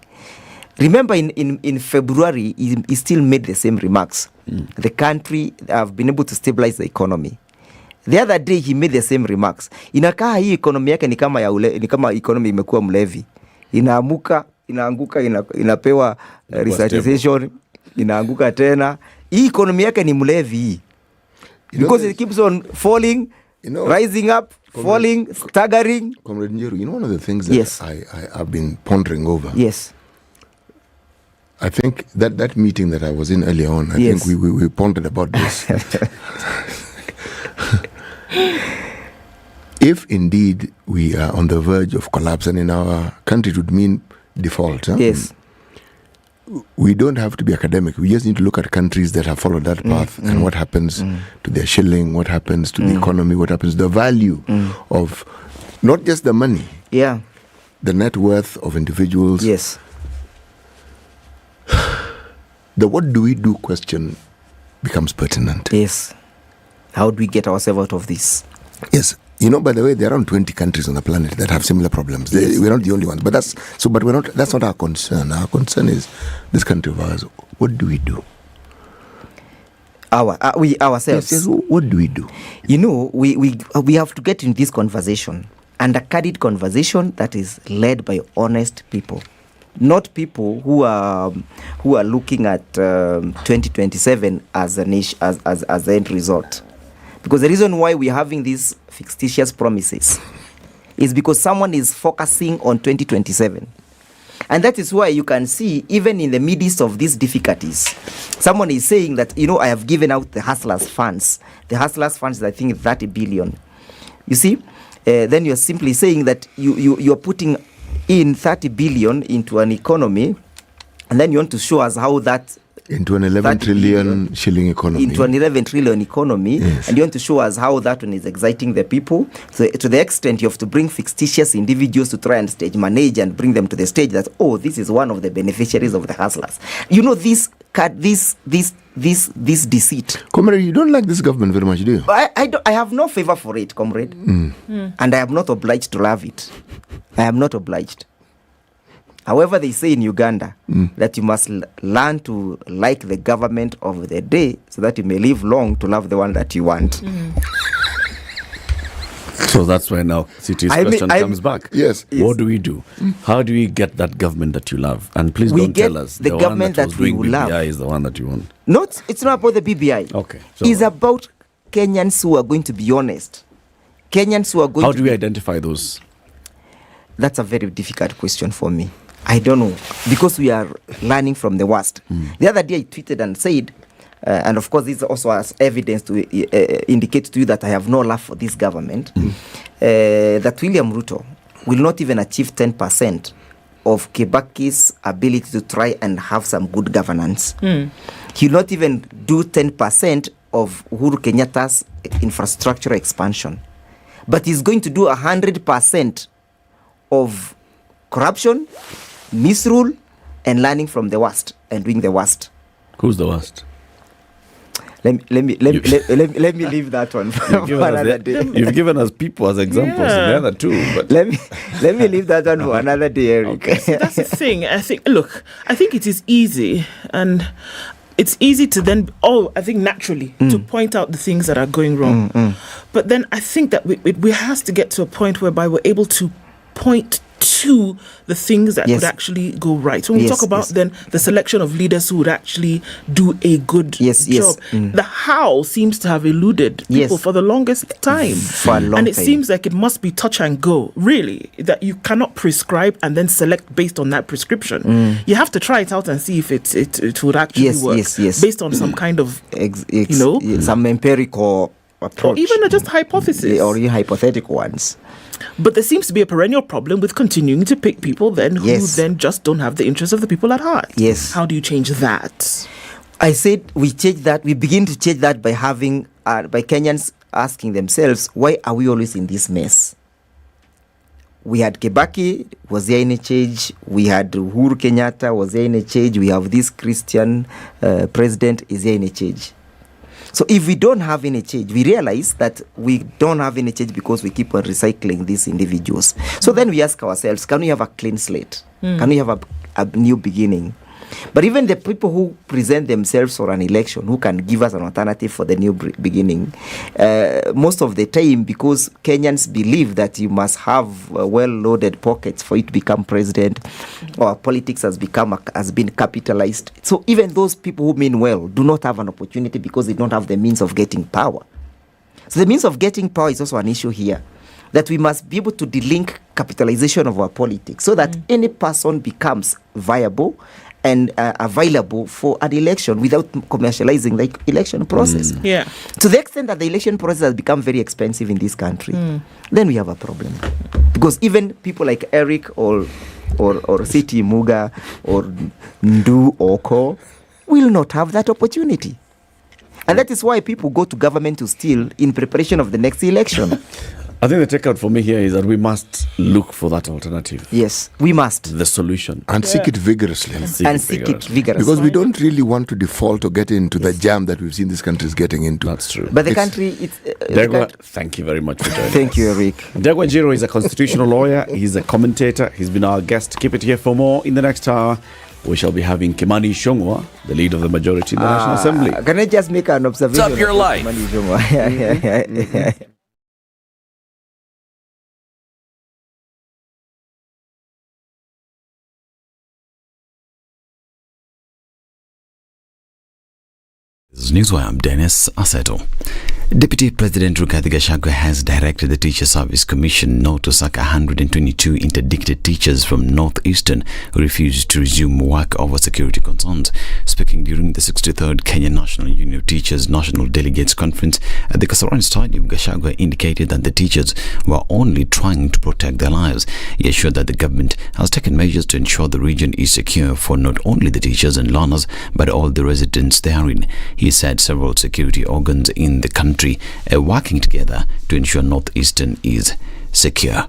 Remember, in February, he still made the same remarks. The country have been able to stabilize the economy. The other day he made the same remarks. Inakaa hii economy yake ni kama economy imekuwa mlevi. Inaanguka, inapewa restitution, inaanguka tena. Hii economy yake ni mlevi. Because it keeps on falling, rising up, falling, staggering. Comrade Nyeri, one of the things that I've been pondering over. Yes. I think that meeting that I was in earlier on, I think we pondered about this. If indeed we are on the verge of collapse, and in our country it would mean default. Yes. We don't have to be academic. We just need to look at countries that have followed that path and what happens to their shilling, what happens to the economy, what happens to the value of not just the money, the net worth of individuals. Yes. The what do we do question becomes pertinent. Yes. How do we get ourselves out of this? Yes. By the way, there are around 20 countries on the planet that have similar problems. We're not the only ones. But that's not our concern. Our concern is this country of ours. What do we do? We ourselves. Yes, what do we do? We have to get in this conversation, and a candid conversation that is led by honest people. Not people who are looking at 2027 as an as the end result. Because the reason why we're having these fictitious promises is because someone is focusing on 2027. And that is why you can see, even in the midst of these difficulties, someone is saying that, I have given out the hustlers funds. The hustlers funds, I think, 30 billion. You see? Then you're simply saying that you're putting in 30 billion into an economy, and then you want to show us how that into an 11 trillion shilling economy. Into an 11 trillion economy. Yes. And you want to show us how that one is exciting the people. So to the extent you have to bring fictitious individuals to try and stage manage and bring them to the stage that, this is one of the beneficiaries of the hustlers. This deceit. Comrade, you don't like this government very much, do you? I have no favor for it, comrade. And I am not obliged to love it. I am not obliged. However, they say in Uganda that you must learn to like the government of the day so that you may live long to love the one that you want. So that's why now City's question comes back. Yes. What do we do? How do we get that government that you love? And please don't tell us the government that we love BBI is the one that you want. It's not about the BBI. Okay. It's about Kenyans who are going to be honest. Kenyans who are going How do we identify those? That's a very difficult question for me. I don't know, because we are learning from the worst. The other day I tweeted and said, and of course this also has evidence to indicate to you that I have no love for this government, that William Ruto will not even achieve 10% of Kibaki's ability to try and have some good governance. He will not even do 10% of Uhuru Kenyatta's infrastructure expansion. But he's going to do 100% of corruption, misrule, and learning from the worst and doing the worst. Who's the worst? Let me leave that one for another day. You've given us people as examples, and the other two. But let me leave that one for another day, Eric. Okay, so that's the thing. I think it is easy, and it's easy to then, naturally, to point out the things that are going wrong. But then I think that we has to get to a point whereby we're able to point to the things that could actually go right. So when we talk about then the selection of leaders who would actually do a good job, the how seems to have eluded people for the longest time. For a long and it time. seems like it must be touch and go, really, that you cannot prescribe and then select based on that prescription. You have to try it out and see if it would actually work based on some kind of, some empirical approach. Or even just hypothesis. Or hypothetical ones. But there seems to be a perennial problem with continuing to pick people then who then just don't have the interests of the people at heart. Yes. How do you change that? I said we change that. We begin to change that by having, by Kenyans asking themselves, why are we always in this mess? We had Kibaki, was there any change? We had Uhuru Kenyatta, was there any change? We have this Christian president, is there any change? So if we don't have any change, we realize that we don't have any change because we keep on recycling these individuals. So then we ask ourselves, can we have a clean slate? Can we have a new beginning? But even the people who present themselves for an election, who can give us an alternative for the new beginning, most of the time, because Kenyans believe that you must have well-loaded pockets for you to become president, or politics has been capitalized. So even those people who mean well do not have an opportunity because they don't have the means of getting power. So the means of getting power is also an issue here, that we must be able to delink capitalization of our politics so that any person becomes viable and available for an election without commercializing the election process. To the extent that the election process has become very expensive in this country, then we have a problem. Because even people like Eric or City Muga or Ndu Okoh will not have that opportunity. And that is why people go to government to steal in preparation of the next election. I think the takeout for me here is that we must look for that alternative. Yes, we must. The solution. And seek it vigorously. Because we don't really want to default or get into the jam that we've seen this country is getting into. That's true. But the country... Thank you very much for joining Thank you, Eric. Ndegwa Njiro is a constitutional lawyer. He's a commentator. He's been our guest. Keep it here for more. In the next hour, we shall be having Kimani Ichung'wah, the leader of the majority in the National Assembly. Can I just make an observation? What's up your life? This is Newswire. I'm Dennis Aseto. Deputy President Rigathi Gachagua has directed the Teacher Service Commission not to sack 122 interdicted teachers from Northeastern who refused to resume work over security concerns. Speaking during the 63rd Kenya National Union of Teachers National Delegates Conference at the Kasarani Stadium, Gachagua indicated that the teachers were only trying to protect their lives. He assured that the government has taken measures to ensure the region is secure for not only the teachers and learners but all the residents therein. He said several security organs in the country are working together to ensure Northeastern is secure.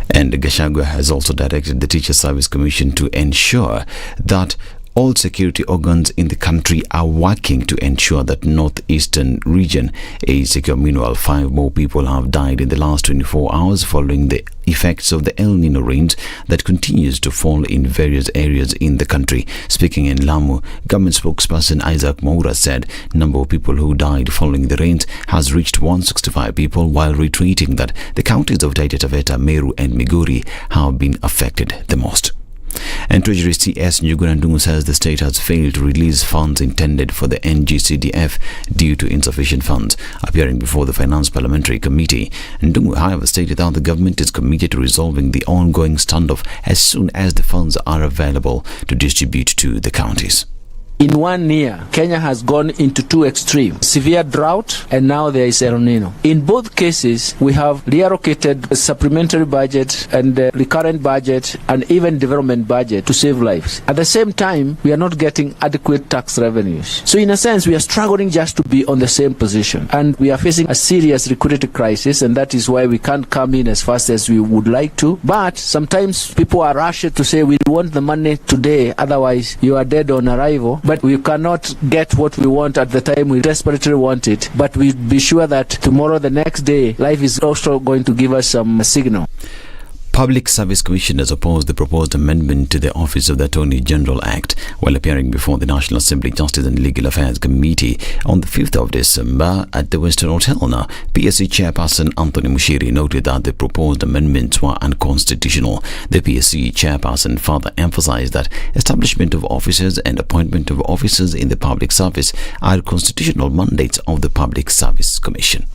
And Gachagua has also directed the Teacher Service Commission to ensure that all security organs in the country are working to ensure that Northeastern region is secure. Meanwhile, 5 more people have died in the last 24 hours following the effects of the El Nino rains that continues to fall in various areas in the country. Speaking in Lamu, government spokesperson Isaac Moura said number of people who died following the rains has reached 165 people, while reiterating that the counties of Taita Taveta, Meru and Migori have been affected the most. And Treasury CS Njuguna Ndungu says the state has failed to release funds intended for the NGCDF due to insufficient funds. Appearing before the Finance Parliamentary Committee, Ndungu, however, stated that the government is committed to resolving the ongoing standoff as soon as the funds are available to distribute to the counties. In 1 year, Kenya has gone into 2 extremes, severe drought and now there is El Nino. In both cases, we have reallocated a supplementary budget and recurrent budget and even development budget to save lives. At the same time, we are not getting adequate tax revenues. So in a sense, we are struggling just to be on the same position. And we are facing a serious liquidity crisis, and that is why we can't come in as fast as we would like to. But sometimes people are rushed to say we want the money today, otherwise you are dead on arrival. But we cannot get what we want at the time we desperately want it. But we be sure that tomorrow, the next day, life is also going to give us some signal. Public Service Commissioners opposed the proposed amendment to the Office of the Attorney General Act. While appearing before the National Assembly Justice and Legal Affairs Committee on the 5th of December at the Western Hotel, PSC Chairperson Anthony Mushiri noted that the proposed amendments were unconstitutional. The PSC Chairperson further emphasized that establishment of officers and appointment of officers in the public service are constitutional mandates of the Public Service Commission.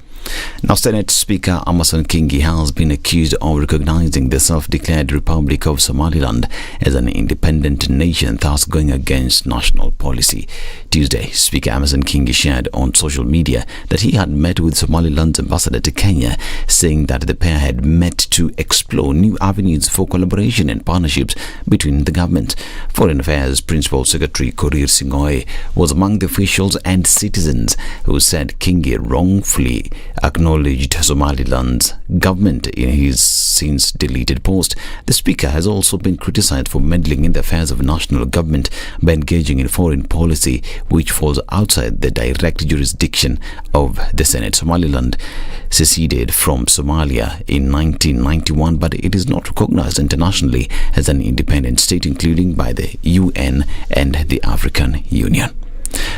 Now, Senate Speaker Amason Kingi has been accused of recognizing the self-declared Republic of Somaliland as an independent nation, thus going against national policy. Tuesday, Speaker Amason Kingi shared on social media that he had met with Somaliland's ambassador to Kenya, saying that the pair had met to explore new avenues for collaboration and partnerships between the governments. Foreign Affairs Principal Secretary Korir Singoe was among the officials and citizens who said Kingi wrongfully acknowledged Somaliland's government in his since deleted post. The Speaker has also been criticized for meddling in the affairs of national government by engaging in foreign policy which falls outside the direct jurisdiction of the Senate. Somaliland seceded from Somalia in 1991, but it is not recognized internationally as an independent state, including by the UN and the African Union.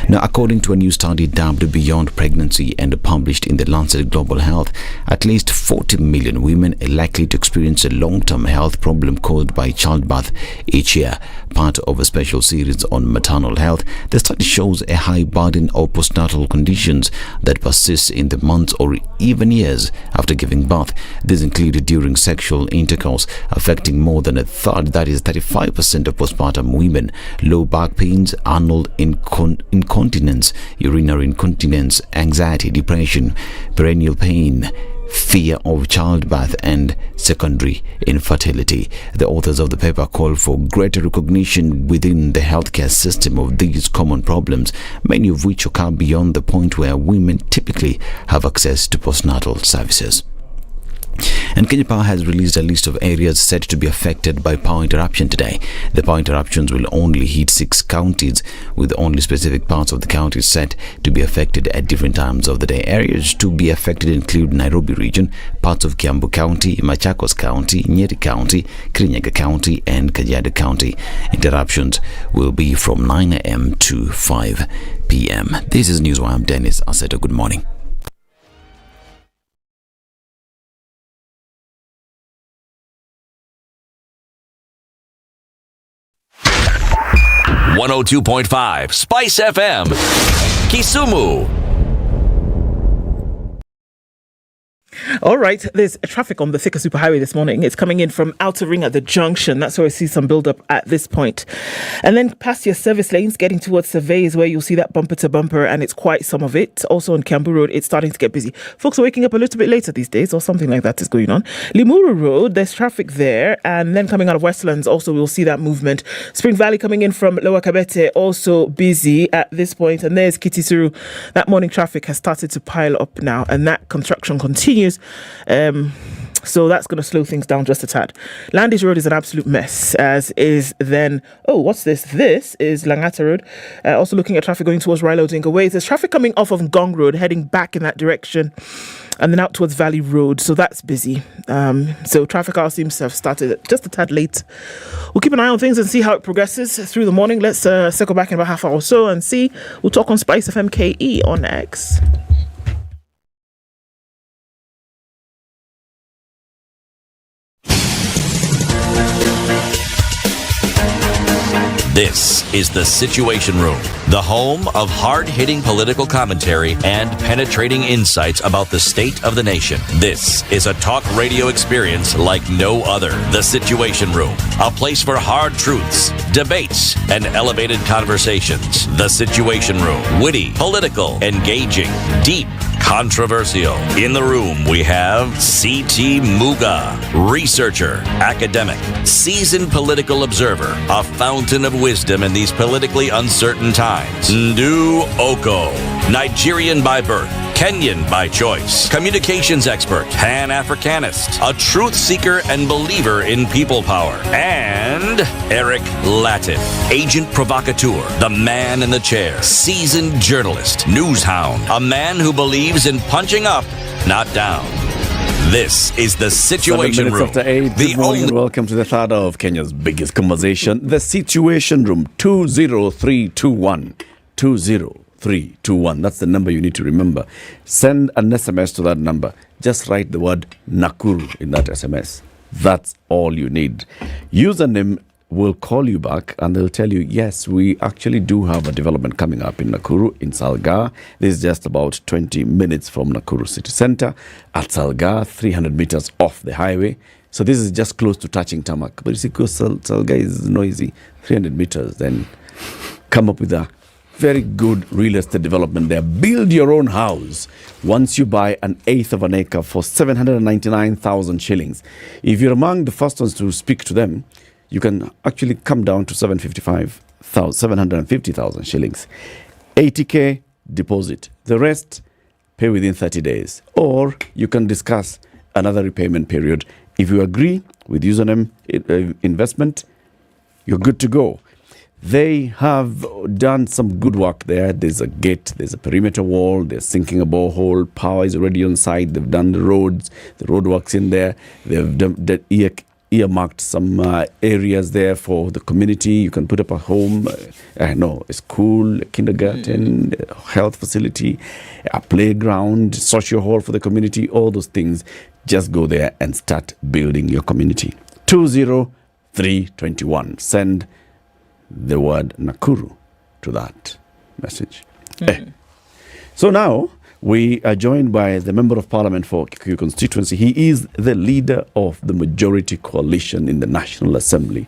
Now, according to a new study dubbed Beyond Pregnancy and published in the Lancet Global Health, at least 40 million women are likely to experience a long-term health problem caused by childbirth each year. Part of a special series on maternal health, the study shows a high burden of postnatal conditions that persist in the months or even years after giving birth. These include during sexual intercourse, affecting more than a third, that is 35% of postpartum women, low back pains, anal incontinence, urinary incontinence, anxiety, depression, perennial pain, fear of childbirth, and secondary infertility. The authors of the paper call for greater recognition within the healthcare system of these common problems, many of which occur beyond the point where women typically have access to postnatal services. And Kenya Power has released a list of areas set to be affected by power interruption today. The power interruptions will only hit 6 counties, with only specific parts of the county set to be affected at different times of the day. Areas to be affected include Nairobi region, parts of Kiambu County, Machakos County, Nyeri County, Kirinyaga County, and Kajiado County. Interruptions will be from 9 a.m. to 5 p.m. This is Newswire. I'm Dennis Aseto. Good morning. 102.5 Spice FM, Kisumu. All right, there's traffic on the Thika Superhighway this morning. It's coming in from Outer Ring at the junction. That's where I see some build-up at this point. And then past your service lanes, getting towards Survey is where you'll see that bumper to bumper, and it's quite some of it. Also on Kiambu Road, it's starting to get busy. Folks are waking up a little bit later these days, or something like that is going on. Limuru Road, there's traffic there. And then coming out of Westlands, also we'll see that movement. Spring Valley coming in from Lower Kabete, also busy at this point. And there's Kitisuru. That morning traffic has started to pile up now, and that construction continues. So that's going to slow things down just a tad. Landis Road is an absolute mess, as is then... Oh, what's this? This is Langata Road. Also looking at traffic going towards Rilo Odinga Way. There's traffic coming off of Gong Road, heading back in that direction, and then out towards Valley Road. So that's busy. So traffic hour seems to have started just a tad late. We'll keep an eye on things and see how it progresses through the morning. Let's circle back in about half hour or so and see. We'll talk on SpiceFM KE on X. This is The Situation Room, the home of hard-hitting political commentary and penetrating insights about the state of the nation. This is a talk radio experience like no other. The Situation Room, a place for hard truths, debates, and elevated conversations. The Situation Room, witty, political, engaging, deep, controversial. In the room, we have C.T. Muga, researcher, academic, seasoned political observer, a fountain of wisdom in these politically uncertain times. Ndu Okoh, Nigerian by birth, Kenyan by choice, communications expert, Pan-Africanist, a truth seeker and believer in people power, and Eric Latiff, agent provocateur, the man in the chair, seasoned journalist, news hound, a man who believes in punching up, not down. This is The Situation 7 minutes Room. after 8. Good morning and welcome to the third of Kenya's biggest conversation, The Situation Room. 20321. 20321. That's the number you need to remember. Send an SMS to that number. Just write the word Nakuru in that SMS. That's all you need. Username will call you back and they'll tell you, yes, we actually do have a development coming up in Nakuru, in Salga. This is just about 20 minutes from Nakuru city center at Salga, 300 meters off the highway. So this is just close to touching tarmac. But you see, because Salga is noisy, 300 meters, then come up with a very good real estate development there. Build your own house once you buy an eighth of an acre for 799,000 shillings. If you're among the first ones to speak to them, you can actually come down to 750,000 shillings. 80k deposit. The rest, pay within 30 days. Or you can discuss another repayment period. If you agree with username investment, you're good to go. They have done some good work there. There's a gate, there's a perimeter wall, they're sinking a borehole, power is already on site, they've done the roads, the road works in there, they've earmarked some areas there for the community. You can put up a home, a school, a kindergarten, a health facility, a playground, social hall for the community, all those things. Just go there and start building your community. 20321. Send the word Nakuru to that message. So now we are joined by the Member of Parliament for Kikuyu Constituency. He is the leader of the majority coalition in the National Assembly,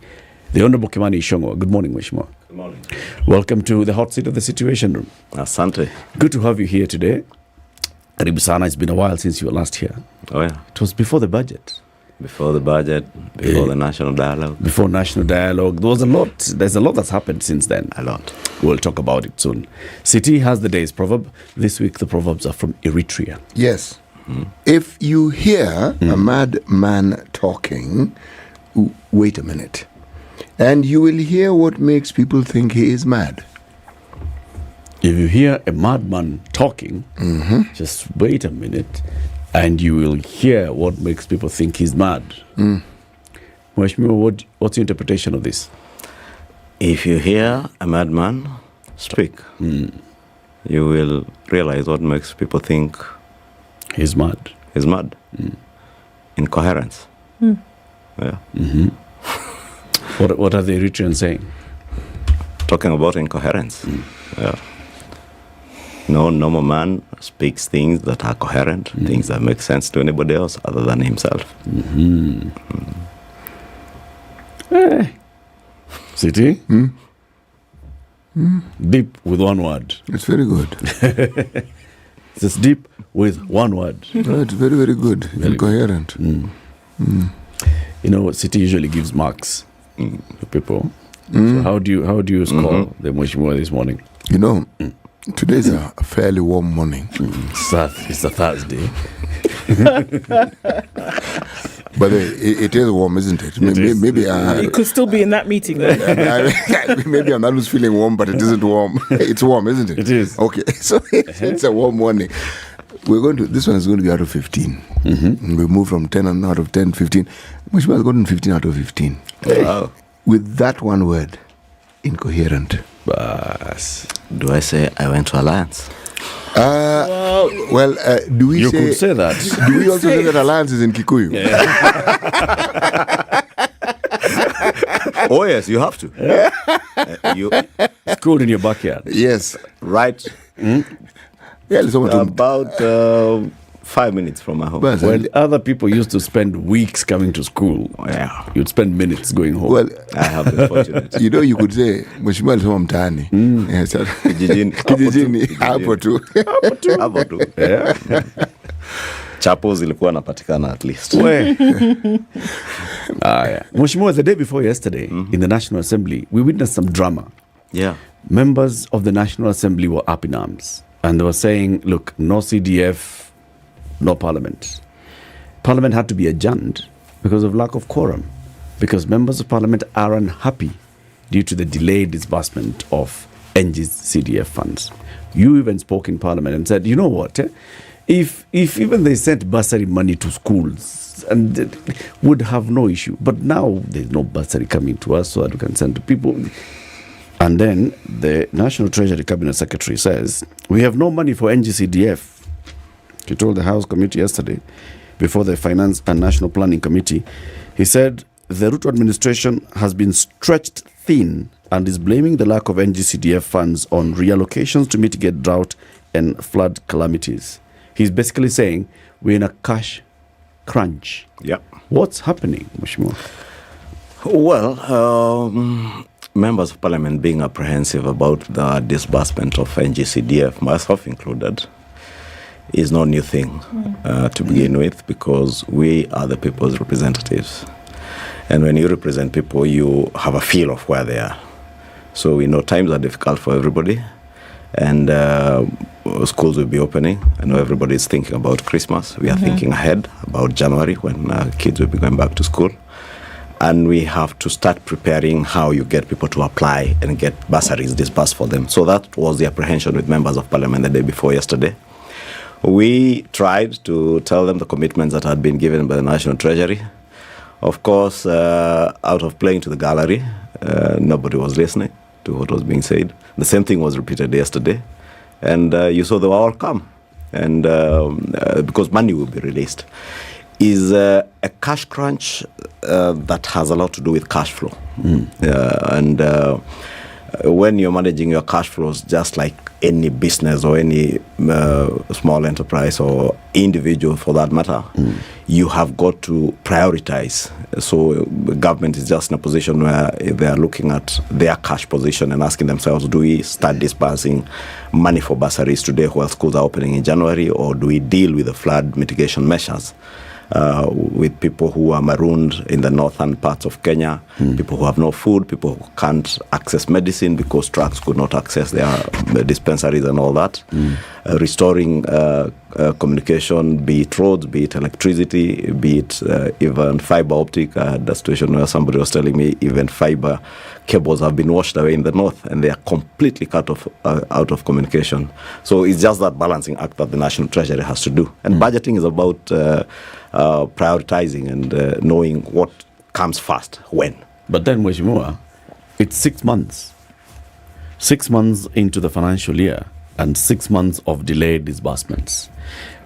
the Honorable Kimani Ichung'wah. Good morning, Mheshimiwa. Good morning. Welcome to the hot seat of the Situation Room. Asante. Good to have you here today. Karibu sana. It's been a while since you were last here. Oh, yeah. It was before the budget. Before the budget, before the national dialogue. Before national dialogue. There's a lot that's happened since then. A lot. We'll talk about it soon. City has the day's proverb. This week the proverbs are from Eritrea. Yes. If you hear a mad man talking, wait a minute. And you will hear what makes people think he is mad. If you hear a madman talking, just wait a minute. And you will hear what makes people think he's mad. Mheshimiwa, what's your interpretation of this? If you hear a madman speak, you will realize what makes people think he's mad. He's mad. Incoherence. Yeah. What are the Eritreans saying? Talking about incoherence. Yeah. No normal man speaks things that are coherent, things that make sense to anybody else other than himself. City? Deep with one word. It's very good. It's deep with one word. No, it's very, very good. Very coherent. You know, City usually gives marks to people. So how do you score the Mheshimiwa this morning? You know, today's a fairly warm morning. It's a Thursday. But it is warm, isn't it? Maybe you could still be in that meeting. Maybe I'm not feeling warm, but it isn't warm. It's warm, isn't it? It is. Okay, so it's a warm morning. This one is going to be out of 15. We move from 10 and out of 10, 15. Mheshimiwa has gotten 15 out of 15. Wow. With that one word, incoherent. Do I say I went to Alliance? Do we you say... could say that. Do we also say that Alliance is in Kikuyu? Oh, yes, you have to. School in your backyard. Yes. Right. About 5 minutes from my home. When other people used to spend weeks coming to school, you'd spend minutes going home. Well, I have been fortunate. You know, you could say Mheshimiwa alisoma mtaani. Kijijini hapo tu. Hapo tu. Chapo zilikuwa napatikana at least. Mheshimiwa, the day before yesterday in the National Assembly, we witnessed some drama. Yeah. Members of the National Assembly were up in arms and they were saying, look, no CDF, no parliament. Parliament had to be adjourned because of lack of quorum, because members of parliament are unhappy due to the delayed disbursement of NG's CDF funds. You even spoke in parliament and said, you know what, if even they sent bursary money to schools, and would have no issue. But now there's no bursary coming to us so that we can send to people. And then the National Treasury Cabinet Secretary says, we have no money for NGCDF. He told the House Committee yesterday, before the Finance and National Planning Committee, he said the Ruto administration has been stretched thin and is blaming the lack of NGCDF funds on reallocations to mitigate drought and flood calamities. He's basically saying we're in a cash crunch. Yeah. What's happening, Mheshimiwa? Well, members of parliament being apprehensive about the disbursement of NGCDF, myself included, is no new thing to begin with, because we are the people's representatives. And when you represent people, you have a feel of where they are. So we know times are difficult for everybody, and schools will be opening. I know everybody is thinking about Christmas. We are thinking ahead about January when kids will be going back to school. And we have to start preparing how you get people to apply and get bursaries disbursed for them. So that was the apprehension with members of parliament the day before yesterday. We tried to tell them the commitments that had been given by the National Treasury. Of course, out of playing to the gallery, nobody was listening to what was being said. The same thing was repeated yesterday. And you saw they were all come. And because money will be released. Is a cash crunch that has a lot to do with cash flow. And when you're managing your cash flows, just like any business or any small enterprise or individual for that matter, you have got to prioritize. So the government is just in a position where they are looking at their cash position and asking themselves, do we start disbursing money for bursaries today while schools are opening in January, or do we deal with the flood mitigation measures? With people who are marooned in the northern parts of Kenya, people who have no food, people who can't access medicine because trucks could not access their dispensaries and all that. Restoring communication, be it roads, be it electricity, be it even fiber optic. I had a situation where somebody was telling me even fiber cables have been washed away in the north and they are completely cut off out of communication. So it's just that balancing act that the National Treasury has to do. And budgeting is about prioritizing and knowing what comes first, when. But then, Mheshimiwa, it's 6 months. 6 months into the financial year and 6 months of delayed disbursements.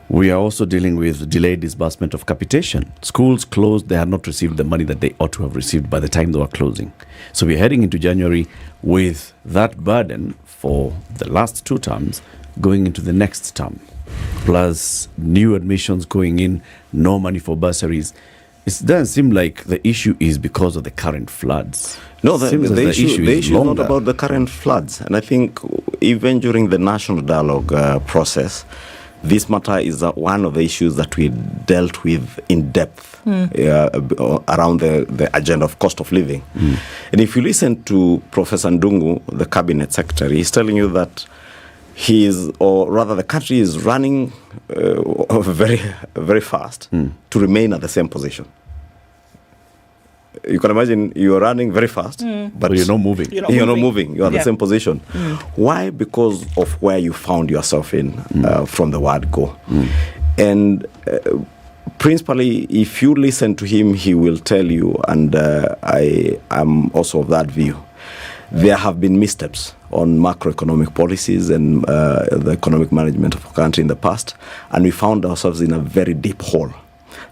We are also dealing with delayed disbursement of capitation. Schools closed, they had not received the money that they ought to have received by the time they were closing. So we're heading into January with that burden for the last 2 terms going into the next term, plus new admissions going in, no money for bursaries. It doesn't seem like the issue is because of the current floods. No, the issue is not longer. about the current floods. And I think even during the national dialogue process, this matter is one of the issues that we dealt with in depth around the agenda of cost of living. And if you listen to Professor Ndungu, the cabinet secretary, he's telling you that the country is running very, very fast to remain at the same position. You can imagine you're running very fast, but you're not moving. You're not moving. You're at the same position. Why? Because of where you found yourself in from the word go. And principally, if you listen to him, he will tell you, and I am also of that view, there have been missteps on macroeconomic policies and the economic management of our country in the past, and we found ourselves in a very deep hole.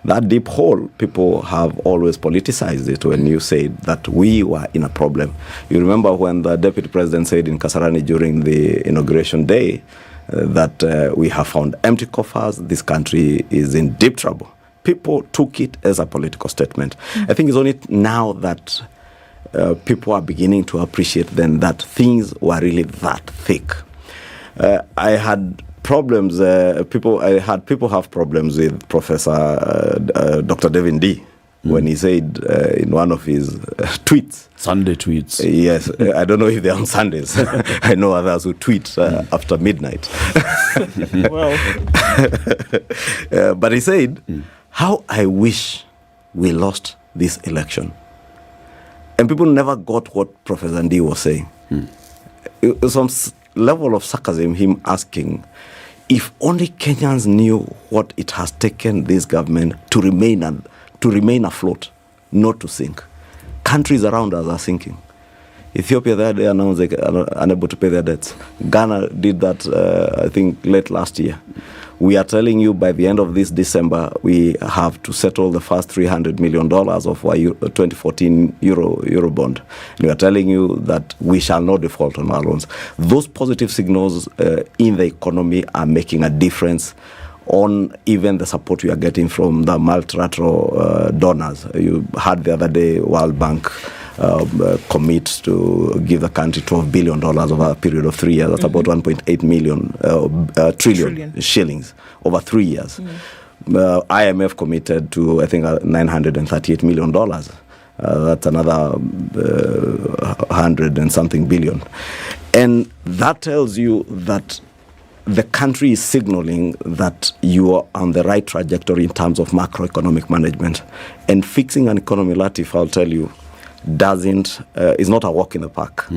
That deep hole, people have always politicized it when you said that we were in a problem. You remember when the deputy president said in Kasarani during the inauguration day that we have found empty coffers, this country is in deep trouble. People took it as a political statement. I think it's only now that people are beginning to appreciate then that things were really that thick. I had problems. People have problems with Professor Dr. Devin D. When he said in one of his tweets, Sunday tweets. Yes, I don't know if they're on Sundays. I know others who tweet after midnight. But he said, "How I wish we lost this election." And people never got what Professor D was saying. It was some level of sarcasm, him asking, if only Kenyans knew what it has taken this government to remain afloat, not to sink. Countries around us are sinking. Ethiopia, the other day, announced they are unable to pay their debts. Ghana did that, I think, late last year. We are telling you by the end of this December, we have to settle the first $300 million of our 2014 Euro bond. And we are telling you that we shall not default on our loans. Those positive signals in the economy are making a difference on even the support we are getting from the multilateral donors. You heard the other day World Bank commit to give the country $12 billion over a period of 3 years. That's about 1.8 trillion shillings over 3 years. IMF committed to, I think, $938 million. That's another 100 and something billion. And that tells you that the country is signaling that you are on the right trajectory in terms of macroeconomic management. And fixing an economy, Latiff, I'll tell you, is not a walk in the park.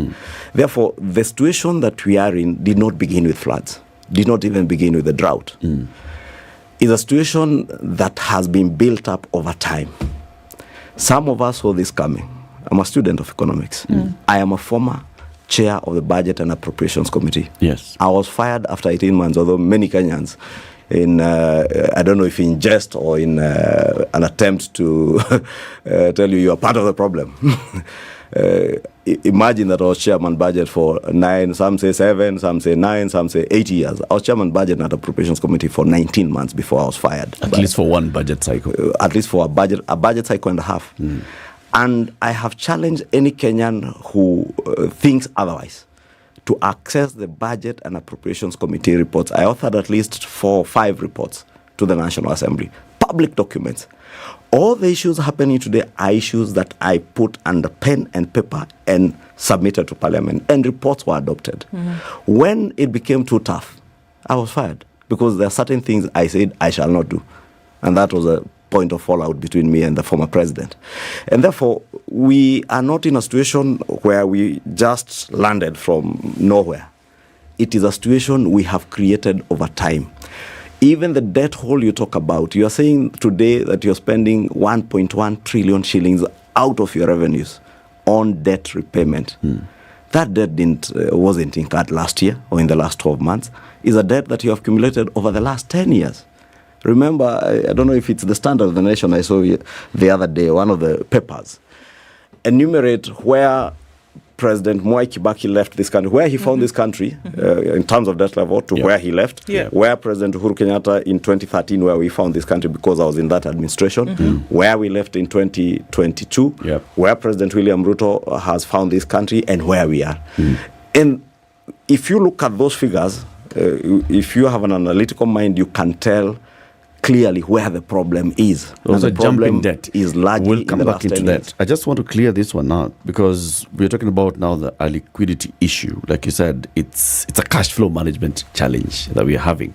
Therefore, the situation that we are in did not begin with floods, did not even begin with the drought. It's a situation that has been built up over time. Some of us saw this coming. I'm a student of economics. I am a former chair of the Budget and Appropriations Committee. Yes. I was fired after 18 months, although many Kenyans, I don't know if in jest or in an attempt to tell you are part of the problem. Imagine that I was chairman budget for 9, some say 7, some say 9, some say 8 years. I was chairman budget and appropriations committee for 19 months before I was fired. At least for one budget cycle. At least for a budget cycle and a half. And I have challenged any Kenyan who thinks otherwise to access the Budget and Appropriations Committee reports. I authored at least 4 or 5 reports to the National Assembly, public documents. All the issues happening today are issues that I put under pen and paper and submitted to Parliament, and reports were adopted. When it became too tough, I was fired because there are certain things I said I shall not do. And that was a point of fallout between me and the former president. And therefore, we are not in a situation where we just landed from nowhere. It is a situation we have created over time. Even the debt hole you talk about, you are saying today that you're spending 1.1 trillion shillings out of your revenues on debt repayment. That debt wasn't incurred last year or in the last 12 months. It's a debt that you have accumulated over the last 10 years. Remember, I don't know if it's the Standard of the Nation I saw the other day, one of the papers, enumerate where President Mwai Kibaki left this country, where he found this country in terms of debt level to where he left, where President Uhuru Kenyatta in 2013, where we found this country because I was in that administration, where we left in 2022, where President William Ruto has found this country, and where we are. And if you look at those figures, if you have an analytical mind, you can tell clearly where the problem is. Also, and the problem debt is largely we'll come in the back into that. I just want to clear this one out because we're talking about now a liquidity issue. Like you said, it's a cash flow management challenge that we're having.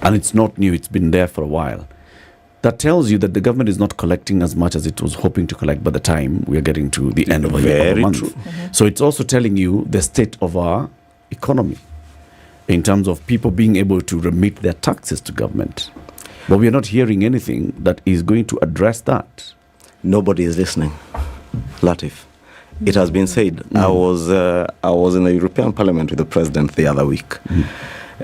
And it's not new, it's been there for a while. That tells you that the government is not collecting as much as it was hoping to collect by the time we are getting to the end of a year or a month. So it's also telling you the state of our economy in terms of people being able to remit their taxes to government. But we are not hearing anything that is going to address that. Nobody is listening. Latiff, it has been said. I was in the European Parliament with the President the other week.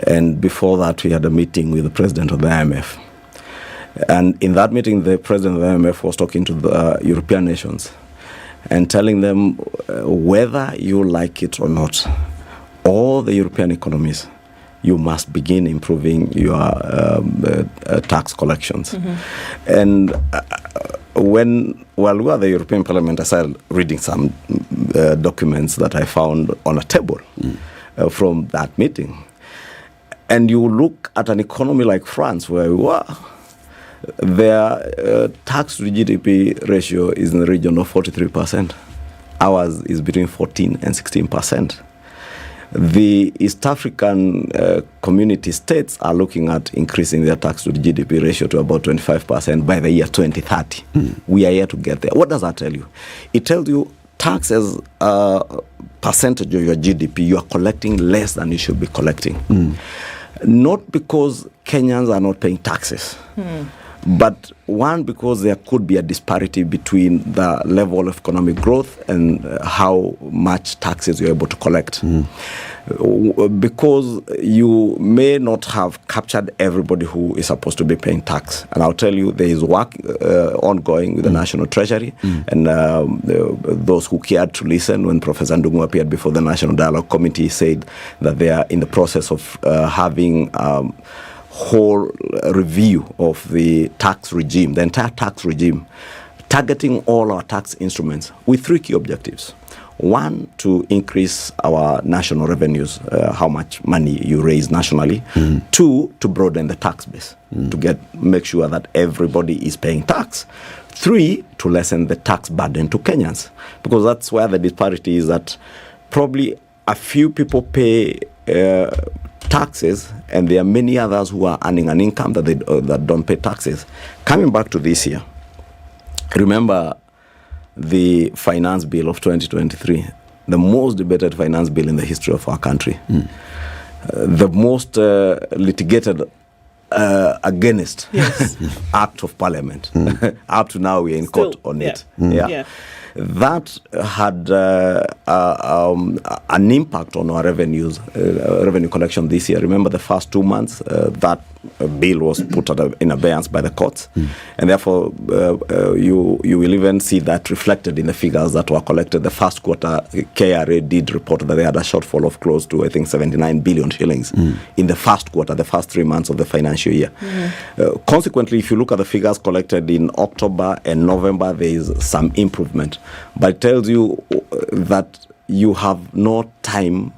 And before that, we had a meeting with the President of the IMF. And in that meeting, the President of the IMF was talking to the European nations and telling them whether you like it or not, all the European economies, you must begin improving your tax collections. And while we were at the European Parliament, I started reading some documents that I found on a table from that meeting. And you look at an economy like France, where we were, their tax to GDP ratio is in the region of 43%. Ours is between 14 and 16%. The East African community states are looking at increasing their tax to the GDP ratio to about 25% by the year 2030. We are here to get there. What does that tell you? It tells you tax as a percentage of your GDP, you are collecting less than you should be collecting. Not because Kenyans are not paying taxes, but one, because there could be a disparity between the level of economic growth and how much taxes you're able to collect. Because you may not have captured everybody who is supposed to be paying tax. And I'll tell you, there is work ongoing with the National Treasury and those who cared to listen when Professor Ndungu appeared before the National Dialogue Committee said that they are in the process of having whole review of the tax regime, the entire tax regime, targeting all our tax instruments with three key objectives. One, to increase our national revenues, how much money you raise nationally. Two, to broaden the tax base, to make sure that everybody is paying tax. Three, to lessen the tax burden to Kenyans, because that's where the disparity is, that probably a few people pay taxes, and there are many others who are earning an income that don't pay taxes. Coming back to this year, remember the finance bill of 2023, the most debated finance bill in the history of our country, the most litigated against act of parliament. Up to now, we are in court on it. That had an impact on our revenues, revenue collection this year. Remember, the first 2 months, that bill was put in abeyance by the courts, and therefore you will even see that reflected in the figures that were collected. The first quarter, KRA did report that they had a shortfall of close to, I think, 79 billion shillings in the first quarter, the first 3 months of the financial year. Consequently, if you look at the figures collected in October and November, there is some improvement. But it tells you that you have no time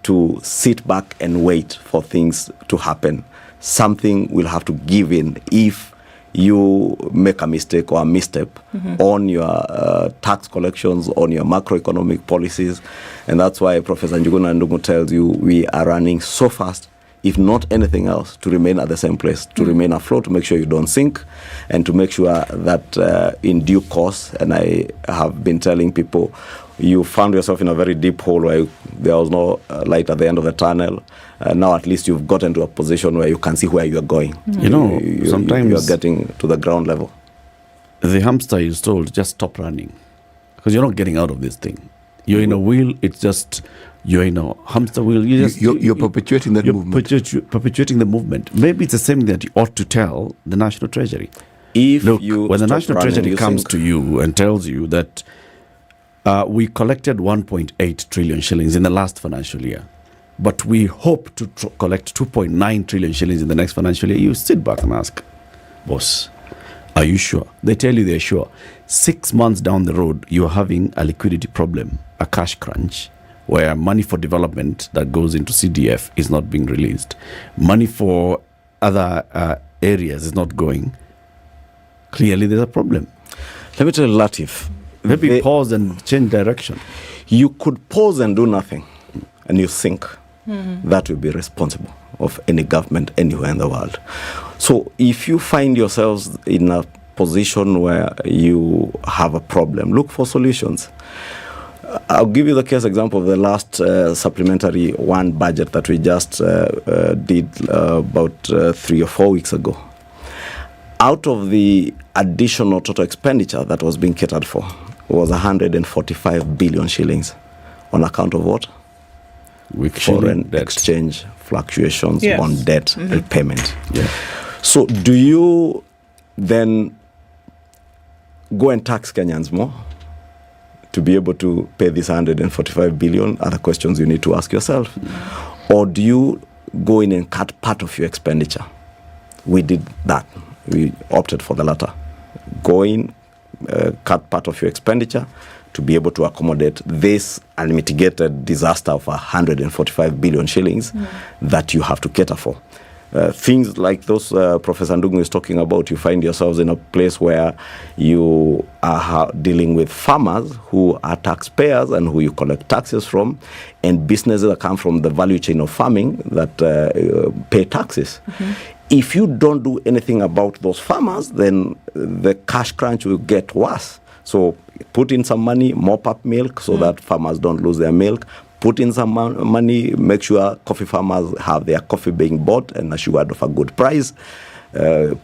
to sit back and wait for things to happen. Something will have to give in if you make a mistake or a misstep on your tax collections, on your macroeconomic policies. And that's why Professor Njuguna Ndungu tells you we are running so fast, if not anything else, to remain at the same place, to remain afloat, to make sure you don't sink, and to make sure that in due course, and I have been telling people, you found yourself in a very deep hole where there was no light at the end of the tunnel. Now at least you've gotten to a position where you can see where you're going. You know, sometimes you're getting to the ground level. The hamster is told, just stop running, because you're not getting out of this thing. You're in a wheel, it's just... You're in a hamster wheel. You're perpetuating that movement. Perpetuating the movement. Maybe it's the same thing that you ought to tell the National Treasury. If Look, you when the National Treasury comes to you and tells you that We collected 1.8 trillion shillings in the last financial year, but we hope to collect 2.9 trillion shillings in the next financial year. You sit back and ask, boss, are you sure? They tell you they're sure. 6 months down the road, you're having a liquidity problem, a cash crunch, where money for development that goes into CDF is not being released. Money for other areas is not going. Clearly, there's a problem. Let me tell you, Latiff. Maybe pause and change direction. You could pause and do nothing, and you think that will be responsible of any government anywhere in the world. So if you find yourselves in a position where you have a problem, look for solutions. I'll give you the case example of the last supplementary one budget that we just did about 3 or 4 weeks ago. Out of the additional total expenditure that was being catered for was 145 billion shillings on account of what? Foreign exchange fluctuations on debt repayment. Yeah. So do you then go and tax Kenyans more to be able to pay this 145 billion? Other questions you need to ask yourself. Or do you go in and cut part of your expenditure? We did that. We opted for the latter. Go in, cut part of your expenditure to be able to accommodate this unmitigated disaster of 145 billion shillings that you have to cater for. Things like those Professor Ndungu is talking about, you find yourselves in a place where you are dealing with farmers who are taxpayers and who you collect taxes from, and businesses that come from the value chain of farming that pay taxes. If you don't do anything about those farmers, then the cash crunch will get worse. So put in some money, mop up milk so that farmers don't lose their milk. Put in some money, make sure coffee farmers have their coffee being bought and assured of a good price.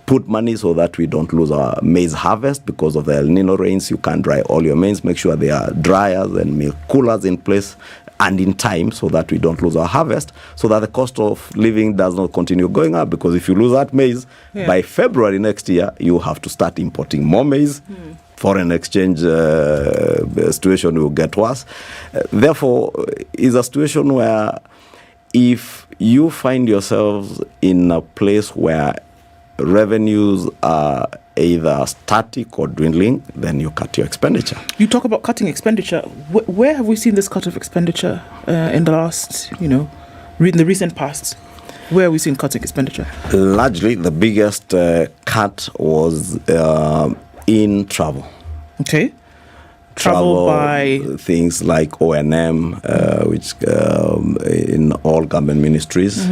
Put money so that we don't lose our maize harvest because of the El Nino rains. You can't dry all your maize. Make sure there are dryers and milk coolers in place and in time so that we don't lose our harvest, so that the cost of living does not continue going up. Because if you lose that maize, by February next year, you have to start importing more maize. Foreign exchange situation will get worse. Therefore, it's a situation where if you find yourselves in a place where revenues are either static or dwindling, then you cut your expenditure. You talk about cutting expenditure. Where have we seen this cut of expenditure in the last, in the recent past? Where have we seen cutting expenditure? Largely, the biggest cut was in travel. Okay. Travel by things like O&M, which in all government ministries,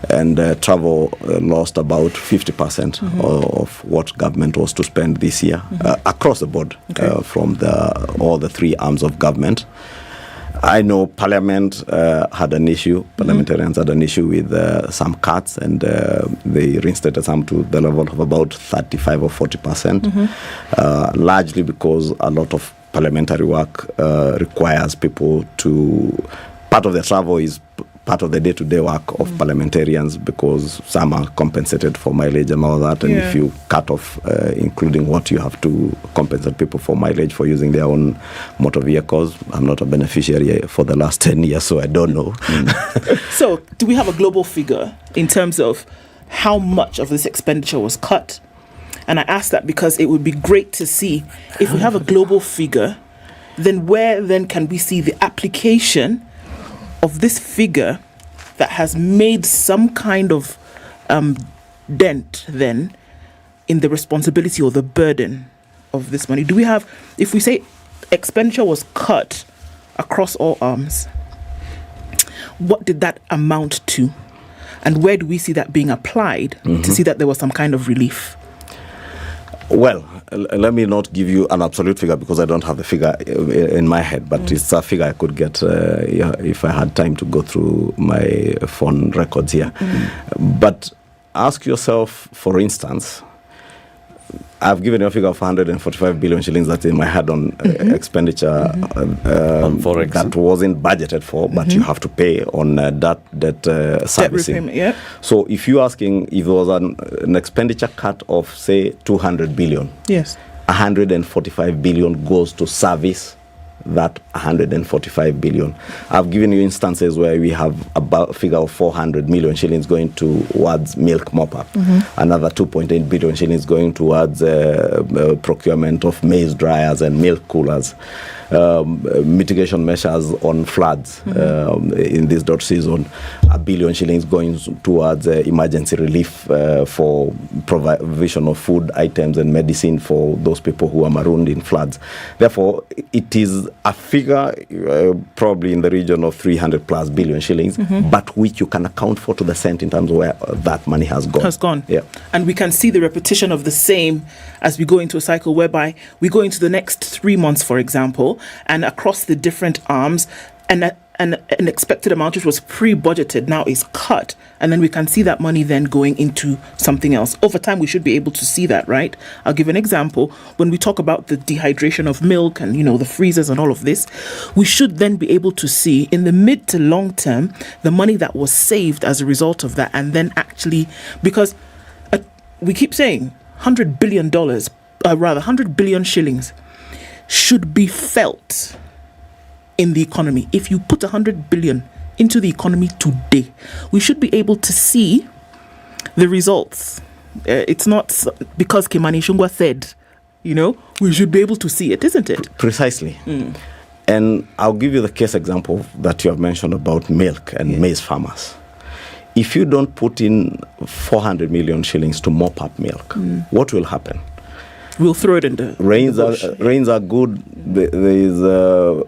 and travel lost about 50% of what government was to spend this year across the board from all the three arms of government. I know Parliament had an issue, parliamentarians had an issue with some cuts, and they reinstated some to the level of about 35 or 40%, largely because a lot of parliamentary work requires people to, part of their travel is part of the day-to-day work of parliamentarians, because some are compensated for mileage and all that, and if you cut off including what you have to compensate people for mileage for using their own motor vehicles. I'm not a beneficiary for the last 10 years, so I don't know. So do we have a global figure in terms of how much of this expenditure was cut? And I ask that because it would be great to see, if we have a global figure, then where then can we see the application of this figure that has made some kind of dent then in the responsibility or the burden of this money? Do we have, if we say expenditure was cut across all arms, what did that amount to? And where do we see that being applied to see that there was some kind of relief? Well, let me not give you an absolute figure because I don't have the figure in my head, but it's a figure I could get if I had time to go through my phone records here. But ask yourself, for instance, I've given you a figure of 145 billion shillings that's in my head on expenditure on Forex that wasn't budgeted for, but you have to pay on debt servicing. Repayment, So if you're asking if there was an expenditure cut of, say, 200 billion, yes, 145 billion goes to service that 145 billion. I've given you instances where we have about a figure of 400 million shillings going towards milk mop-up, another 2.8 billion shillings going towards procurement of maize dryers and milk coolers, mitigation measures on floods in this drought season, 1 billion shillings going towards emergency relief for provision of food items and medicine for those people who are marooned in floods. Therefore, it is a figure probably in the region of 300 plus billion shillings, but which you can account for to the cent in terms of where that money has gone. Yeah. And we can see the repetition of the same as we go into a cycle whereby we go into the next 3 months, for example, and across the different arms, and an expected amount which was pre-budgeted now is cut, and then we can see that money then going into something else. Over time, we should be able to see that, right? I'll give an example. When we talk about the dehydration of milk and, the freezers and all of this, we should then be able to see in the mid to long term, the money that was saved as a result of that, and then actually, because we keep saying $100 billion, 100 billion shillings should be felt in the economy. If you put 100 billion into the economy today, we should be able to see the results. It's not because Kimani Ichung'wah said, we should be able to see it, isn't it? Precisely. And I'll give you the case example that you have mentioned about milk and maize farmers. If you don't put in 400 million shillings to mop up milk, what will happen? We'll throw it in the rains are good. There is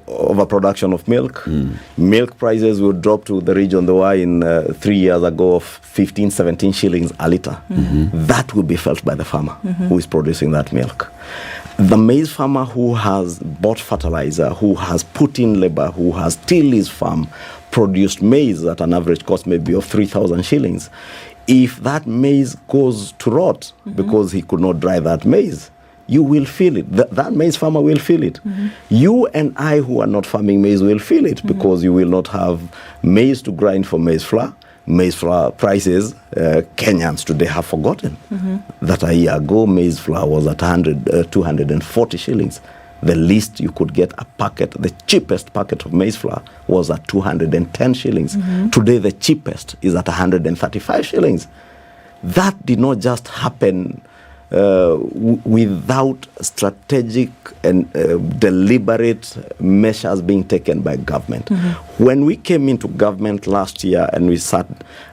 overproduction of milk. Milk prices will drop to the region they were in 3 years ago of 15, 17 shillings a litre. That will be felt by the farmer who is producing that milk. The maize farmer who has bought fertilizer, who has put in labor, who has tilled his farm, produced maize at an average cost maybe of 3,000 shillings. If that maize goes to rot because he could not dry that maize, you will feel it. That maize farmer will feel it. You and I who are not farming maize will feel it because you will not have maize to grind for maize flour. Maize flour prices, Kenyans today have forgotten that a year ago maize flour was at 240 shillings. The least you could get a packet, the cheapest packet of maize flour was at 210 shillings. Today the cheapest is at 135 shillings. That did not just happen without strategic and deliberate measures being taken by government. When we came into government last year and we sat,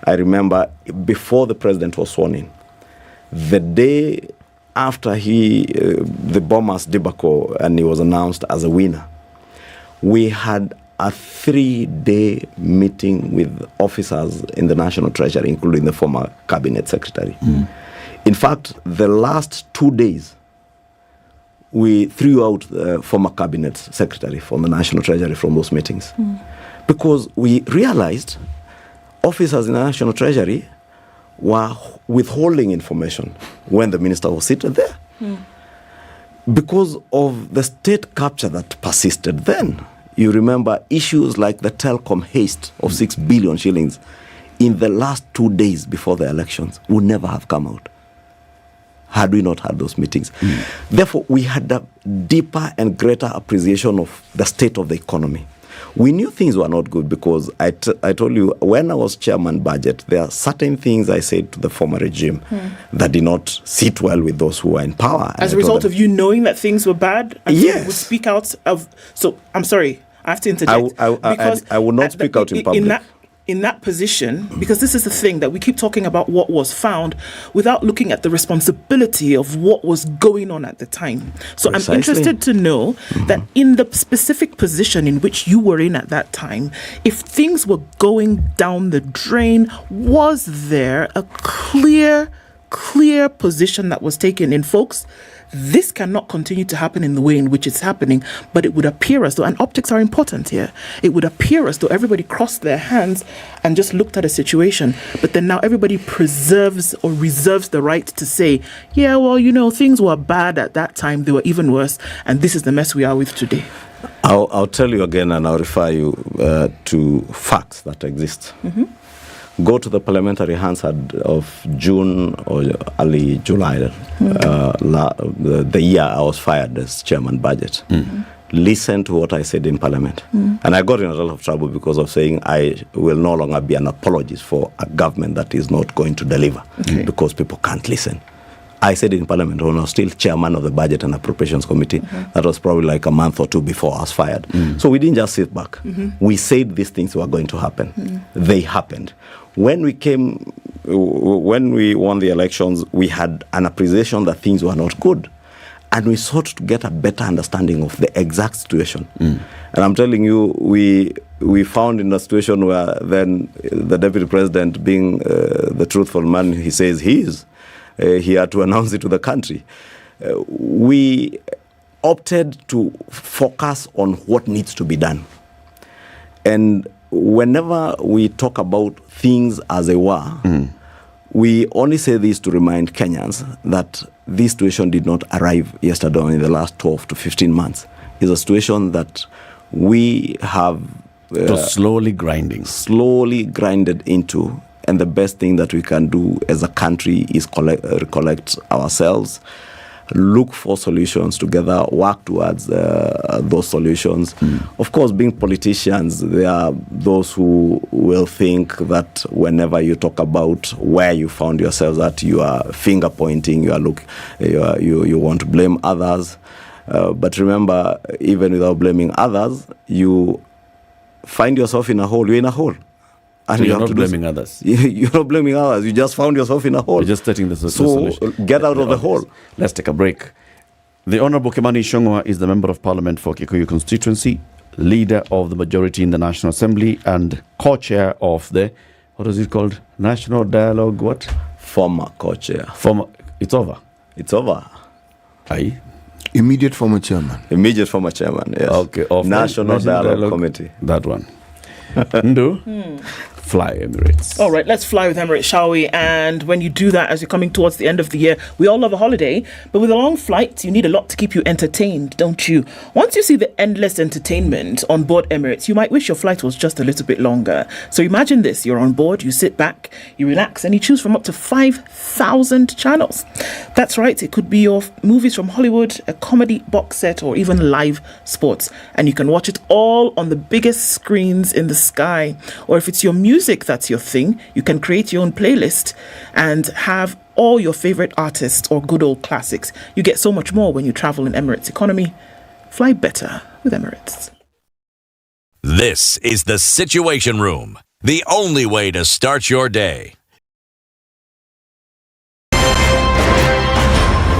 I remember before the president was sworn in, the day after the Bomas debacle and he was announced as a winner, we had a 3-day meeting with officers in the National Treasury, including the former cabinet secretary. In fact, the last 2 days, we threw out the former cabinet secretary from the National Treasury from those meetings. Because we realized officers in the National Treasury were withholding information when the minister was seated there. Because of the state capture that persisted then. You remember issues like the telecom haste of 6 billion shillings in the last 2 days before the elections would never have come out had we not had those meetings. Therefore, we had a deeper and greater appreciation of the state of the economy. We knew things were not good because I told you, when I was chairman budget, there are certain things I said to the former regime that did not sit well with those who were in power. As a result of you knowing that things were bad? And so you would speak out of... So, I'm sorry, I have to interject. I will not speak out in public. In that position, because this is the thing that we keep talking about what was found without looking at the responsibility of what was going on at the time. So Precisely. I'm interested to know that in the specific position in which you were in at that time, if things were going down the drain, was there a clear position that was taken in, folks? This cannot continue to happen in the way in which it's happening, but it would appear as though, and optics are important here, it would appear as though everybody crossed their hands and just looked at a situation, but then now everybody preserves or reserves the right to say, yeah, well, things were bad at that time, they were even worse, and this is the mess we are with today. I'll tell you again, and I'll refer you to facts that exist. Go to the parliamentary Hansard of June or early July, the year I was fired as chairman budget. listen to what I said in Parliament. And I got in a lot of trouble because of saying I will no longer be an apologist for a government that is not going to deliver because people can't listen. I said in Parliament when I was still chairman of the Budget and Appropriations Committee. That was probably like a month or two before I was fired. So we didn't just sit back. We said these things were going to happen. They happened. When we won the elections, we had an appreciation that things were not good. And we sought to get a better understanding of the exact situation. And I'm telling you, we found in a situation where then the Deputy President, being the truthful man he says he is, he had to announce it to the country. We opted to focus on what needs to be done. And whenever we talk about things as they were, we only say this to remind Kenyans that this situation did not arrive yesterday or in the last 12 to 15 months. It's a situation that we have slowly grinded into. And the best thing that we can do as a country is recollect ourselves, look for solutions together, work towards those solutions. Of course, being politicians, there are those who will think that whenever you talk about where you found yourselves at, you are finger pointing, you want to blame others. But remember, even without blaming others, you find yourself in a hole. You're in a hole. And so you're not blaming others. You're not blaming others. You just found yourself in a hole. You're just stating the solution. So get out of the hole. Let's take a break. The Honorable Kimani Ichung'wah is the Member of Parliament for Kikuyu Constituency, leader of the majority in the National Assembly, and co-chair of the, what is it called? National Dialogue, what? Former co-chair. It's over. It's over. Aye. Immediate former chairman. Immediate former chairman, yes. Okay. Of National Dialogue Committee. That one. Ndu? Fly Emirates. All right, let's fly with Emirates, shall we? And when you do that, as you're coming towards the end of the year, we all love a holiday, but with a long flight, you need a lot to keep you entertained, don't you? Once you see the endless entertainment on board Emirates, you might wish your flight was just a little bit longer. So imagine this, you're on board, you sit back, you relax, and you choose from up to 5,000 channels. That's right, it could be your movies from Hollywood, a comedy box set, or even live sports. And you can watch it all on the biggest screens in the sky. Or if it's your music that's your thing, you can create your own playlist and have all your favorite artists or good old classics. You get so much more when you travel in Emirates economy. Fly better with Emirates. This is the Situation Room, the only way to start your day.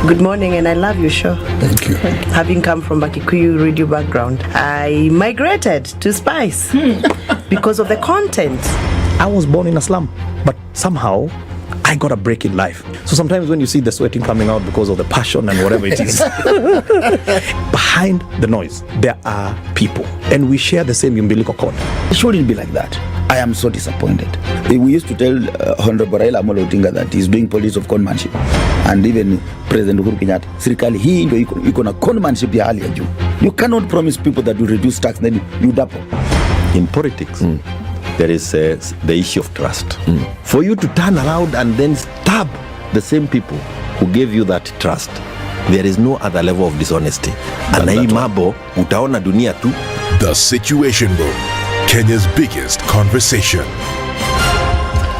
Good morning, and I love your show. Thank you. Having come from a Kikuyu radio background, I migrated to Spice because of the content. I was born in a slum, but somehow I got a break in life. So sometimes when you see the sweating coming out because of the passion and whatever it is, behind the noise, there are people, and we share the same umbilical cord. It shouldn't be like that. I am so disappointed. We used to tell Honorable Raila Amolo Odinga that he's doing politics of conmanship, and even President Uhuru Kenyatta, serikali hii ndio iko na conmanship ya hali ya juu. You cannot promise people that you reduce tax, then you double. In politics, there is the issue of trust. For you to turn around and then stab The same people who gave you that trust, there is no other level of dishonesty. Na hii mambo utaona dunia tu. The Situation Room, Kenya's biggest conversation.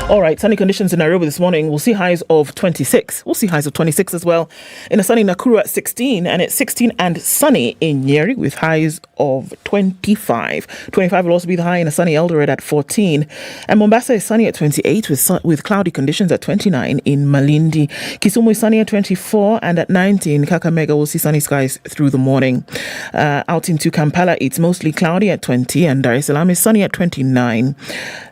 All right, sunny conditions in Nairobi this morning. We'll see highs of 26. We'll see highs of 26 as well. In a sunny Nakuru at 16, and it's 16 and sunny in Nyeri with highs of 25. 25 will also be the high in a sunny Eldoret at 14. And Mombasa is sunny at 28 with cloudy conditions at 29 in Malindi. Kisumu is sunny at 24, and at 19, Kakamega will see sunny skies through the morning. Out into Kampala, it's mostly cloudy at 20, and Dar es Salaam is sunny at 29.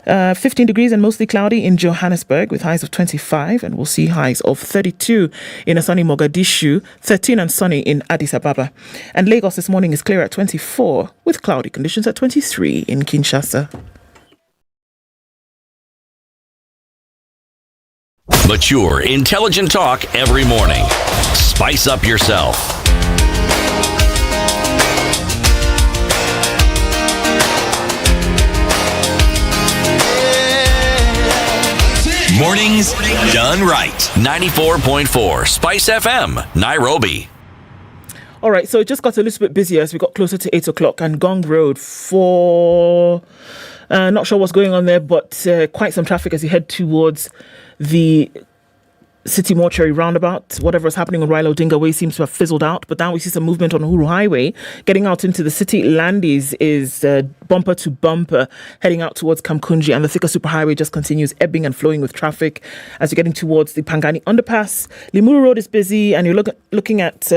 15 degrees and mostly cloudy in Johannesburg with highs of 25, and we'll see highs of 32 in a sunny Mogadishu, 13 and sunny in Addis Ababa. And Lagos this morning is clear at 24 with cloudy conditions at 23 in Kinshasa. Mature, intelligent talk every morning. Spice up yourself. Mornings done right. 94.4 Spice FM, Nairobi. All right, so it just got a little bit busier as we got closer to 8 o'clock, and Gong Road for... not sure what's going on there, but quite some traffic as you head towards the City Mortuary roundabout. Whatever is happening on Raila Odinga Way seems to have fizzled out, but now we see some movement on Uhuru Highway. Getting out into the city, Landis is bumper to bumper, heading out towards Kamkunji, and the Thika Superhighway just continues ebbing and flowing with traffic as you're getting towards the Pangani Underpass. Limuru Road is busy, and you're looking at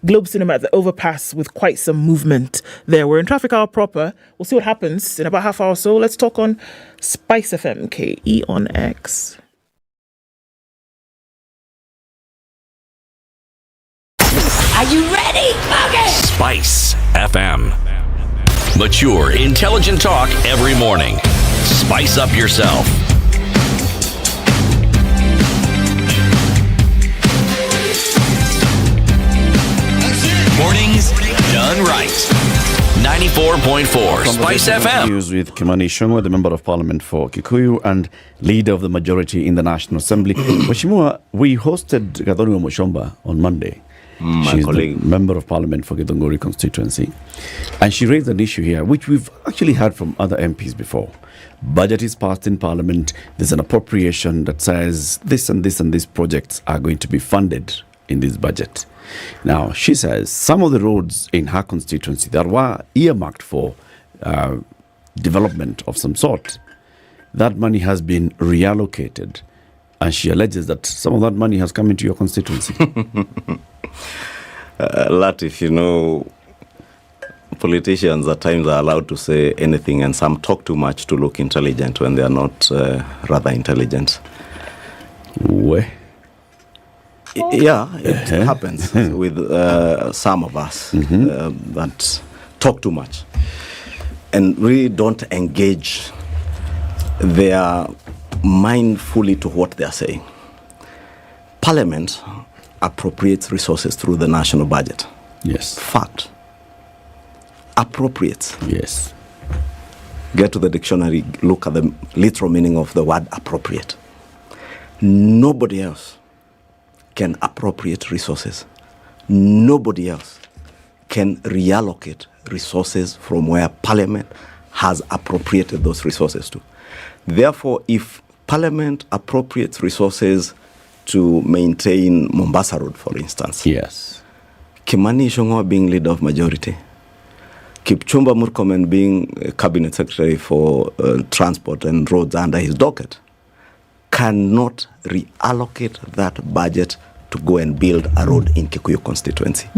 Globe Cinema at the overpass with quite some movement there. We're in traffic hour proper. We'll see what happens in about half hour or so. Let's talk on SpiceFM, KE on X. Are you ready? Okay. Spice FM. Mature, intelligent talk every morning. Spice up yourself. Mornings done right. 94.4 Spice FM. News with Kimani Ichung'wah, the Member of Parliament for Kikuyu and Leader of the Majority in the National Assembly. Mheshimiwa, we hosted Gathoni Mushomba on Monday. She's the Member of Parliament for Githunguri constituency. And she raised an issue here, which we've actually heard from other MPs before. Budget is passed in Parliament. There's an appropriation that says this and this and these projects are going to be funded in this budget. Now, she says some of the roads in her constituency that were earmarked for development of some sort, that money has been reallocated. And she alleges that some of that money has come into your constituency. Latiff, you know, politicians at times are allowed to say anything, and some talk too much to look intelligent when they are not rather intelligent. Yeah, it happens with some of us that talk too much and really don't engage their mind fully to what they are saying. Parliament appropriates resources through the national budget. Yes. Fact. Appropriates. Yes. Get to the dictionary, look at the literal meaning of the word appropriate. Nobody else can appropriate resources. Nobody else can reallocate resources from where Parliament has appropriated those resources to. Therefore, if Parliament appropriates resources to maintain Mombasa Road, for instance. Yes. Kimani Ichung'wah being leader of majority, Kipchumba Murkomen being cabinet secretary for transport and roads under his docket, cannot reallocate that budget to go and build a road in Kikuyu constituency.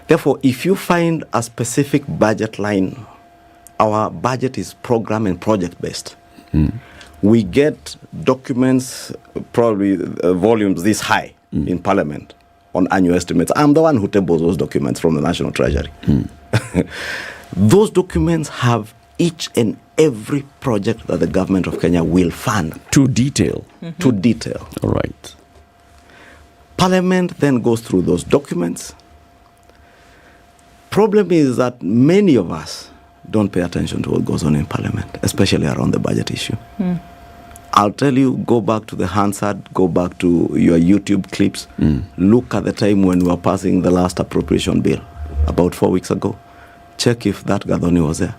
Therefore, if you find a specific budget line, our budget is program and project based. We get documents, probably volumes this high in Parliament on annual estimates. I'm the one who tables those documents from the National Treasury. Those documents have each and every project that the government of Kenya will fund. To detail. To detail. All right. Parliament then goes through those documents. Problem is that many of us don't pay attention to what goes on in Parliament, especially around the budget issue. I'll tell you, go back to the Hansard, go back to your YouTube clips, look at the time when we were passing the last appropriation bill, about 4 weeks ago. Check if that Gathoni was there.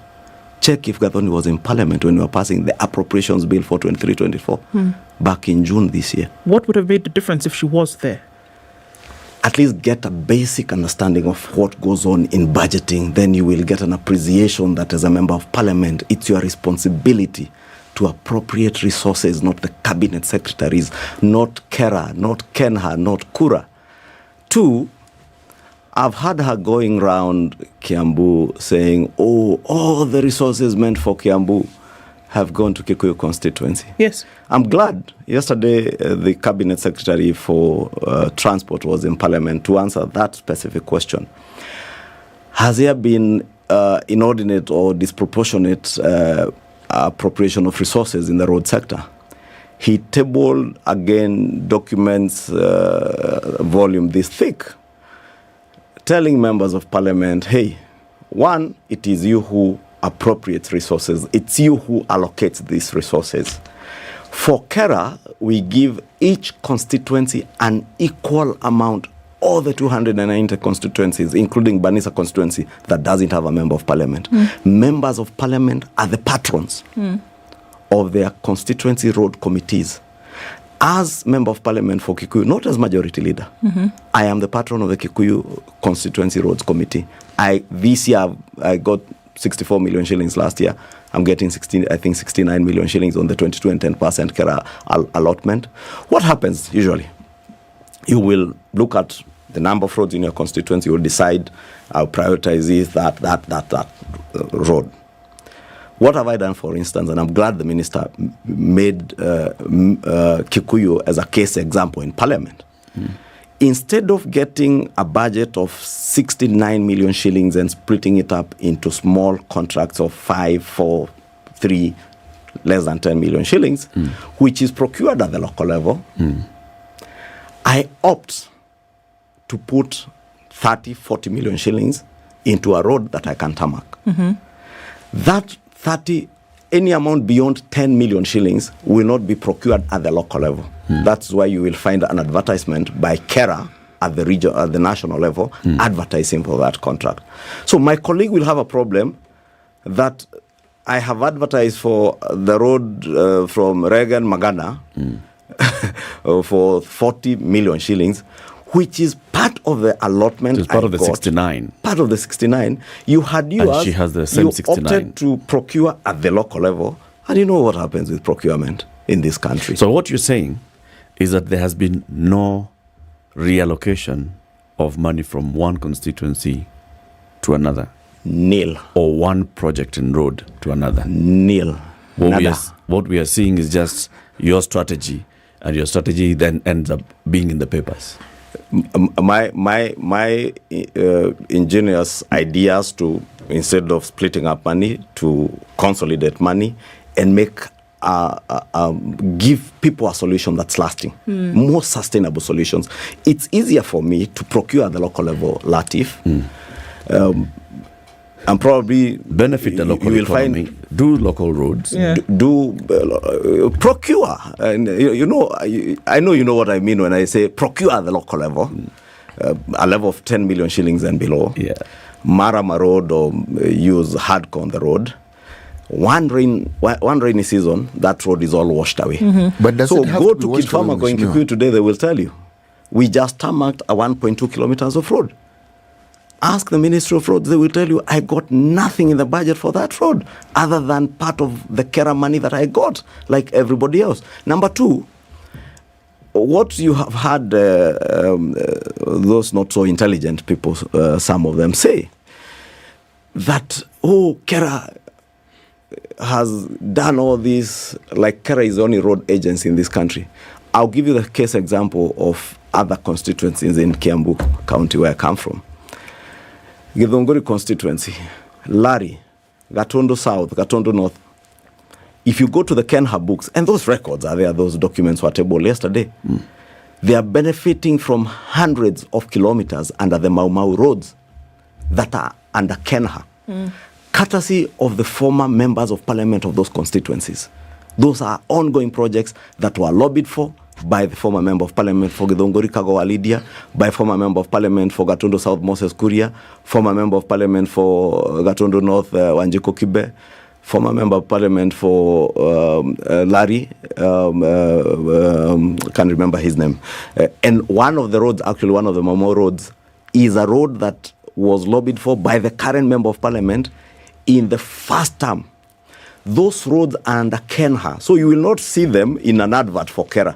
Check if Gathoni was in Parliament when we were passing the appropriations bill for 23-24, back in June this year. What would have made the difference if she was there? At least get a basic understanding of what goes on in budgeting. Then you will get an appreciation that as a member of Parliament, it's your responsibility to appropriate resources, not the cabinet secretaries, not Kera, not Kenha, not Kura. 2, I've had her going around Kiambu saying, oh, all the resources meant for Kiambu have gone to Kikuyu constituency. Yes. I'm glad. Yesterday, the cabinet secretary for transport was in Parliament to answer that specific question. Has there been inordinate or disproportionate appropriation of resources in the road sector? He tabled again documents, volume this thick, telling members of Parliament, hey, one, it is you who appropriates resources. It's you who allocates these resources. For Kera, we give each constituency an equal amount all the 290 constituencies, including Banisa constituency, that doesn't have a member of parliament. Members of parliament are the patrons of their constituency road committees. As member of parliament for Kikuyu, not as majority leader, I am the patron of the Kikuyu constituency roads committee. This year I got 64 million shillings last year. I'm getting 69 million shillings on the 22 and 10% Kera allotment. What happens usually? You will look at the number of roads in your constituency. You will decide, I'll prioritize this, that road. What have I done, for instance, and I'm glad the minister made Kikuyu as a case example in parliament. Instead of getting a budget of 69 million shillings and splitting it up into small contracts of 5, 4, 3, less than 10 million shillings, which is procured at the local level, I opt to put 30, 40 million shillings into a road that I can tarmac. That 30, any amount beyond 10 million shillings will not be procured at the local level. That's why you will find an advertisement by Kera at the region, at the national level, advertising for that contract. So my colleague will have a problem that I have advertised for the road from Reagan Magana for 40 million shillings, which is part of the allotment. It's part of the 69. Part of the 69. You had and she has the same 69. Opted to procure at the local level. And you know what happens with procurement in this country. So what you're saying is that there has been no reallocation of money from one constituency to another. Nil. Or one project in road to another. Nil. What we are seeing is just your strategy, and your strategy then ends up being in the papers. My ingenious ideas to, instead of splitting up money, to consolidate money and make give people a solution that's lasting, more sustainable solutions. It's easier for me to procure at the local level, Latiff, and probably benefit the local economy. Do local roads. Procure. And you know, I know you know what I mean when I say procure at the local level, a level of 10 million shillings and below. Marama Road, or use hardcore on the road. One rainy season, that road is all washed away. But does so it have go to be to washed Kidfarma away, going to Kikuyu today, they will tell you, we just tarmacked a 1.2 kilometers of road. Ask the Ministry of Roads, they will tell you, I got nothing in the budget for that road other than part of the Kera money that I got, like everybody else. Number two, what you have had those not so intelligent people, some of them say, that, Kera has done all this, like Kera is the only road agency in this country. I'll give you the case example of other constituencies in Kiambu County where I come from. Githunguri constituency, Lari, Gatondo South, Gatondo North. If you go to the Kenha books, and those records are there, those documents were tabled yesterday, they are benefiting from hundreds of kilometers under the Mau Mau roads that are under Kenha, courtesy of the former members of parliament of those constituencies. Those are ongoing projects that were lobbied for by the former member of parliament for Githunguri Kagawa Lydia, by former member of parliament for Gatondo South Moses Kuria, former member of parliament for Gatondo North Wanjiko Kibe, former member of parliament for Larry, can't remember his name. And one of the roads, actually one of the Momo roads, is a road that was lobbied for by the current member of parliament in the first term. Those roads are under Kenha, so you will not see them in an advert for Kera.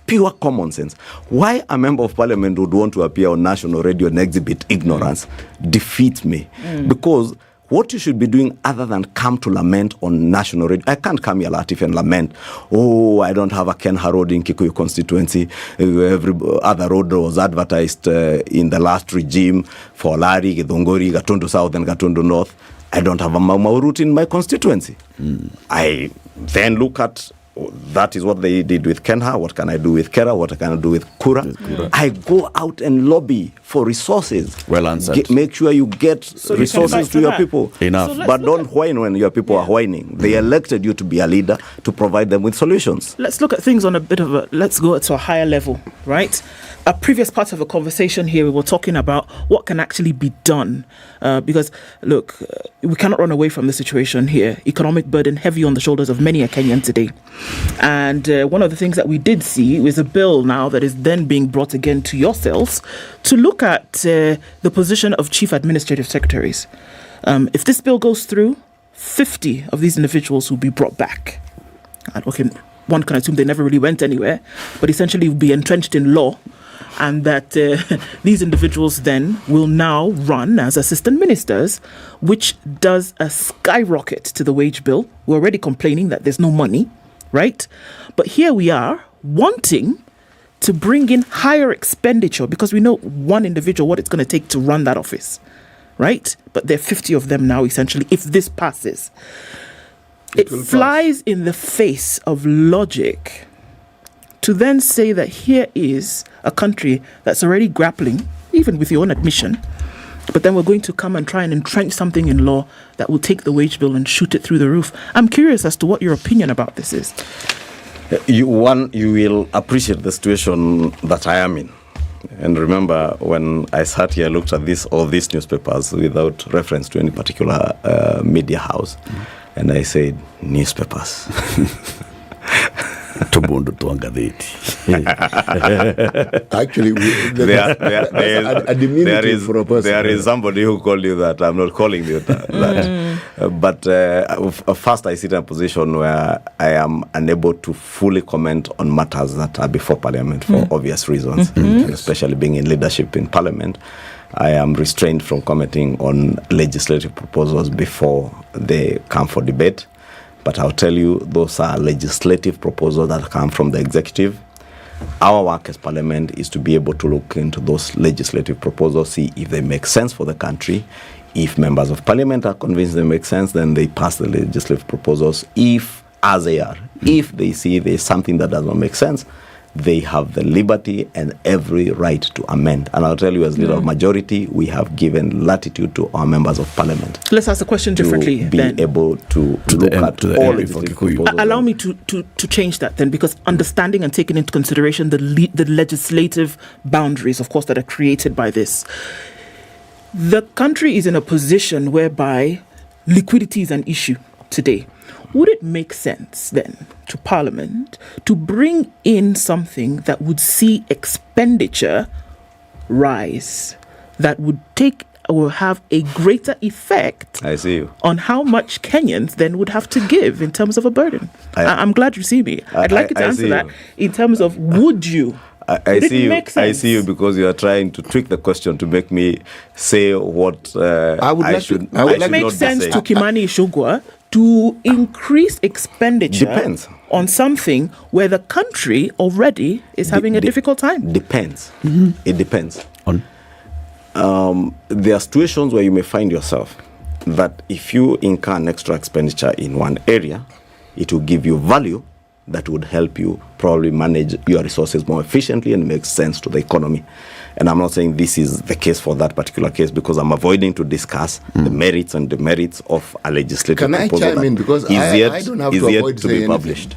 Pure common sense. Why a member of parliament would want to appear on national radio and exhibit ignorance defeats me. Because what you should be doing other than come to lament on national radio, I can't come here, Latiff, and lament, I don't have a Kenha road in Kikuyu constituency. Every other road was advertised in the last regime for Lari, Githunguri, Gatondo South and Gatondo North. I don't have a Mau Mau route in my constituency. I then look at, that is what they did with Kenha. What can I do with Kera? What can I do with Kura? I go out and lobby for resources. Well answered. Make sure you get resources to your people. Enough. But don't whine when your people are whining. They elected you to be a leader, to provide them with solutions. Let's look at things on a bit of a, let's go to a higher level, right? a previous part of the conversation here, we were talking about what can actually be done. Because, look, we cannot run away from the situation here. Economic burden heavy on the shoulders of many a Kenyan today. And one of the things that we did see is a bill now that is then being brought again to yourselves to look at the position of chief administrative secretaries. If this bill goes through, 50 of these individuals will be brought back. And okay, one can assume they never really went anywhere, but essentially will be entrenched in law, and that these individuals then will now run as assistant ministers, which does a skyrocket to the wage bill. We're already complaining that there's no money, right? But here we are wanting to bring in higher expenditure because we know one individual what it's going to take to run that office, right? But there are 50 of them now, essentially, if this passes. It flies in the face of logic to then say that here is a country that's already grappling, even with your own admission, but then we're going to come and try and entrench something in law that will take the wage bill and shoot it through the roof. I'm curious as to what your opinion about this is. You will appreciate the situation that I am in. And remember, when I sat here, looked at all these newspapers without reference to any particular media house, and I said, newspapers. Actually, there is somebody who called you that. I'm not calling you that. But first, I sit in a position where I am unable to fully comment on matters that are before Parliament for obvious reasons, especially being in leadership in Parliament. I am restrained from commenting on legislative proposals before they come for debate. But I'll tell you, those are legislative proposals that come from the executive. Our work as Parliament is to be able to look into those legislative proposals, see if they make sense for the country. If members of Parliament are convinced they make sense, then they pass the legislative proposals. If, as they are, if they see there's something that does not make sense, they have the liberty and every right to amend. And I'll tell you, as leader of majority, we have given latitude to our members of Parliament. Let's ask the question differently. To be able to look at all legislative proposals. Allow me to change that then, because understanding and taking into consideration the legislative boundaries, of course, that are created by this. The country is in a position whereby liquidity is an issue today. Would it make sense then to Parliament to bring in something that would see expenditure rise, that would take or have a greater effect on how much Kenyans then would have to give in terms of a burden? I'm glad you see me. I'd like you to answer that in terms of would you? I see you because you are trying to trick the question to make me say what I should not say. Would it make sense to Kimani Ichung'wah to increase expenditure on something where the country already is having a difficult time? Depends. It depends. There are situations where you may find yourself that if you incur an extra expenditure in one area, it will give you value that would help you probably manage your resources more efficiently and make sense to the economy. And I'm not saying this is the case for that particular case because I'm avoiding to discuss the merits and demerits of a legislative proposal. Can I chime in? Because I don't have to avoid to be published.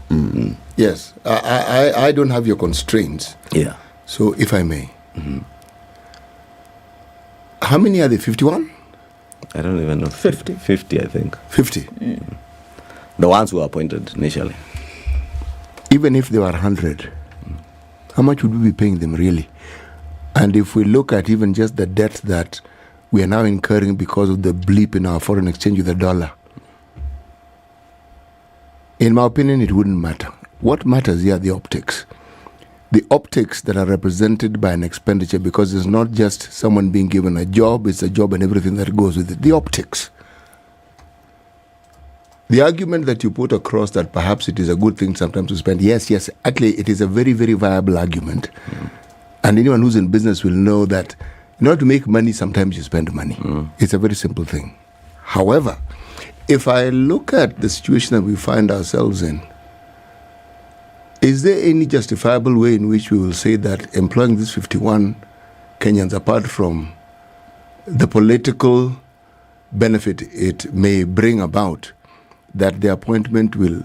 Yes, I don't have your constraints. Yeah. So if I may. How many are there? 51? I don't even know. 50, I think. 50? The ones who were appointed initially. Even if there were 100, how much would we be paying them really? And if we look at even just the debt that we are now incurring because of the blip in our foreign exchange with the dollar, in my opinion, it wouldn't matter. What matters here are the optics. The optics that are represented by an expenditure, because it's not just someone being given a job, it's a job and everything that goes with it. The optics. The argument that you put across that perhaps it is a good thing sometimes to spend, yes, actually it is a very, very viable argument. And anyone who's in business will know that in order to make money, sometimes you spend money. It's a very simple thing. However, if I look at the situation that we find ourselves in, is there any justifiable way in which we will say that employing these 51 Kenyans, apart from the political benefit it may bring about, that the appointment will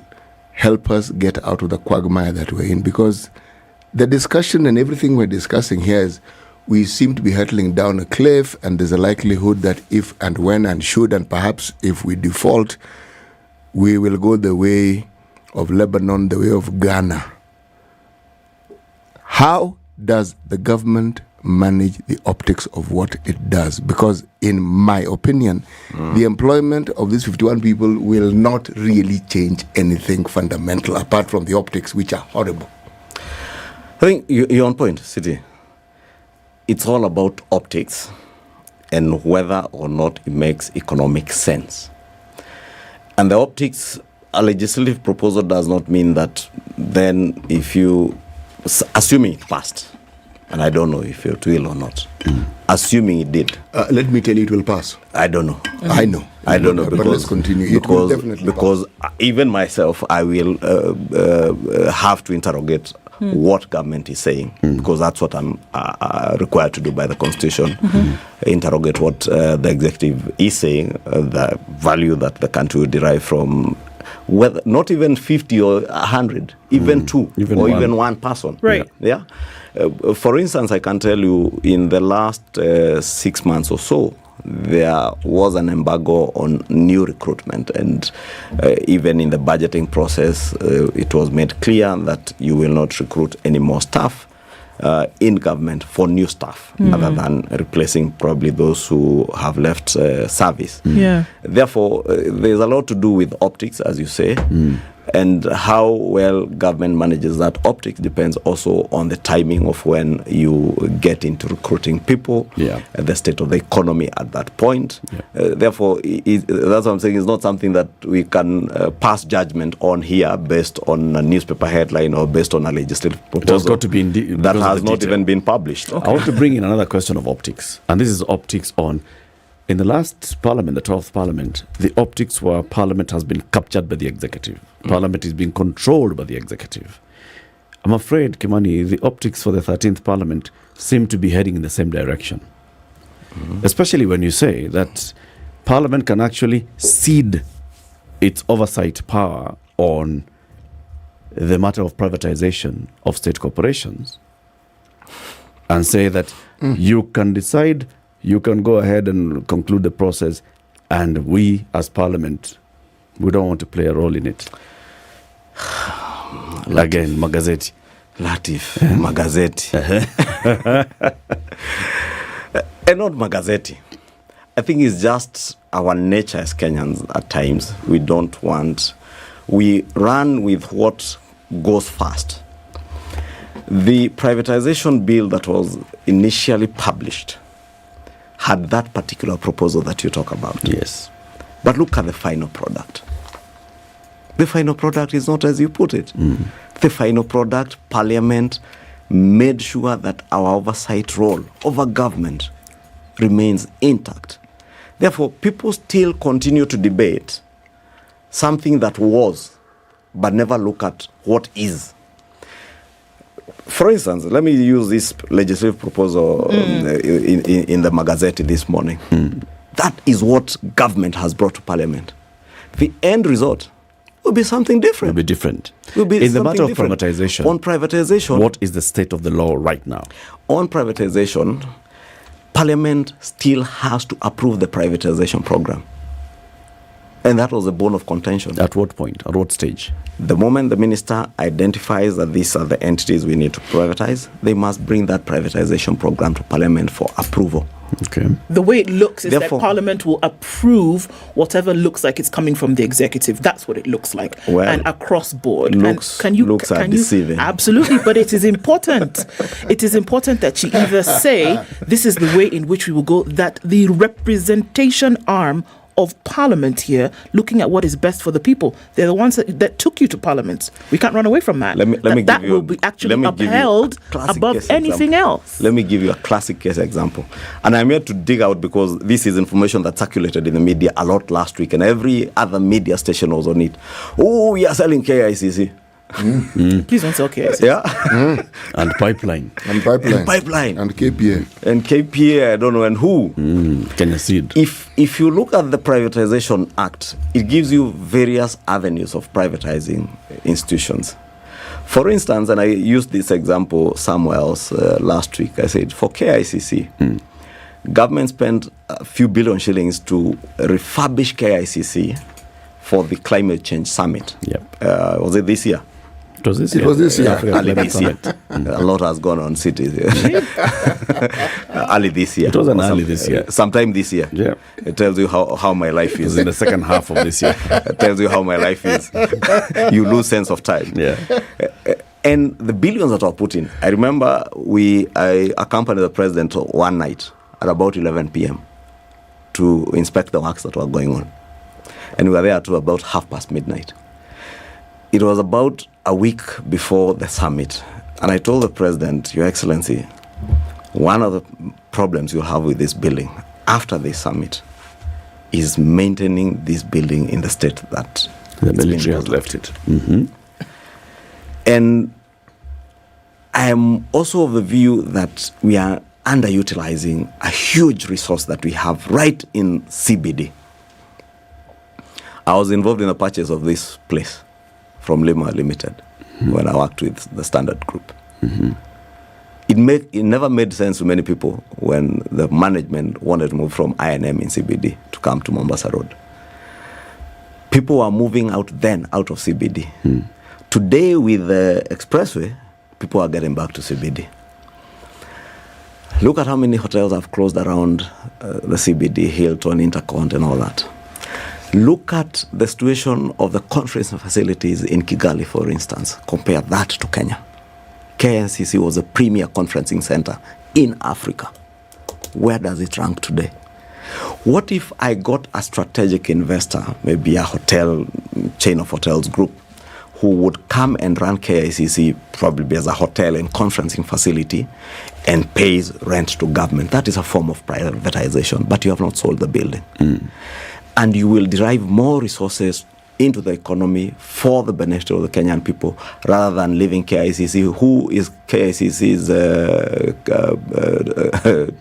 help us get out of the quagmire that we're in? Because the discussion and everything we're discussing here is we seem to be hurtling down a cliff, and there's a likelihood that if and when and should and perhaps if we default, we will go the way of Lebanon, the way of Ghana. How does the government manage the optics of what it does? Because in my opinion, the employment of these 51 people will not really change anything fundamental apart from the optics, which are horrible. I think you're on point, Sidi. It's all about optics and whether or not it makes economic sense. And the optics, a legislative proposal does not mean that then if you, assuming it passed, and I don't know if it will or not, assuming it did. Let me tell you, it will pass. I don't know. I know. I don't know. But let's continue. It will definitely because even myself, I will have to interrogate what government is saying, because that's what I'm required to do by the Constitution. Interrogate what the executive is saying, the value that the country will derive from, whether not even 50 or 100, even two, even one person. Right. Yeah. For instance, I can tell you in the last 6 months or so, there was an embargo on new recruitment, and even in the budgeting process, it was made clear that you will not recruit any more staff in government for new staff, other than replacing probably those who have left service. Yeah. Therefore, there's a lot to do with optics, as you say. And how well government manages that optics depends also on the timing of when you get into recruiting people, the state of the economy at that point. Therefore, that's what I'm saying. It's not something that we can pass judgment on here based on a newspaper headline or based on a legislative proposal. It has got to be that has not even been published. I want to bring in another question of optics, and this is optics on. In the last parliament, the 12th parliament, the optics were parliament has been captured by the executive. Parliament is being controlled by the executive. I'm afraid, Kimani, the optics for the 13th parliament seem to be heading in the same direction. Especially when you say that parliament can actually cede its oversight power on the matter of privatization of state corporations and say that you can decide, you can go ahead and conclude the process, and we as parliament, we don't want to play a role in it. Again, Magazeti. Latiff, Magazeti. And not Magazeti. I think it's just our nature as Kenyans at times. We run with what goes fast. The privatization bill that was initially published had that particular proposal that you talk about. Yes. But look at the final product. The final product is not as you put it. The final product, Parliament made sure that our oversight role over government remains intact. Therefore, people still continue to debate something that was, but never look at what is. For instance, let me use this legislative proposal in the Magazeti this morning. That is what government has brought to Parliament. The end result will be something different. Will be different. Will be in the matter of different. privatization. On privatization. What is the state of the law right now? On privatization, Parliament still has to approve the privatization program. And that was a bone of contention. At what point? At what stage? The moment the minister identifies that these are the entities we need to privatize, they must bring that privatization program to Parliament for approval. Okay. The way it looks is Therefore, that Parliament will approve whatever looks like it's coming from the executive. That's what it looks like. Well, and across board. Looks are deceiving. Absolutely, but it is important. It is important that you either say, this is the way in which we will go, that the representation arm of Parliament here, looking at what is best for the people. They're the ones that took you to Parliament. We can't run away from that. That will be actually upheld above anything else. Let me give you a classic case example. And I'm here to dig out because this is information that circulated in the media a lot last week, and every other media station was on it. Oh, we are selling KICC. Please don't sell KICC. Yeah. And pipeline. And pipeline. And KPA. And KPA, I don't know, and who. Kenya Seed. If you look at the Privatization Act, it gives you various avenues of privatizing institutions. For instance, and I used this example somewhere else last week, I said for KICC, government spent a few billion shillings to refurbish KICC for the climate change summit. Was it this year? It was this year. It was this year. Early this year. A lot has gone on cities. Early this year. It was early this year. Sometime this year. Yeah. It tells you how my life is. It was in the second half of this year. It tells you how my life is. You lose sense of time. Yeah. And the billions that were put in. I remember I accompanied the president one night at about 11 p.m. to inspect the works that were going on. And we were there to about midnight. It was about a week before the summit. And I told the president, Your Excellency, one of the problems you'll have with this building after this summit is maintaining this building in the state that the military has left it. And I am also of the view that we are underutilizing a huge resource that we have right in CBD. I was involved in the purchase of this place from Lima Limited when I worked with the Standard Group. It never made sense to many people when the management wanted to move from INM in CBD to come to Mombasa Road. People were moving out of CBD. Today, with the expressway, people are getting back to CBD. Look at how many hotels have closed around the CBD, Hilton, Intercont, and all that. Look at the situation of the conference facilities in Kigali, for instance. Compare that to Kenya. KNCC was a premier conferencing center in Africa. Where does it rank today? What if I got a strategic investor, maybe a hotel, chain of hotels group, who would come and run KICC probably as a hotel and conferencing facility and pays rent to government? That is a form of privatization, but you have not sold the building. And you will derive more resources into the economy for the benefit of the Kenyan people rather than leaving KICC. Who is KICC's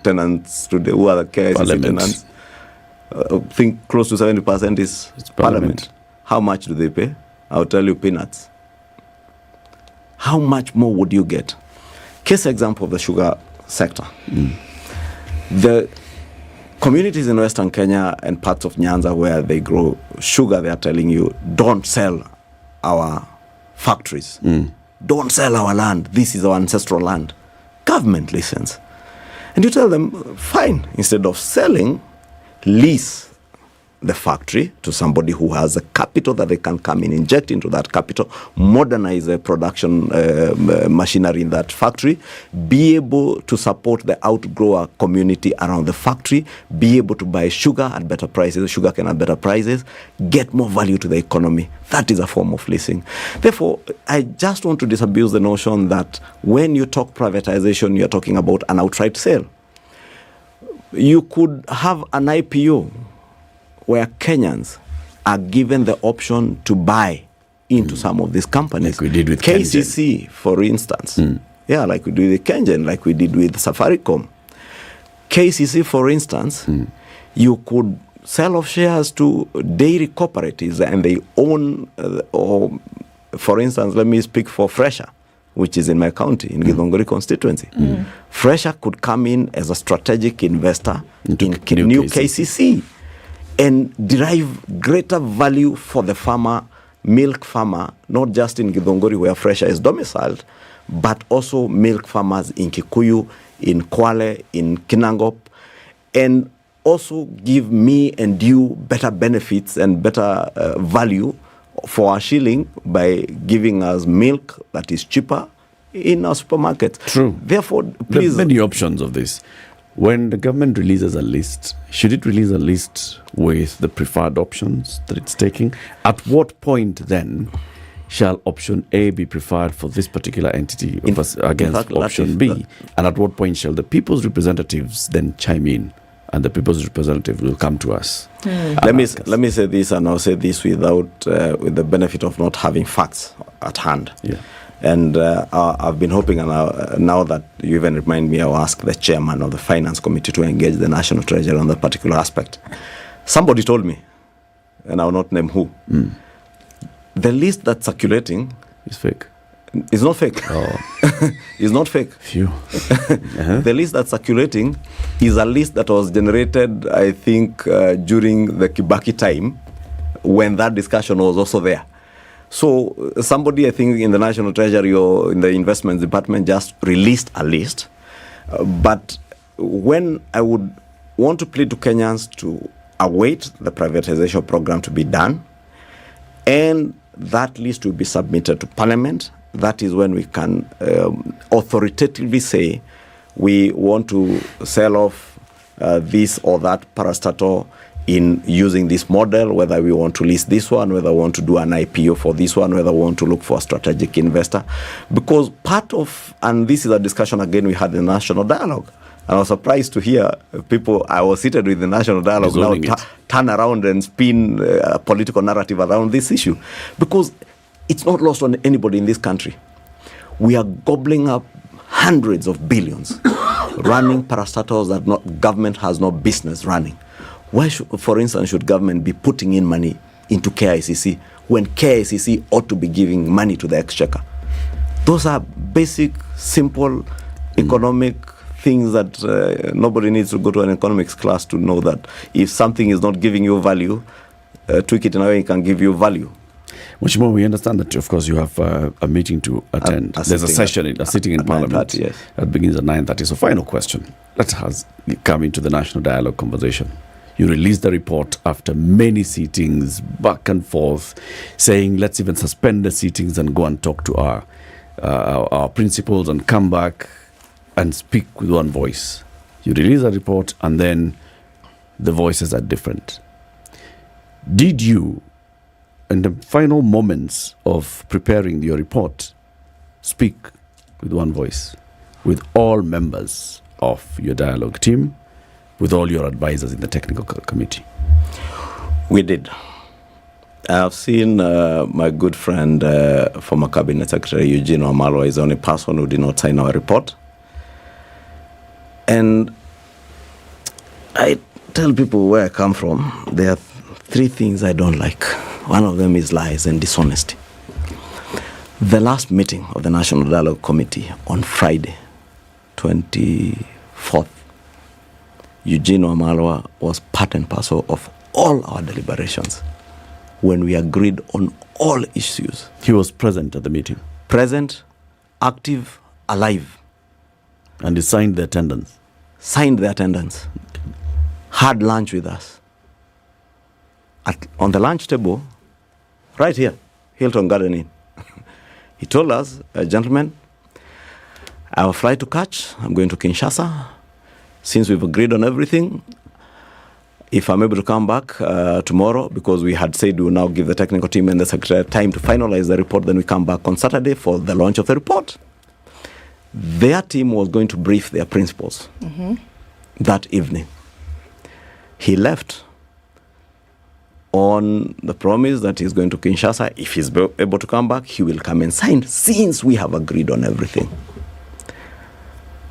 tenants today? Who are the KICC Parliament. tenants? I think close to 70% is Parliament. How much do they pay? I'll tell you, peanuts. How much more would you get? Case example of the sugar sector. The communities in Western Kenya and parts of Nyanza where they grow sugar, they are telling you, don't sell our factories. Don't sell our land. This is our ancestral land. Government listens. And you tell them, fine, instead of selling, lease the factory to somebody who has a capital that they can come in, inject into that capital, modernize the production machinery in that factory, be able to support the outgrower community around the factory, be able to buy sugar at better prices, sugar cane at better prices, get more value to the economy. That is a form of leasing. Therefore, I just want to disabuse the notion that when you talk privatization, you're talking about an outright sale. You could have an IPO where Kenyans are given the option to buy into some of these companies. Like we did with KCC, for instance. Yeah, like we did with Kengen, like we did with Safaricom. KCC, for instance, you could sell off shares to dairy cooperatives and they own, or for instance, let me speak for Fresha, which is in my county, in Githongori constituency. Fresha could come in as a strategic investor in new KCC. And derive greater value for the farmer, milk farmer, not just in Githongori where Fresha is domiciled, but also milk farmers in Kikuyu, in Kwale, in Kinangop, and also give me and you better benefits and better value for our shilling by giving us milk that is cheaper in our supermarket. True. Therefore, There please... are many options of this. When the government releases a list, should it release a list with the preferred options that it's taking? At what point then shall option A be preferred for this particular entity against option B? And at what point shall the people's representatives then chime in and the people's representative will come to us? Let me say this, and I'll say this without with the benefit of not having facts at hand. And I've been hoping, and now that you even remind me, I'll ask the chairman of the finance committee to engage the national treasurer on that particular aspect. Somebody told me, and I'll not name who, the list that's circulating is fake. It's not fake. It's not fake. Phew. The list that's circulating is a list that was generated, I think, during the Kibaki time, when that discussion was also there. So somebody, I think, in the National Treasury or in the Investments Department just released a list. But when I would want to plead to Kenyans to await the privatization program to be done, and that list will be submitted to Parliament, that is when we can authoritatively say we want to sell off this or that parastatal in using this model, whether we want to list this one, whether we want to do an IPO for this one, whether we want to look for a strategic investor. Because part of, and this is a discussion again we had in the National Dialogue, and I was surprised to hear people, I was seated with the National Dialogue now turn around and spin a political narrative around this issue. Because it's not lost on anybody in this country. We are gobbling up hundreds of billions running parastatals that government has no business running. Why, for instance, should government be putting in money into KICC when KICC ought to be giving money to the exchequer? Those are basic, simple economic things that nobody needs to go to an economics class to know that if something is not giving you value, tweak it in a way it can give you value. Mheshimiwa, we understand that, of course, you have a meeting to attend. There's a sitting in Parliament. Yes. That begins at 9:30. So final question. Let us come into the National Dialogue conversation. You released the report after many sittings, back and forth, saying let's even suspend the sittings and go and talk to our principals and come back and speak with one voice. You release a report and then the voices are different. Did you, in the final moments of preparing your report, speak with one voice, with all members of your dialogue team, with all your advisors in the technical committee? We did. I've seen my good friend, former Cabinet Secretary Eugene Wamalwa is the only person who did not sign our report. And I tell people where I come from, there are three things I don't like. One of them is lies and dishonesty. The last meeting of the National Dialogue Committee on Friday, 24th, Eugene Wamalwa was part and parcel of all our deliberations when we agreed on all issues. He was present at the meeting? Present, active, alive. And he signed the attendance? Signed the attendance. Had lunch with us. On the lunch table, right here, Hilton Garden Inn. He told us, gentlemen, I have a flight to catch. I'm going to Kinshasa. Since we've agreed on everything, if I'm able to come back tomorrow, because we had said we will now give the technical team and the secretary time to finalize the report, then we come back on Saturday for the launch of the report. Their team was going to brief their principals that evening. He left on the promise that he's going to Kinshasa. If he's able to come back, he will come and sign, since we have agreed on everything.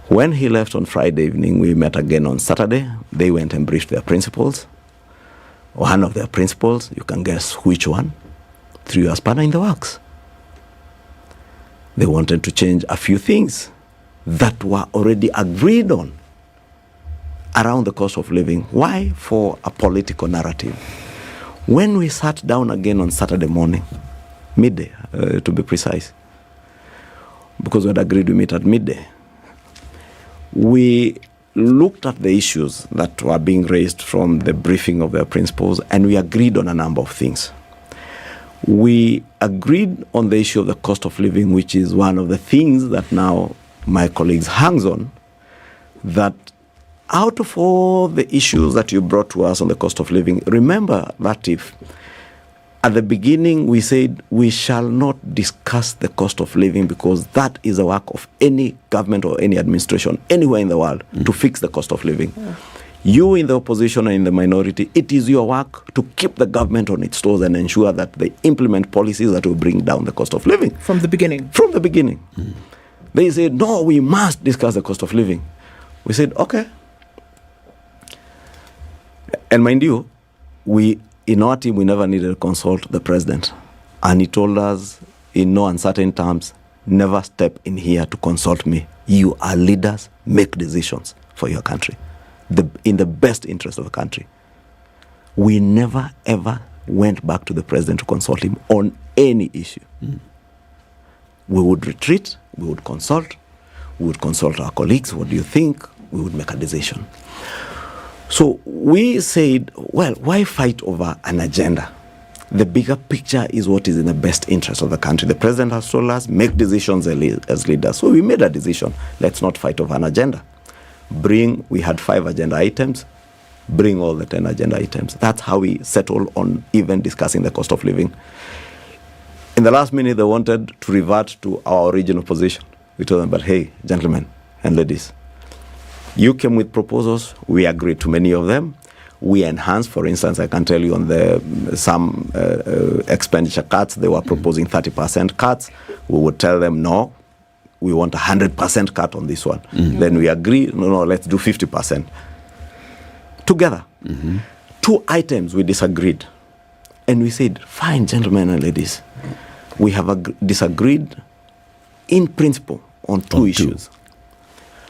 When he left on Friday evening, we met again on Saturday. They went and briefed their principals. One of their principals, you can guess which one, threw a spanner in the works. They wanted to change a few things that were already agreed on around the cost of living. Why? For a political narrative. When we sat down again on Saturday morning, midday to be precise, because we had agreed we meet at midday, we looked at the issues that were being raised from the briefing of their principals, and we agreed on a number of things. We agreed on the issue of the cost of living, which is one of the things that now my colleagues hangs on, that out of all the issues that you brought to us on the cost of living, remember, Latiff, at the beginning we said we shall not discuss the cost of living because that is the work of any government or any administration anywhere in the world to fix the cost of living. Yeah. You in the opposition and in the minority, it is your work to keep the government on its toes and ensure that they implement policies that will bring down the cost of living. From the beginning? From the beginning. They said, no, we must discuss the cost of living. We said, okay. And mind you, in our team, we never needed to consult the president. And he told us in no uncertain terms, never step in here to consult me. You are leaders, make decisions for your country, in the best interest of the country. We never ever went back to the president to consult him on any issue. We would retreat, we would consult our colleagues, what do you think? We would make a decision. So we said, well, why fight over an agenda? The bigger picture is what is in the best interest of the country. The president has told us, make decisions as leaders. So we made a decision. Let's not fight over an agenda. We had 5 agenda items, bring all the 10 agenda items. That's how we settled on even discussing the cost of living. In the last minute, they wanted to revert to our original position. We told them, but hey, gentlemen and ladies, you came with proposals. We agreed to many of them. We enhanced, for instance, I can tell you on some expenditure cuts, they were proposing 30% cuts. We would tell them, no, we want 100% cut on this one. Then we agree, no, let's do 50%. Together. 2 items we disagreed. And we said, fine, gentlemen and ladies, we have disagreed in principle on 2 issues.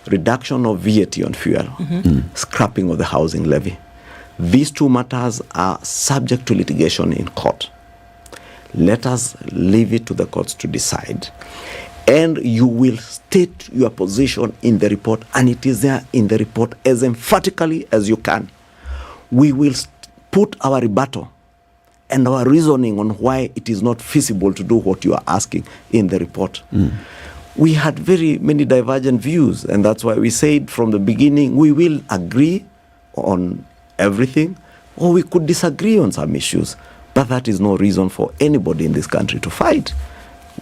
Reduction of VAT on fuel, scrapping of the housing levy. These 2 matters are subject to litigation in court. Let us leave it to the courts to decide. And you will state your position in the report, and it is there in the report as emphatically as you can. We will put our rebuttal and our reasoning on why it is not feasible to do what you are asking in the report. We had very many divergent views, and that's why we said from the beginning, we will agree on everything, or we could disagree on some issues, but that is no reason for anybody in this country to fight.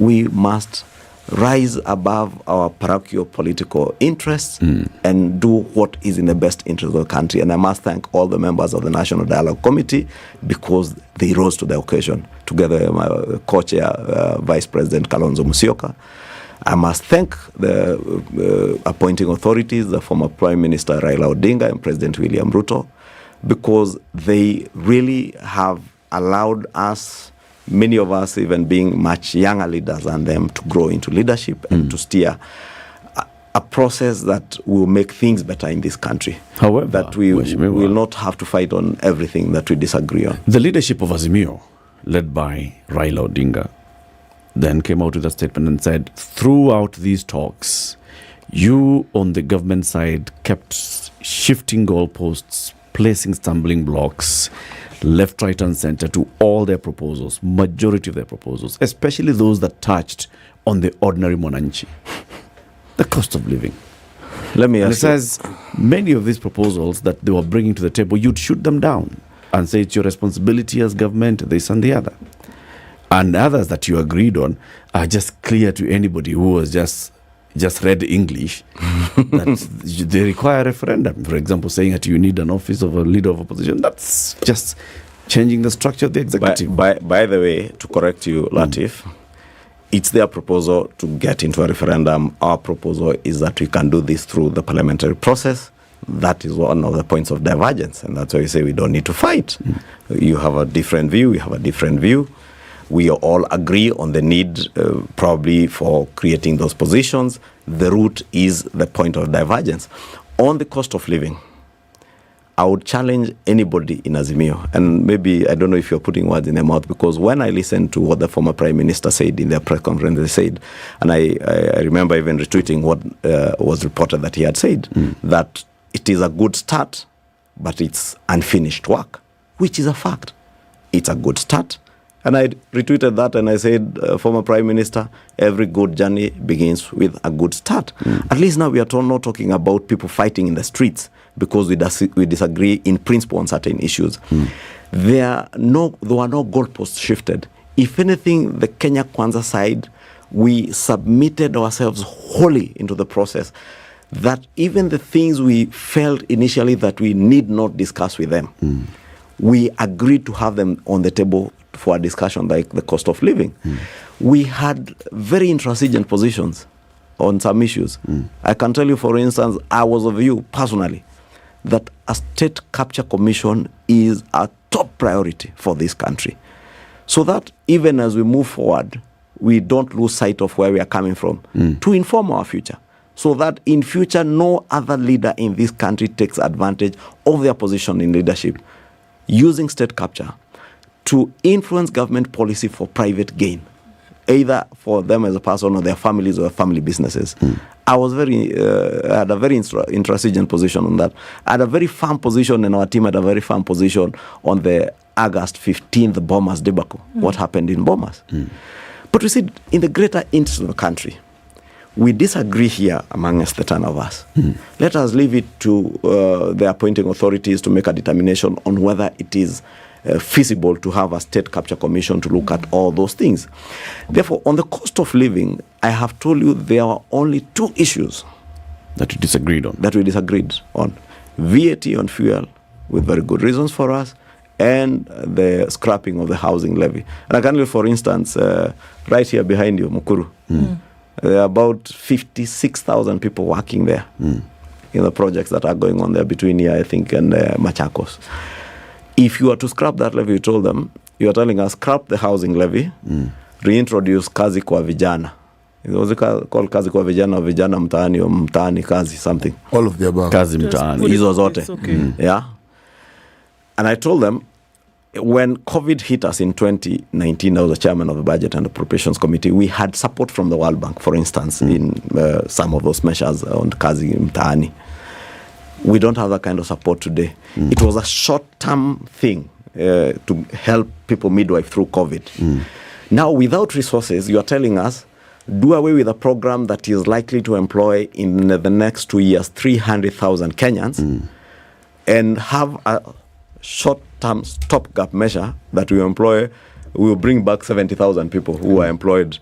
We must rise above our parochial political interests and do what is in the best interest of the country. And I must thank all the members of the National Dialogue Committee because they rose to the occasion, together with my co-chair, Vice President Kalonzo Musyoka. I must thank the appointing authorities, the former Prime Minister Raila Odinga and President William Ruto, because they really have allowed us, many of us even being much younger leaders than them, to grow into leadership and to steer a process that will make things better in this country. However, that we will not have to fight on everything that we disagree on. The leadership of Azimio, led by Raila Odinga, then came out with a statement and said, throughout these talks, you on the government side kept shifting goalposts, placing stumbling blocks, left, right, and center to all their proposals, majority of their proposals, especially those that touched on the ordinary mwananchi, the cost of living. Let me ask you. It says many of these proposals that they were bringing to the table, you'd shoot them down and say it's your responsibility as government, this and the other. And others that you agreed on are just clear to anybody who was just read English that they require a referendum. For example, saying that you need an office of a leader of opposition. That's just changing the structure of the executive. By the way, to correct you, Latiff, it's their proposal to get into a referendum. Our proposal is that we can do this through the parliamentary process. That is one of the points of divergence, and that's why we say we don't need to fight. You have a different view, we have a different view. We all agree on the need probably for creating those positions. The route is the point of divergence. On the cost of living, I would challenge anybody in Azimio, and maybe, I don't know if you're putting words in their mouth, because when I listened to what the former Prime Minister said in their press conference, they said, and I remember even retweeting what was reported that he had said, that it is a good start, but it's unfinished work, which is a fact. It's a good start. And I retweeted that and I said, former Prime Minister, every good journey begins with a good start. At least now we are not talking about people fighting in the streets because we disagree in principle on certain issues. There were no goalposts shifted. If anything, the Kenya Kwanza side, we submitted ourselves wholly into the process, that even the things we felt initially that we need not discuss with them, we agreed to have them on the table for a discussion, like the cost of living. We had very intransigent positions on some issues. I can tell you, for instance, I was of view personally that a state capture commission is a top priority for this country. So that even as we move forward, we don't lose sight of where we are coming from, to inform our future, so that in future no other leader in this country takes advantage of their position in leadership, using state capture to influence government policy for private gain, either for them as a person or their families or their family businesses. I was I had a very intransigent position on that. I had a very firm position, and our team had a very firm position on the August 15th Bomas debacle, what happened in Bomas. But we see, in the greater interest of the country, we disagree here amongst the 10 of us. Let us leave it to the appointing authorities to make a determination on whether it is feasible to have a state capture commission to look at all those things. Therefore, on the cost of living, I have told you there are only 2 issues that we disagreed on. VAT on fuel, with very good reasons for us, and the scrapping of the housing levy. And I can tell you, for instance, right here behind you, Nakuru, there are about 56,000 people working there in the projects that are going on there between here, I think, and Machakos. If you are to scrap that levy, you told them, you are telling us, scrap the housing levy, reintroduce kazi kwa vijana. It was called kazi kwa vijana, or vijana mtaani, or mtaani kazi, something. All of the above. Kazi mtaani. Hizo zote. Yeah. And I told them, when COVID hit us in 2019, I was the chairman of the Budget and Appropriations Committee. We had support from the World Bank, for instance, in some of those measures on kazi mtaani. We don't have that kind of support today. It was a short-term thing to help people midwife through COVID. Now, without resources, you are telling us, do away with a program that is likely to employ in the next 2 years 300,000 Kenyans, and have a short-term stopgap measure that we will bring back 70,000 people who are employed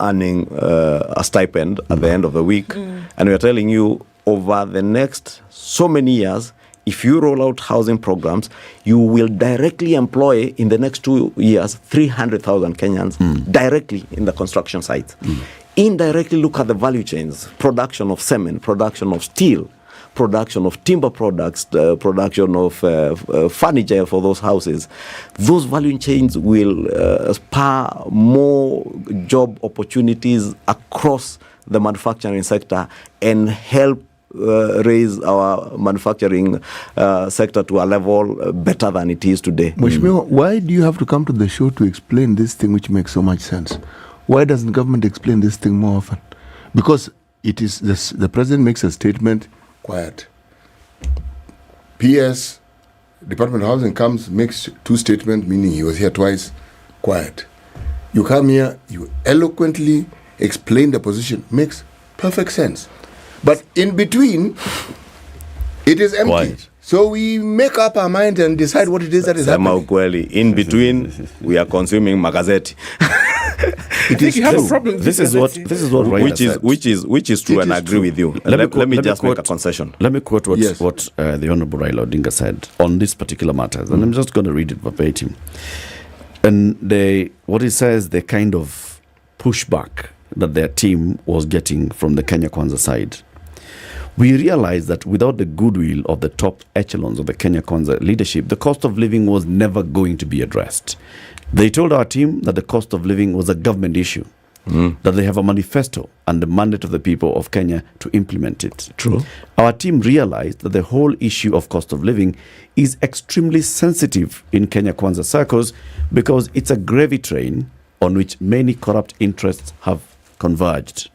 earning a stipend at the end of the week. And we are telling you, over the next so many years, if you roll out housing programs, you will directly employ in the next 2 years 300,000 Kenyans directly in the construction sites. Indirectly, look at the value chains: production of cement, production of steel, production of timber products, production of furniture for those houses. Those value chains will spur more job opportunities across the manufacturing sector and help raise our manufacturing sector to a level better than it is today. Mheshimiwa, why do you have to come to the show to explain this thing which makes so much sense? Why doesn't government explain this thing more often? Because it is this, the president makes a statement, quiet. PS, Department of Housing comes, makes 2 statements, meaning he was here twice, quiet. You come here, you eloquently explain the position, makes perfect sense. But in between, it is empty. Quiet. So we make up our mind and decide what it is that is happening. In between, we are consuming magazeti. It is true. This is what which is true, and I agree with you. Let me just make a concession. Let me quote what the Honorable Raila Odinga said on this particular matter, and I'm just going to read it verbatim. And what he says, the kind of pushback that their team was getting from the Kenya Kwanza side. We realized that without the goodwill of the top echelons of the Kenya Kwanza leadership, the cost of living was never going to be addressed. They told our team that the cost of living was a government issue, that they have a manifesto and the mandate of the people of Kenya to implement it. True. Our team realized that the whole issue of cost of living is extremely sensitive in Kenya Kwanza circles because it's a gravy train on which many corrupt interests have converged.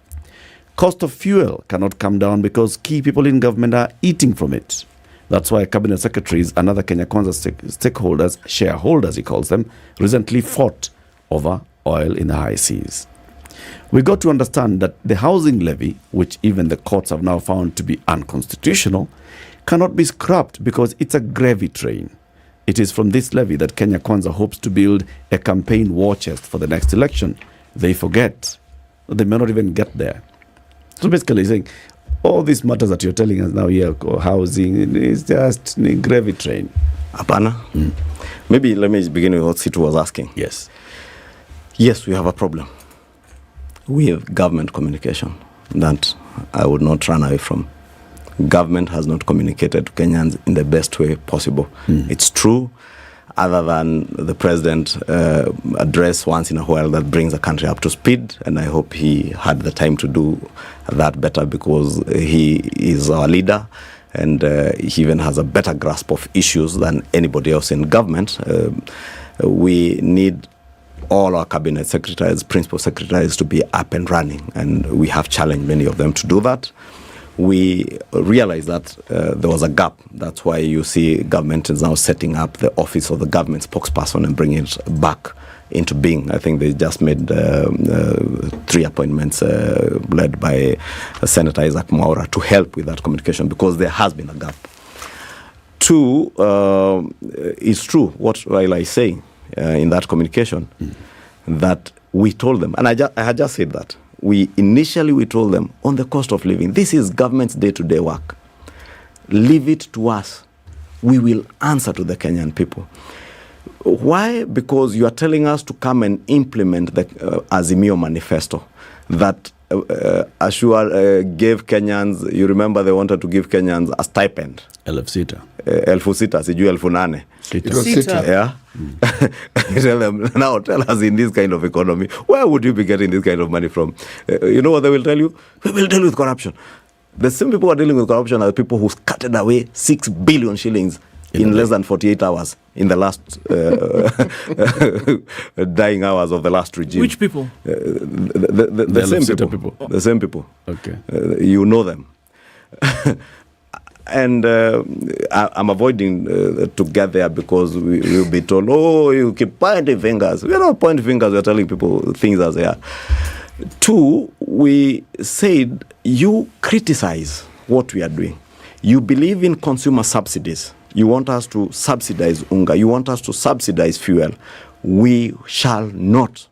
Cost of fuel cannot come down because key people in government are eating from it. That's why cabinet secretaries and other Kenya Kwanza stakeholders, shareholders he calls them, recently fought over oil in the high seas. We got to understand that the housing levy, which even the courts have now found to be unconstitutional, cannot be scrapped because it's a gravy train. It is from this levy that Kenya Kwanza hopes to build a campaign war chest for the next election. They forget. They may not even get there. So basically saying, all these matters that you're telling us now here, housing, is just a gravy train. Apana. Maybe let me begin with what Situ was asking. Yes. Yes, we have a problem. We have government communication that I would not run away from. Government has not communicated to Kenyans in the best way possible. It's true. other than the president address once in a while that brings the country up to speed. And I hope he had the time to do that better, because he is our leader, and he even has a better grasp of issues than anybody else in government. We need all our cabinet secretaries, principal secretaries to be up and running, and we have challenged many of them to do that. We realized that there was a gap. That's why you see government is now setting up the office of the government spokesperson and bringing it back into being. I think they just made 3 appointments led by Senator Isaac Mwaura to help with that communication, because there has been a gap. 2, it's true what Raila is saying in that communication, that we told them, and I had just said that, we told them on the cost of living, this is government's day-to-day work. Leave it to us. We will answer to the Kenyan people. Why? Because you are telling us to come and implement the Azimio manifesto that gave Kenyans, you remember they wanted to give Kenyans a stipend. Elfu sita, sijui 8,000. Sita. Yeah. Tell us, in this kind of economy, where would you be getting this kind of money from? You know what they will tell you? We will deal with corruption. The same people who are dealing with corruption are the people who scattered away 6 billion shillings in less than 48 hours in the last dying hours of the last regime. Which people? The same people. The same people. Okay. You know them. And I'm avoiding to get there, because we will be told, oh, you keep pointing fingers. We are not pointing fingers, we are telling people things as they are. 2, we said, you criticize what we are doing. You believe in consumer subsidies. You want us to subsidize unga. You want us to subsidize fuel. We shall not.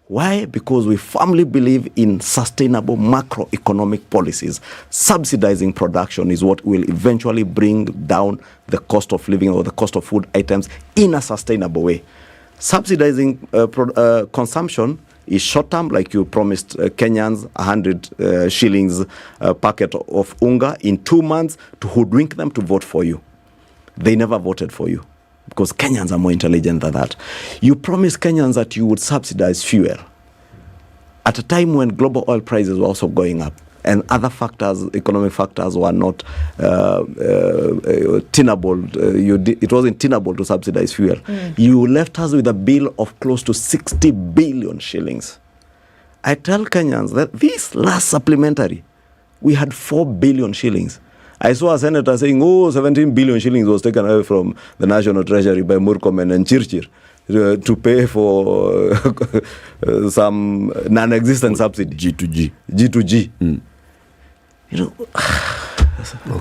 Why? Because we firmly believe in sustainable macroeconomic policies. Subsidizing production is what will eventually bring down the cost of living or the cost of food items in a sustainable way. Subsidizing consumption is short-term, like you promised Kenyans 100 shillings packet of unga in 2 months to hoodwink them to vote for you. They never voted for you, because Kenyans are more intelligent than that. You promised Kenyans that you would subsidize fuel at a time when global oil prices were also going up, and other factors, economic factors, were not tenable. It wasn't tenable to subsidize fuel. You left us with a bill of close to 60 billion shillings. I tell Kenyans that this last supplementary, we had 4 billion shillings. I saw a senator saying, 17 billion shillings was taken away from the National Treasury by Murkomen and Chirchir to pay for some non-existent subsidy. G2G. You know,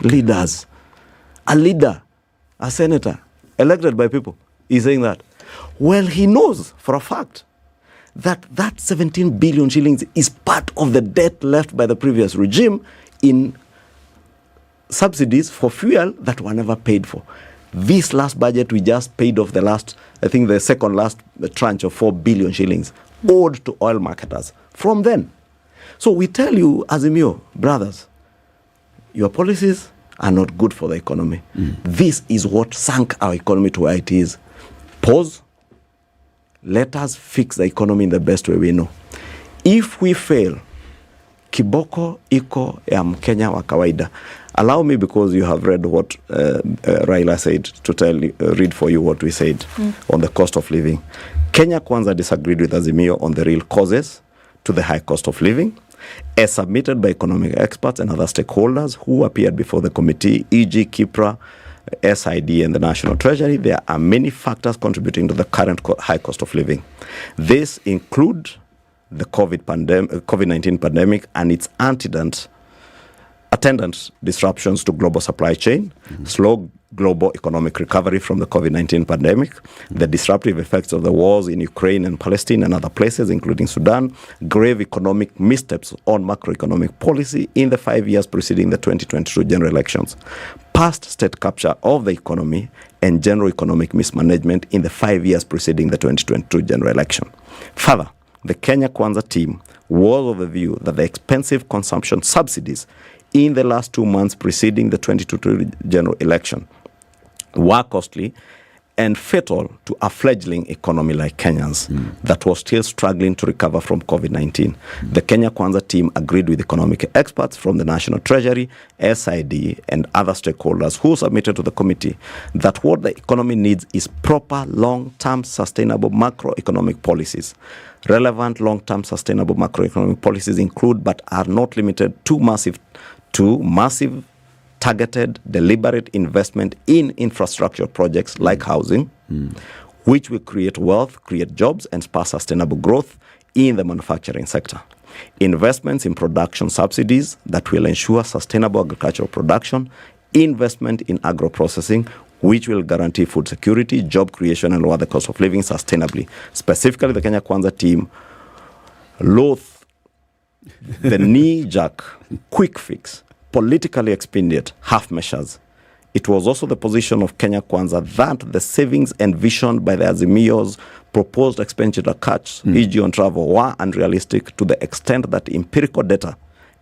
leaders. A leader, a senator, elected by people, is saying that. Well, he knows for a fact that 17 billion shillings is part of the debt left by the previous regime in subsidies for fuel that were never paid for. This last budget, we just paid off the second last tranche of 4 billion shillings owed to oil marketers from then. So we tell you, Azimio, brothers, your policies are not good for the economy. This is what sank our economy to where it is. Pause. Let us fix the economy in the best way we know. If we fail, kiboko iko ya Mkenya wa kawaida. Allow me, because you have read what Raila said, to read for you what we said on the cost of living. Kenya Kwanza disagreed with Azimio on the real causes to the high cost of living, as submitted by economic experts and other stakeholders who appeared before the committee, e.g. Kipra, SID and the National Treasury. There are many factors contributing to the current high cost of living. These include the COVID-19 pandemic and its attendant disruptions to global supply chain, slow global economic recovery from the COVID-19 pandemic, the disruptive effects of the wars in Ukraine and Palestine and other places, including Sudan, grave economic missteps on macroeconomic policy in the 5 years preceding the 2022 general elections, past state capture of the economy, and general economic mismanagement in the 5 years preceding the 2022 general election. Further, the Kenya Kwanza team was of the view that the expensive consumption subsidies in the last 2 months preceding the 2022 general election were costly and fatal to a fledgling economy like Kenya's that was still struggling to recover from COVID-19. The Kenya Kwanza team agreed with economic experts from the National Treasury, SID, and other stakeholders who submitted to the committee that what the economy needs is proper long-term sustainable macroeconomic policies. Relevant long-term sustainable macroeconomic policies include but are not limited to massive targeted, deliberate investment in infrastructure projects like housing, which will create wealth, create jobs, and spur sustainable growth in the manufacturing sector. Investments in production subsidies that will ensure sustainable agricultural production, investment in agro-processing, which will guarantee food security, job creation, and lower the cost of living sustainably. Specifically, the Kenya Kwanza team loathe the knee-jerk, quick fix, politically expedient half measures. It was also the position of Kenya Kwanza that the savings envisioned by the Azimio's proposed expenditure cuts, e.g. on travel, were unrealistic to the extent that empirical data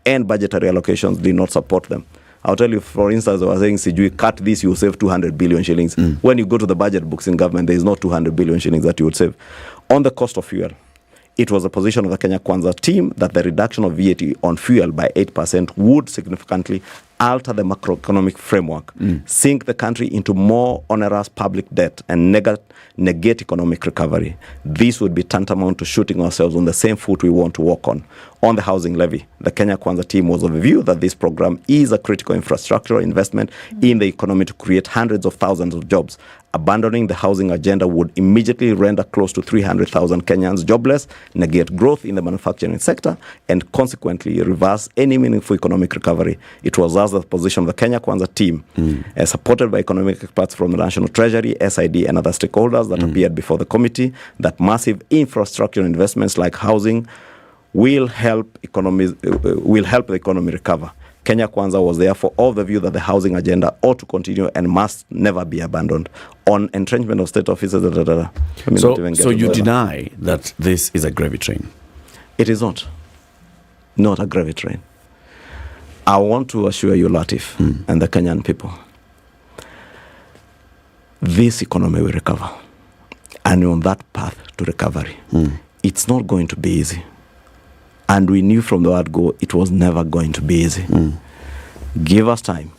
and budgetary allocations did not support them. I'll tell you, for instance, I was saying, Sijui, cut this, you save 200 billion shillings. When you go to the budget books in government, there is not 200 billion shillings that you would save. On the cost of fuel, it was the position of the Kenya Kwanza team that the reduction of VAT on fuel by 8% would significantly alter the macroeconomic framework, sink the country into more onerous public debt, and negate economic recovery. This would be tantamount to shooting ourselves on the same foot we want to walk on. On the housing levy, the Kenya Kwanza team was of the view that this program is a critical infrastructural investment in the economy to create hundreds of thousands of jobs. Abandoning the housing agenda would immediately render close to 300,000 Kenyans jobless, negate growth in the manufacturing sector, and consequently reverse any meaningful economic recovery. It was thus the position of the Kenya Kwanza team, supported by economic experts from the National Treasury, SID, and other stakeholders that appeared before the committee, that massive infrastructure investments like housing will help the economy recover. Kenya Kwanza was therefore of the view that the housing agenda ought to continue and must never be abandoned. On entrenchment of state officers, So you deny that this is a gravy train? It is not a gravy train. I want to assure you, Latiff, and the Kenyan people, this economy will recover. And on that path to recovery, it's not going to be easy. And we knew from the word go, it was never going to be easy. Give us time.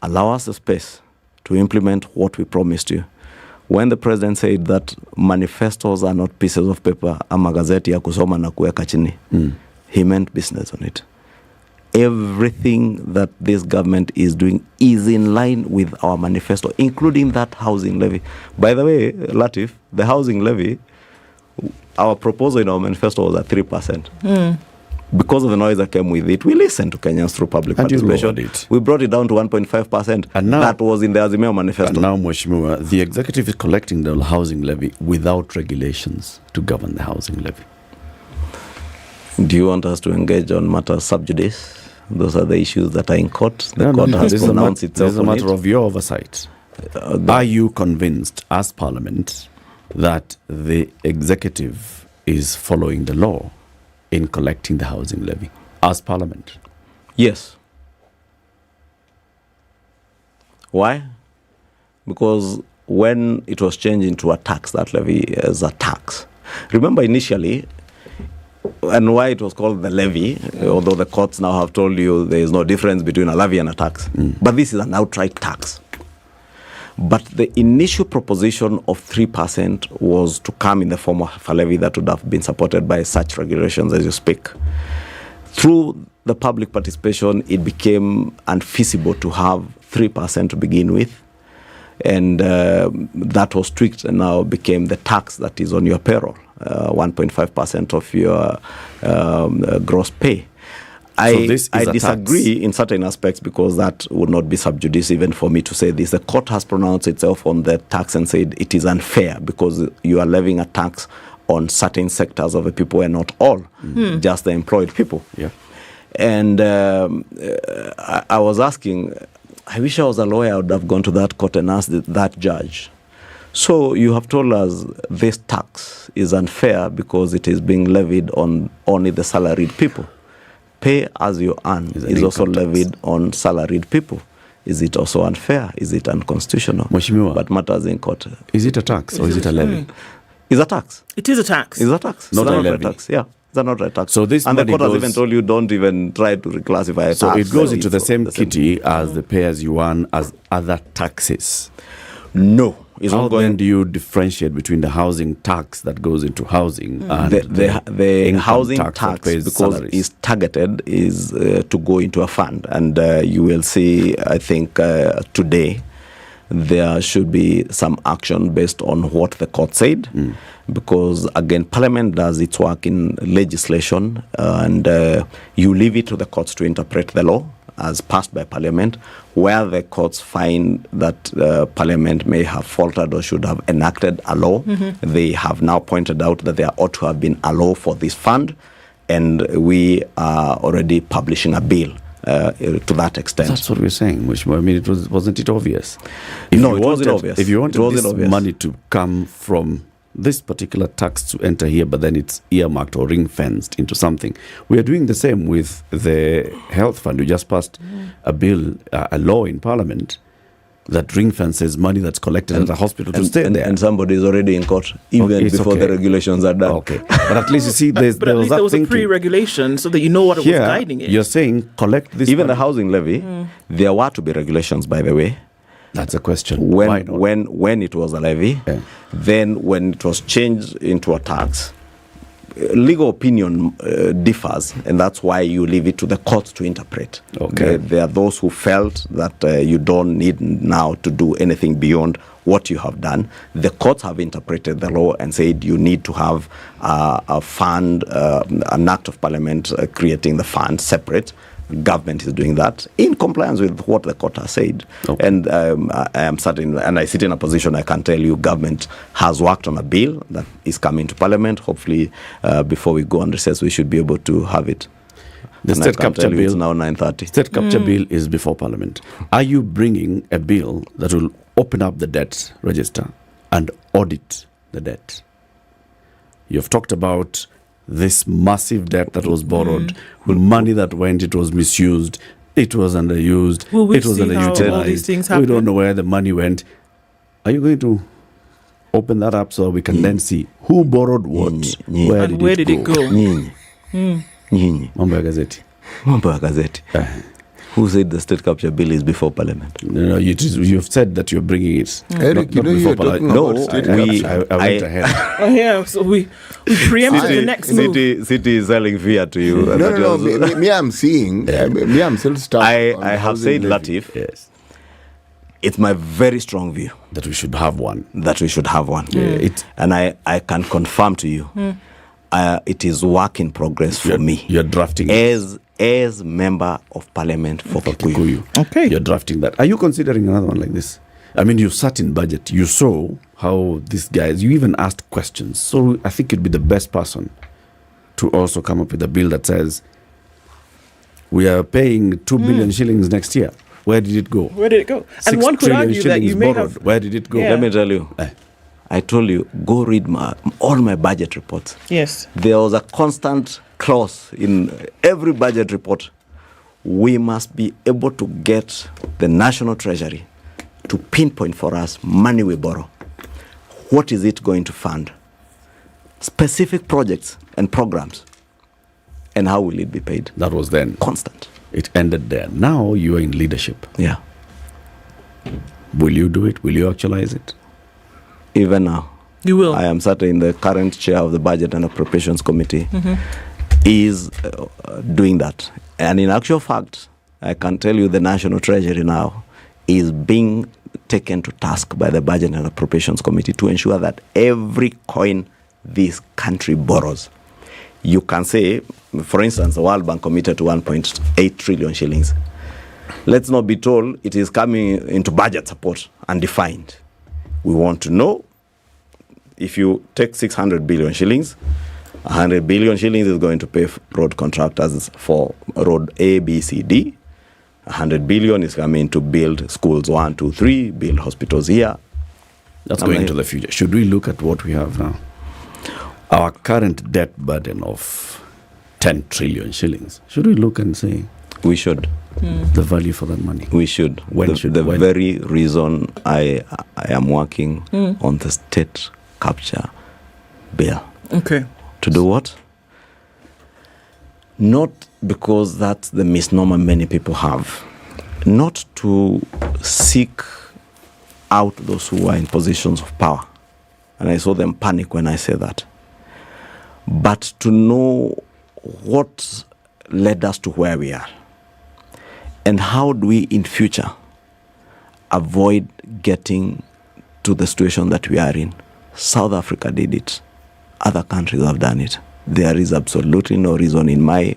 Allow us the space to implement what we promised you. When the president said that manifestos are not pieces of paper, ama gazeti ya kusoma na kuweka chini, he meant business on it. Everything that this government is doing is in line with our manifesto, including that housing levy. By the way, Latiff, the housing levy, our proposal in our manifesto was at 3%. Because of the noise that came with it, we listened to Kenyans through public participation. We brought it down to 1.5%. And now, that was in the Azimio manifesto. And now, Mheshimiwa, the executive is collecting the housing levy without regulations to govern the housing levy. Do you want us to engage on matters sub judice? Those are the issues that are in court. The court has pronounced itself. This is a matter of your oversight. Are you convinced, as Parliament, that the executive is following the law in collecting the housing levy as Parliament? Yes. Why? Because when it was changed into a tax, that levy is a tax. Remember initially, and why it was called the levy, although the courts now have told you there is no difference between a levy and a tax. But this is an outright tax. But the initial proposition of 3% was to come in the form of a levy that would have been supported by such regulations as you speak. Through the public participation, it became unfeasible to have 3% to begin with. And that was tweaked and now became the tax that is on your payroll, 1.5% of your gross pay. I disagree in certain aspects because that would not be sub judice even for me to say this. The court has pronounced itself on the tax and said it is unfair because you are levying a tax on certain sectors of the people and not all, just the employed people. Yeah. And I was asking, I wish I was a lawyer, I would have gone to that court and asked that judge. So you have told us this tax is unfair because it is being levied on only the salaried people. Pay as you earn is also levied on salaried people. Is it also unfair? Is it unconstitutional? Mheshimiwa, but matters in court. Is it a tax or is it a levy? It's a tax. It is a tax. It's a tax. Not a levy. Tax. Yeah. It's not a tax. So this and the money court has goes, even told you don't even try to reclassify a so tax. it goes into the same kitty as the pay as you earn as other taxes. No. It's How not going. then do you differentiate between the housing tax that goes into housing and the income housing tax that tax, pays because salaries? it's targeted, is to go into a fund, and you will see. I think today there should be some action based on what the court said, because again, Parliament does its work in legislation, and you leave it to the courts to interpret the law as passed by Parliament. Where the courts find that Parliament may have faltered or should have enacted a law, they have now pointed out that there ought to have been a law for this fund, and we are already publishing a bill to that extent. That's what we're saying. I mean, wasn't it obvious? No, it wasn't obvious. If you wanted this obvious. money to come from this particular tax to enter here, but then it's earmarked or ring-fenced into something. We are doing the same with the health fund. We just passed a bill, a law in Parliament that ring-fences money that's collected at a hospital to stay there. And somebody is already in court, even before the regulations are done. Okay. But at least you see, there was a pre-regulation so that you know what it was guiding it. You're saying collect this even money. the housing levy, there were to be regulations, by the way. That's a question. When it was a levy, then when it was changed into a tax, legal opinion differs, and that's why you leave it to the courts to interpret. Okay. There are those who felt that you don't need now to do anything beyond what you have done. The courts have interpreted the law and said you need to have a fund, an act of Parliament creating the fund separate. Government is doing that in compliance with what the court has said. Okay. And I am certain, and I sit in a position I can tell you, government has worked on a bill that is coming to Parliament. Hopefully, before we go on recess, we should be able to have it. The state capture bill is now 9:30. State capture bill is before Parliament. Are you bringing a bill that will open up the debt register and audit the debt? You've talked about this massive debt that was borrowed, money that went, it was misused, it was underused, it was underutilized. We don't know where the money went. Are you going to open that up so we can then see who borrowed what? Where did it go? Mambo ya gazeti. Who said the state capture bill is before Parliament? No, you've said that you're bringing it. Eric, not you're before talking about state capture. I went ahead. Oh yeah, so we preempted the next move. City is selling fear to you. No. Me, I'm seeing. Me, I'm still stuck. I have said, Latiff. Yes. It's my very strong view that we should have one. And I can confirm to you, it is work in progress for me. You're drafting as member of Parliament for Kikuyu. Okay. You're drafting that. Are you considering another one like this? I mean, you sat in budget. You saw how these guys, you even asked questions. So I think you'd be the best person to also come up with a bill that says, we are paying 2 billion shillings next year. Where did it go? And one could argue that you may have... Where did it go? Let me tell you. I told you, go read all my budget reports. Yes. There was a constant clause in every budget report. We must be able to get the National Treasury to pinpoint for us money we borrow. What is it going to fund? Specific projects and programs. And how will it be paid? That was then. Constant. It ended there. Now you are in leadership. Yeah. Will you do it? Will you actualize it? Even now. You will. I am certain the current chair of the Budget and Appropriations Committee is doing that. And in actual fact, I can tell you the National Treasury now is being taken to task by the Budget and Appropriations Committee to ensure that every coin this country borrows. You can say, for instance, the World Bank committed to 1.8 trillion shillings. Let's not be told it is coming into budget support undefined. We want to know if you take 600 billion shillings, 100 billion shillings is going to pay road contractors for road A, B, C, D. 100 billion is coming to build schools 1, 2, 3, build hospitals here. That's going to the future. Should we look at what we have now? Our current debt burden of 10 trillion shillings. Should we look and say? We should. the value for that money? We should. When the very reason I am working on the state capture bill. Okay. To do what? Not because that's the misnomer many people have. Not to seek out those who are in positions of power. And I saw them panic when I said that. But to know what led us to where we are. And how do we in future avoid getting to the situation that we are in? South Africa did it. Other countries have done it. There is absolutely no reason, in my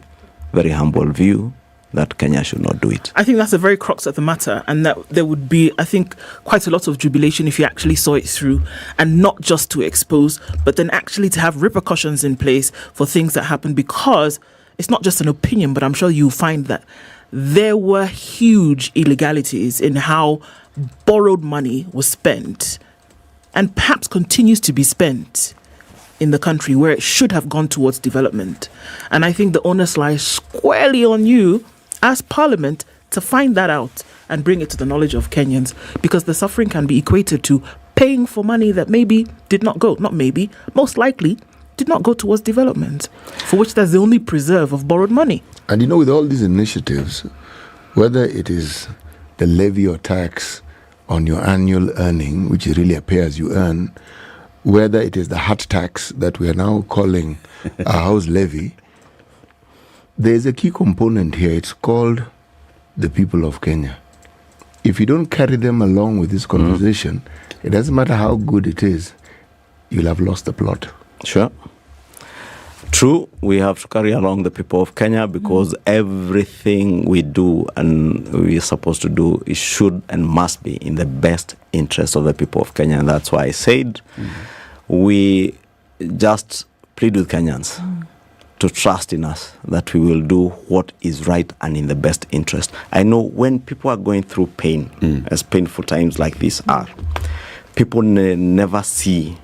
very humble view, that Kenya should not do it. I think that's the very crux of the matter, and that there would be, I think, quite a lot of jubilation if you actually saw it through, and not just to expose, but then actually to have repercussions in place for things that happen, because it's not just an opinion, but I'm sure you'll find that there were huge illegalities in how borrowed money was spent, and perhaps continues to be spent in the country where it should have gone towards development. And I think the onus lies squarely on you as Parliament to find that out and bring it to the knowledge of Kenyans, because the suffering can be equated to paying for money that maybe did not go, not maybe, most likely did not go towards development, for which there's the only preserve of borrowed money. And with all these initiatives, whether it is the levy or tax on your annual earning, which really appears you earn, whether it is the hut tax that we are now calling a house levy, there is a key component here. It's called the people of Kenya. If you don't carry them along with this conversation, it doesn't matter how good it is, you'll have lost the plot. Sure. True, we have to carry along the people of Kenya, because everything we do and we're supposed to do, it should and must be in the best interest of the people of Kenya. And that's why I said we just plead with Kenyans to trust in us, that we will do what is right and in the best interest. I know when people are going through pain, as painful times like this are, people never see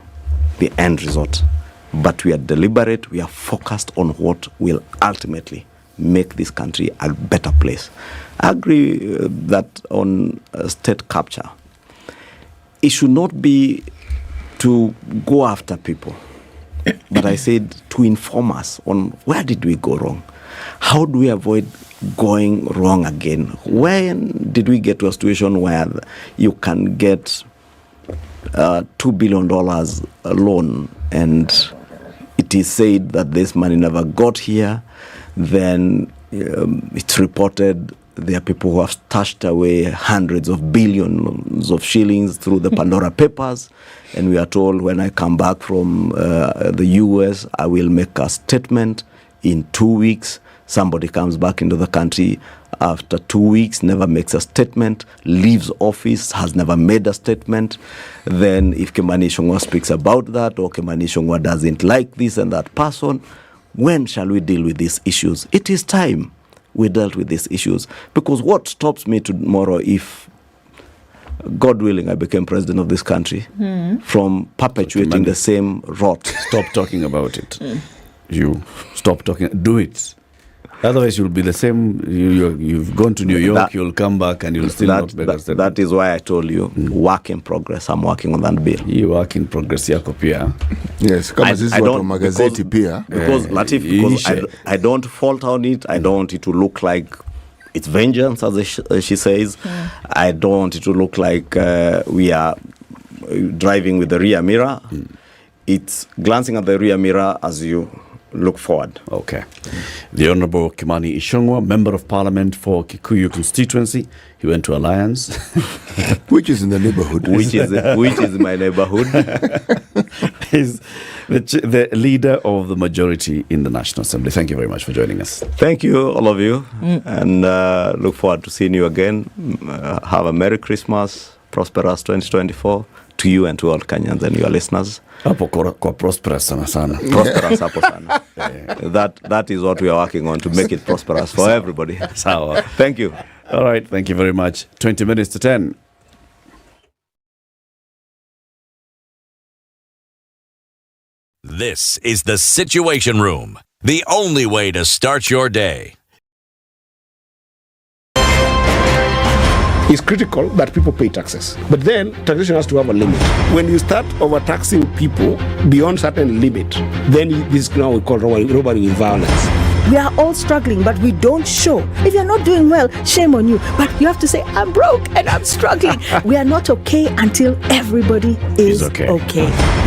the end result. But we are deliberate, we are focused on what will ultimately make this country a better place. I agree that on state capture, it should not be to go after people, but I said to inform us on where did we go wrong? How do we avoid going wrong again? When did we get to a situation where you can get $2 billion loan and it is said that this money never got here, then it's reported there are people who have stashed away hundreds of billions of shillings through the Pandora Papers, and we are told when I come back from the US, I will make a statement in 2 weeks. Somebody comes back into the country after 2 weeks, never makes a statement, leaves office, has never made a statement. Then if Kimani Ichung'wah speaks about that, or Kimani Ichung'wah doesn't like this and that person, when shall we deal with these issues? It is time we dealt with these issues. Because what stops me tomorrow, if, God willing, I became president of this country, from perpetuating the same rot? Stop talking about it. You stop talking. Do it. Otherwise, you'll be the same. You've gone to New York, you'll come back and you'll still not make a statement. That is why I told you, work in progress. I'm working on that bill. You work in progress yako pia. Yes, kama sisi watu wa magazeti pia. Because, Latiff, because I don't fault on it. I don't want it to look like it's vengeance, as she says. I don't want it to look like we are driving with the rear mirror. It's glancing at the rear mirror as you look forward. Okay. The Honourable Kimani Ichung'wah, Member of Parliament for Kikuyu Constituency. He went to Alliance. Which is in the neighborhood. Which is my neighborhood. He's the leader of the majority in the National Assembly. Thank you very much for joining us. Thank you, all of you. And look forward to seeing you again. Have a Merry Christmas, prosperous 2024. To you and to all Kenyans and your listeners. Hapo kwa prosperous sana. Prosperous hapo sana. That is what we are working on, to make it prosperous for everybody. Sawa. Thank you. All right, thank you very much. 20 minutes to 10. This is the Situation Room, the only way to start your day. It's critical that people pay taxes. But then taxation has to have a limit. When you start overtaxing people beyond certain limit, then this is now we call robbery with violence. We are all struggling, but we don't show. If you're not doing well, shame on you. But you have to say, I'm broke and I'm struggling. We are not okay until everybody is okay.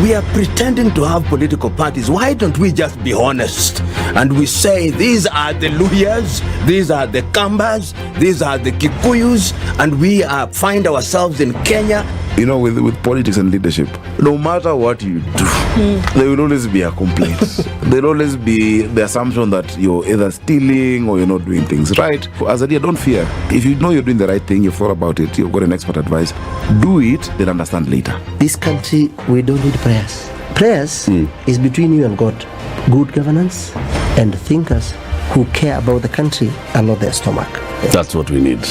We are pretending to have political parties. Why don't we just be honest? And we say, these are the Luyas, these are the Kambas, these are the Kikuyus, and we find ourselves in Kenya. You know, with politics and leadership, no matter what you do, there will always be a complaint. There will always be the assumption that you're either stealing or you're not doing things right. As a leader, don't fear. If you know you're doing the right thing, you've thought about it, you've got an expert advice, do it, then understand later. This country, we don't need prayers. Prayers is between you and God. Good governance and thinkers who care about the country and not their stomach. That's what we need.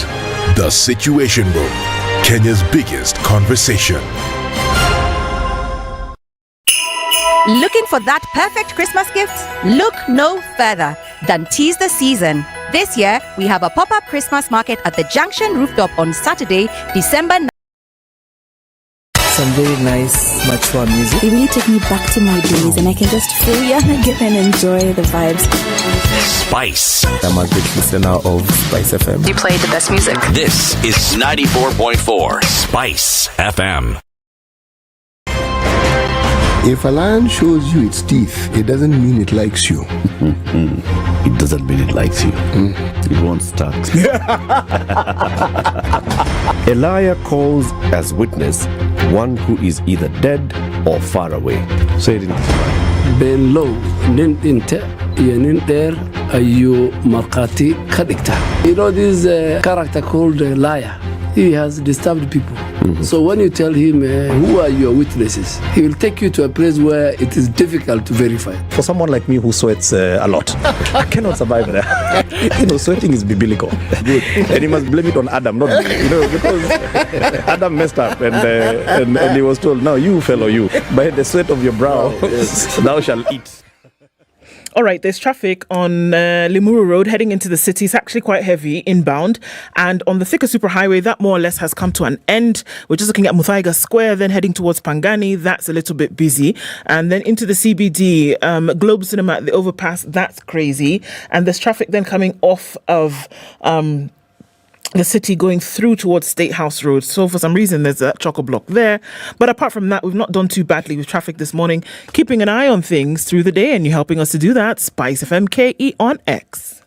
The Situation Room, Kenya's biggest conversation. Looking for that perfect Christmas gift? Look no further than Tease the Season. This year, we have a pop-up Christmas market at the Junction Rooftop on Saturday, December 9th. Some very nice, mature music. They really take me back to my days and I can just feel young again and enjoy the vibes. Spice. I'm a big listener of SpiceFM. You play the best music. This is 94.4 Spice FM. If a lion shows you its teeth, it doesn't mean it likes you. It doesn't mean it likes you. It won't start. A liar calls as witness one who is either dead or far away. Say it in Ben low, nin inte, yenin there, ayu markati kadikta. You know this character called liar. He has disturbed people. So when you tell him who are your witnesses, he will take you to a place where it is difficult to verify. For someone like me who sweats a lot, I cannot survive there. Sweating is biblical. Good. And you must blame it on Adam, not me. Because Adam messed up and he was told, now you fellow you, by the sweat of your brow, thou shalt eat. All right, there's traffic on Limuru Road heading into the city. It's actually quite heavy inbound. And on the Thika Superhighway, that more or less has come to an end. We're just looking at Muthaiga Square, then heading towards Pangani. That's a little bit busy. And then into the CBD, Globe Cinema at the overpass, that's crazy. And there's traffic then coming off of the city going through towards State House Road. So for some reason, there's a chock-a-block there. But apart from that, we've not done too badly with traffic this morning. Keeping an eye on things through the day, and you're helping us to do that. SpiceFM KE on X.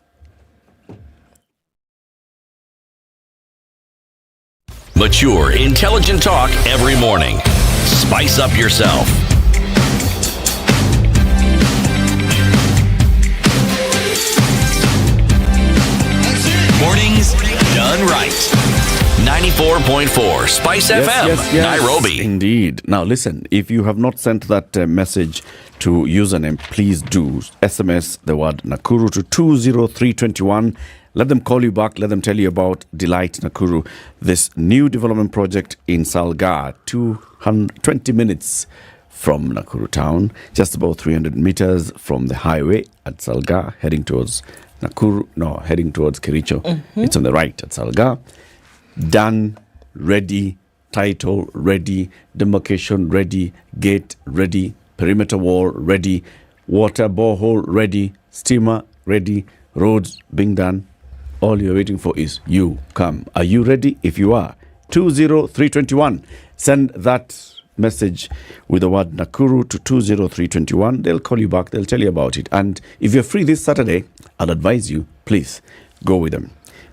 Mature, intelligent talk every morning. Spice up yourself. Mornings done right. 94.4 Spice FM, Nairobi. Indeed. Now listen, if you have not sent that message to username, please do SMS the word Nakuru to 20321. Let them call you back. Let them tell you about Delight Nakuru, this new development project in Salga, 20 minutes from Nakuru town, just about 300 meters from the highway at Salga, heading towards Nakuru, no, heading towards Kericho. It's on the right at Salga. Done, ready, title ready, demarcation ready, gate ready, perimeter wall ready, water borehole ready, steamer ready, roads being done. All you're waiting for is you come. Are you ready? If you are, 20321. Send that message with the word Nakuru to 20321. They'll call you back. They'll tell you about it. And if you're free this Saturday, I'll advise you, please go with them.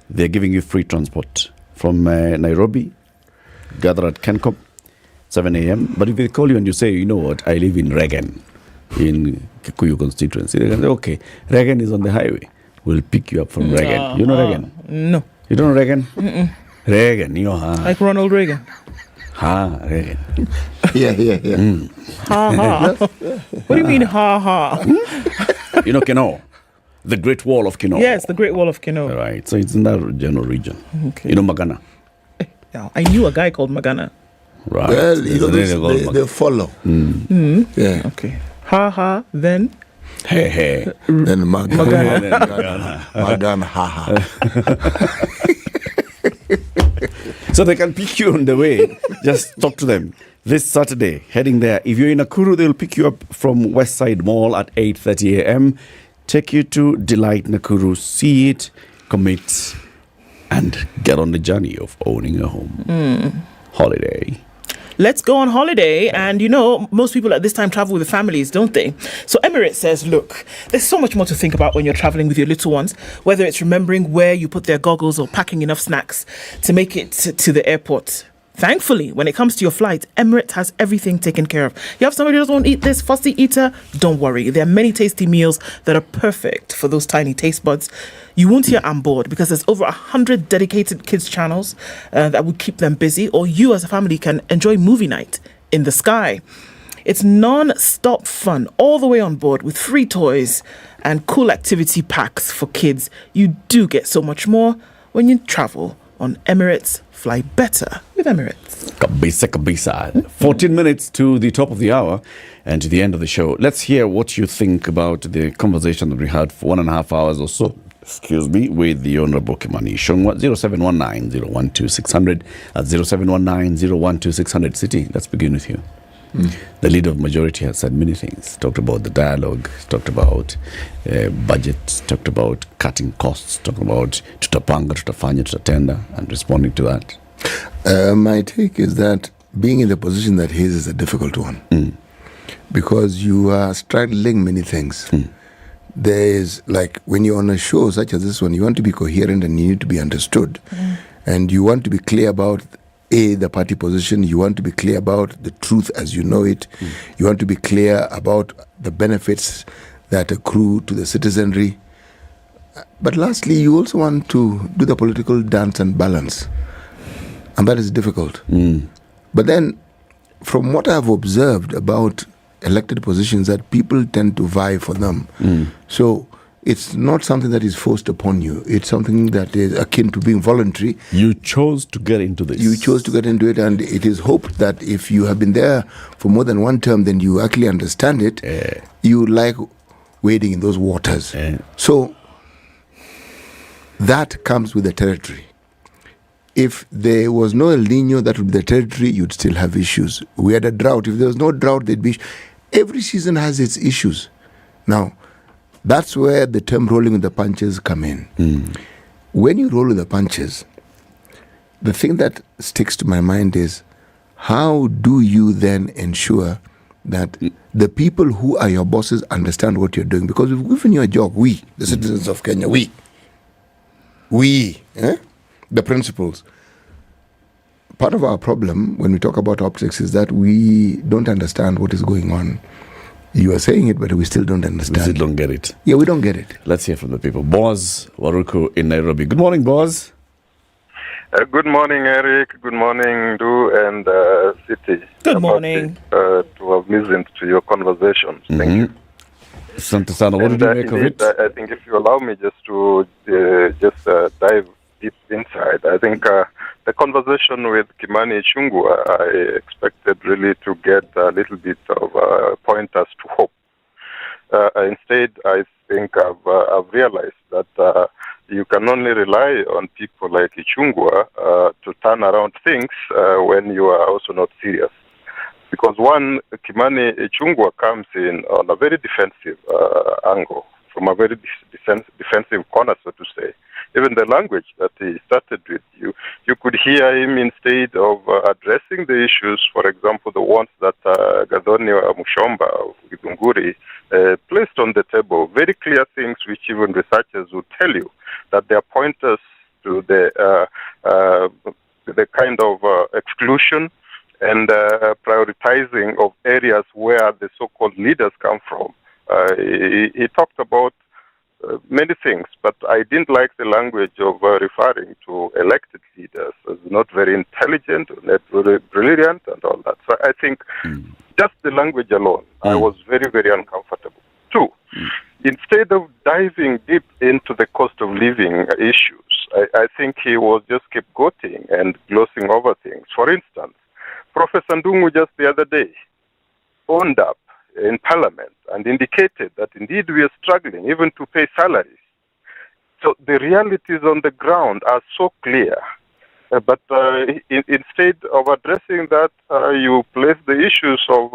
They're giving you free transport from Nairobi. Gather at Kencom, 7 a.m. But if they call you and you say, you know what, I live in Regan, in Kikuyu constituency, they can say, okay, Regan is on the highway. We'll pick you up from Regan. You know Regan? No. You don't know Regan? Regan, you know, like Ronald Reagan. Regan. Yeah. Ha. What do you mean, ha? You know Keno, the Great Wall of Keno. Yes, the Great Wall of Keno. Right, so it's in that general region. Okay. You know Magana? Yeah, I knew a guy called Magana. Right. Well, you know, they follow. Yeah. Okay. Ha, then? Hey. Then Magana. Magana, ha. So they can pick you on the way. Just talk to them. This Saturday, heading there. If you're in Nakuru, they'll pick you up from West Side Mall at 8:30 a.m. Take you to Delight Nakuru. See it, commit, and get on the journey of owning a home. Holiday. Let's go on holiday. And, you know, most people at this time travel with their families, don't they? So Emirates says, look, there's so much more to think about when you're traveling with your little ones, whether it's remembering where you put their goggles or packing enough snacks to make it to the airport. Thankfully, when it comes to your flight, Emirates has everything taken care of. You have somebody who doesn't want to eat this, fussy eater? Don't worry. There are many tasty meals that are perfect for those tiny taste buds. You won't hear I'm bored because there's over 100 dedicated kids channels that will keep them busy, or you as a family can enjoy movie night in the sky. It's non-stop fun all the way on board with free toys and cool activity packs for kids. You do get so much more when you travel on Emirates. Fly better with Emirates. Kabisa. 14 minutes to the top of the hour and to the end of the show. Let's hear what you think about the conversation that we had for 1.5 hours or so, with the Honorable Kimani Ichung'wah. 0719-012-600 at 0719-012-600. City, let's begin with you. The leader of majority has said many things. Talked about the dialogue, talked about budget, talked about cutting costs, talked about tutapanga, tutafanya, tutatenda, and responding to that. My take is that being in the position that he is a difficult one. Because you are straddling many things. There is, like, when you're on a show such as this one, you want to be coherent and you need to be understood. And you want to be clear about the party position. You want to be clear about the truth as you know it. You want to be clear about the benefits that accrue to the citizenry. But lastly, you also want to do the political dance and balance. And that is difficult. But then, from what I've observed about elected positions, that people tend to vie for them. So it's not something that is forced upon you. It's something that is akin to being voluntary. You chose to get into this. You chose to get into it, and it is hoped that if you have been there for more than one term, then you actually understand it. You like wading in those waters. So that comes with the territory. If there was no El Nino, that would be the territory, you'd still have issues. We had a drought. If there was no drought, there'd be... Every season has its issues. Now, that's where the term rolling with the punches come in. When you roll with the punches, the thing that sticks to my mind is, how do you then ensure that the people who are your bosses understand what you're doing? Because we've given you a job, we, the citizens of Kenya, the principals. Part of our problem when we talk about optics is that we don't understand what is going on. You are saying it, but we still don't understand. We still don't get it. Yeah, we don't get it. Let's hear from the people. Boaz Waruku in Nairobi. Good morning, Boaz. Good morning, Eric. Good morning, Du and City. Good morning. To have listened to your conversations. Thank you. Santa Sana, what did you make of it? I think if you allow me just to dive deep inside, I think the conversation with Kimani Ichung'wah, I expected really to get a little bit of pointers to hope. Instead, I think I've realized that you can only rely on people like Ichung'wah to turn around things when you are also not serious. Because one, Kimani Ichung'wah comes in on a very defensive angle, from a very defensive corner, so to say. Even the language that he started with, you could hear him, instead of addressing the issues, for example, the ones that Gathoni Mushomba of Githunguri placed on the table, very clear things which even researchers would tell you that they are pointers to the kind of exclusion and prioritizing of areas where the so-called leaders come from. He talked about many things, but I didn't like the language of referring to elected leaders as not very intelligent, not very brilliant, and all that. So I think just the language alone, I was very, very uncomfortable. Two, instead of diving deep into the cost of living issues, I think he was just scapegoating and glossing over things. For instance, Professor Ndung'u just the other day owned up in Parliament and indicated that indeed we are struggling even to pay salaries. So the realities on the ground are so clear But instead of addressing that, you place the issues of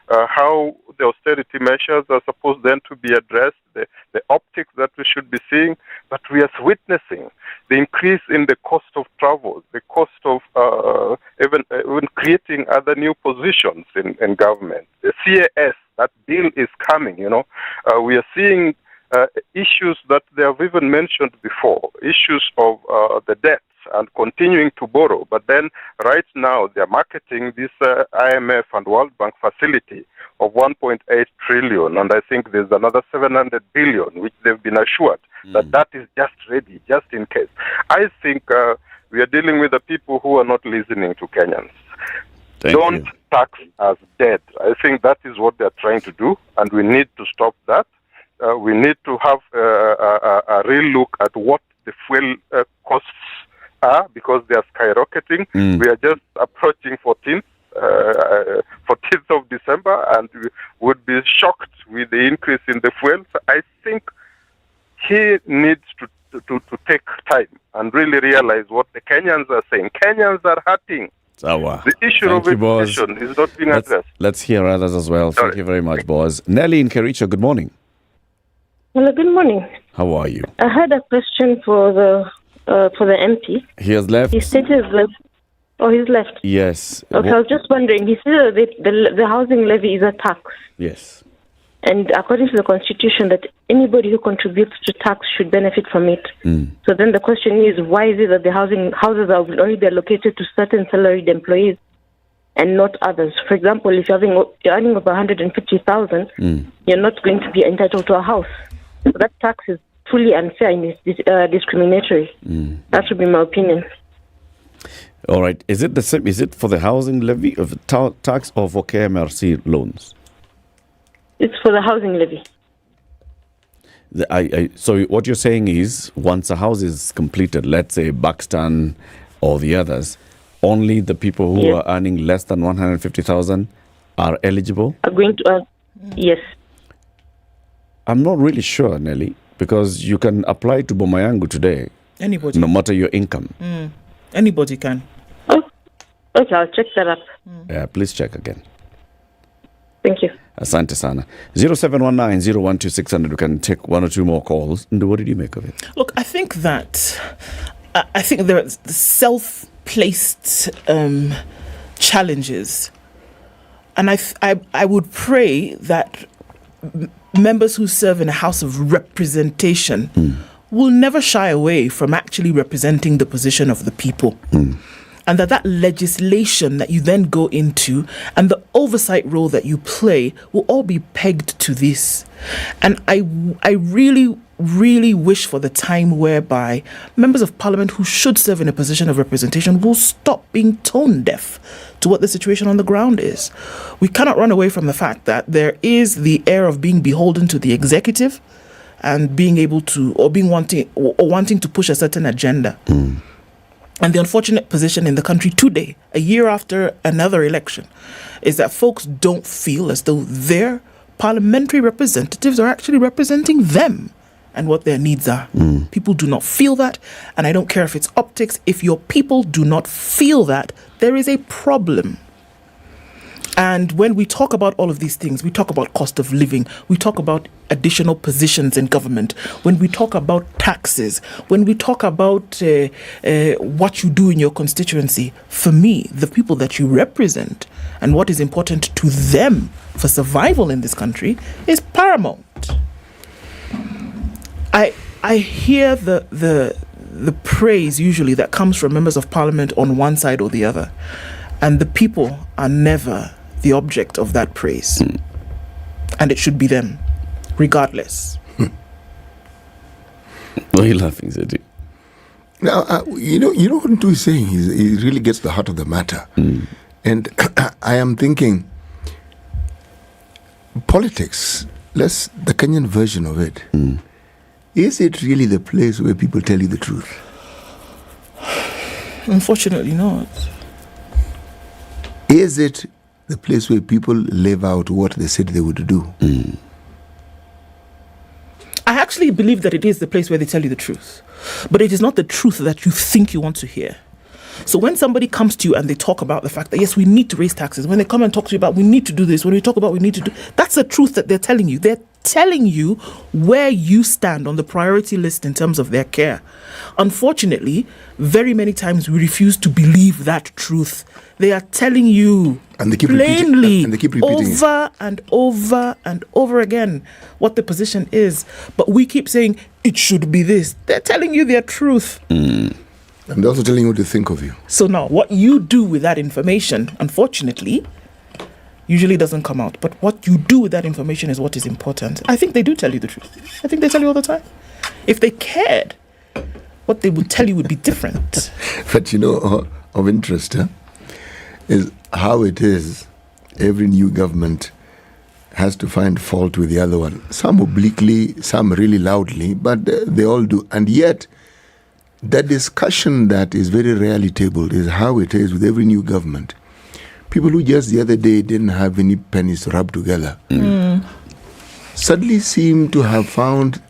how the austerity measures are supposed then to be addressed, the optics that we should be seeing, but we are witnessing the increase in the cost of travel, the cost of even creating other new positions in government. The CAS, that bill is coming, we are seeing issues that they have even mentioned before, issues of the debts and continuing to borrow. But then right now they are marketing this IMF and World Bank facility of 1.8 trillion. And I think there's another 700 billion, which they've been assured that is just ready, just in case. I think we are dealing with the people who are not listening to Kenyans. Don't tax us dead. I think that is what they're trying to do, and we need to stop that. We need to have a real look at what the fuel costs are, because they are skyrocketing. We are just approaching 14th of December, and we would be shocked with the increase in the fuel. So I think he needs to take time and really realize what the Kenyans are saying. Kenyans are hurting. The issue of inflation is not being addressed. Let's hear others as well. Thank you very much, Boaz. Nelly in Kericho, good morning. Hello, good morning. How are you? I had a question for the MP. He has left. He said he's left. Oh, he's left. Yes. Okay, I was just wondering. He said that the housing levy is a tax. Yes. And according to the Constitution, that anybody who contributes to tax should benefit from it. So then the question is, why is it that the houses are only be allocated to certain salaried employees and not others? For example, if you're earning over 150,000, you're not going to be entitled to a house. So that tax is fully unfair and is discriminatory. That would be my opinion. All right. Is it the same? Is it for the housing levy of tax or for KMRC loans? It's for the housing levy. So what you're saying is, once a house is completed, let's say Buxton or the others, only the people who are earning less than 150,000 are eligible? Are going to earn, yes. I'm not really sure, Nelly, because you can apply to Bomayangu today. Anybody. No matter your income. Anybody can. Okay, I'll check that up. Yeah, please check again. Thank you. Asante sana. 0719-012-600. We can take one or two more calls. And what did you make of it? Look, I think that there are self-placed challenges, and I would pray that members who serve in a house of representation will never shy away from actually representing the position of the people. And that legislation that you then go into and the oversight role that you play will all be pegged to this. And I really, really wish for the time whereby members of parliament who should serve in a position of representation will stop being tone deaf to what the situation on the ground is. We cannot run away from the fact that there is the air of being beholden to the executive and being able to, or wanting to push a certain agenda. And the unfortunate position in the country today, a year after another election, is that folks don't feel as though their parliamentary representatives are actually representing them and what their needs are. People do not feel that, and I don't care if it's optics. If your people do not feel that, there is a problem. And when we talk about all of these things, we talk about cost of living, we talk about additional positions in government, when we talk about taxes, when we talk about what you do in your constituency, for me, the people that you represent and what is important to them for survival in this country is paramount. I hear the praise usually that comes from members of parliament on one side or the other, and the people are never the object of that praise. And it should be them, regardless. Why are you laughing, Zeddy? Now, you know what Ntu is saying. He really gets the heart of the matter. And I am thinking, politics, the Kenyan version of it, is it really the place where people tell you the truth? Unfortunately not. Is it the place where people live out what they said they would do? I actually believe that it is the place where they tell you the truth. But it is not the truth that you think you want to hear. So when somebody comes to you and they talk about the fact that, yes, we need to raise taxes, when they come and talk to you about we need to do this, when we talk about we need to do, that's the truth that they're telling you. They're telling you where you stand on the priority list in terms of their care. Unfortunately, very many times we refuse to believe that truth. They are telling you and they keep plainly and they keep repeating over and over and over again what the position is. But we keep saying it should be this. They're telling you their truth. And they're also telling you what to think of you. So now, what you do with that information, unfortunately, usually doesn't come out. But what you do with that information is what is important. I think they do tell you the truth. I think they tell you all the time. If they cared, what they would tell you would be different. But you know, of interest, is how it is every new government has to find fault with the other one. Some obliquely, some really loudly, but they all do. And yet, the discussion that is very rarely tabled is how it is with every new government. People who just the other day didn't have any pennies to rub together suddenly seem to have found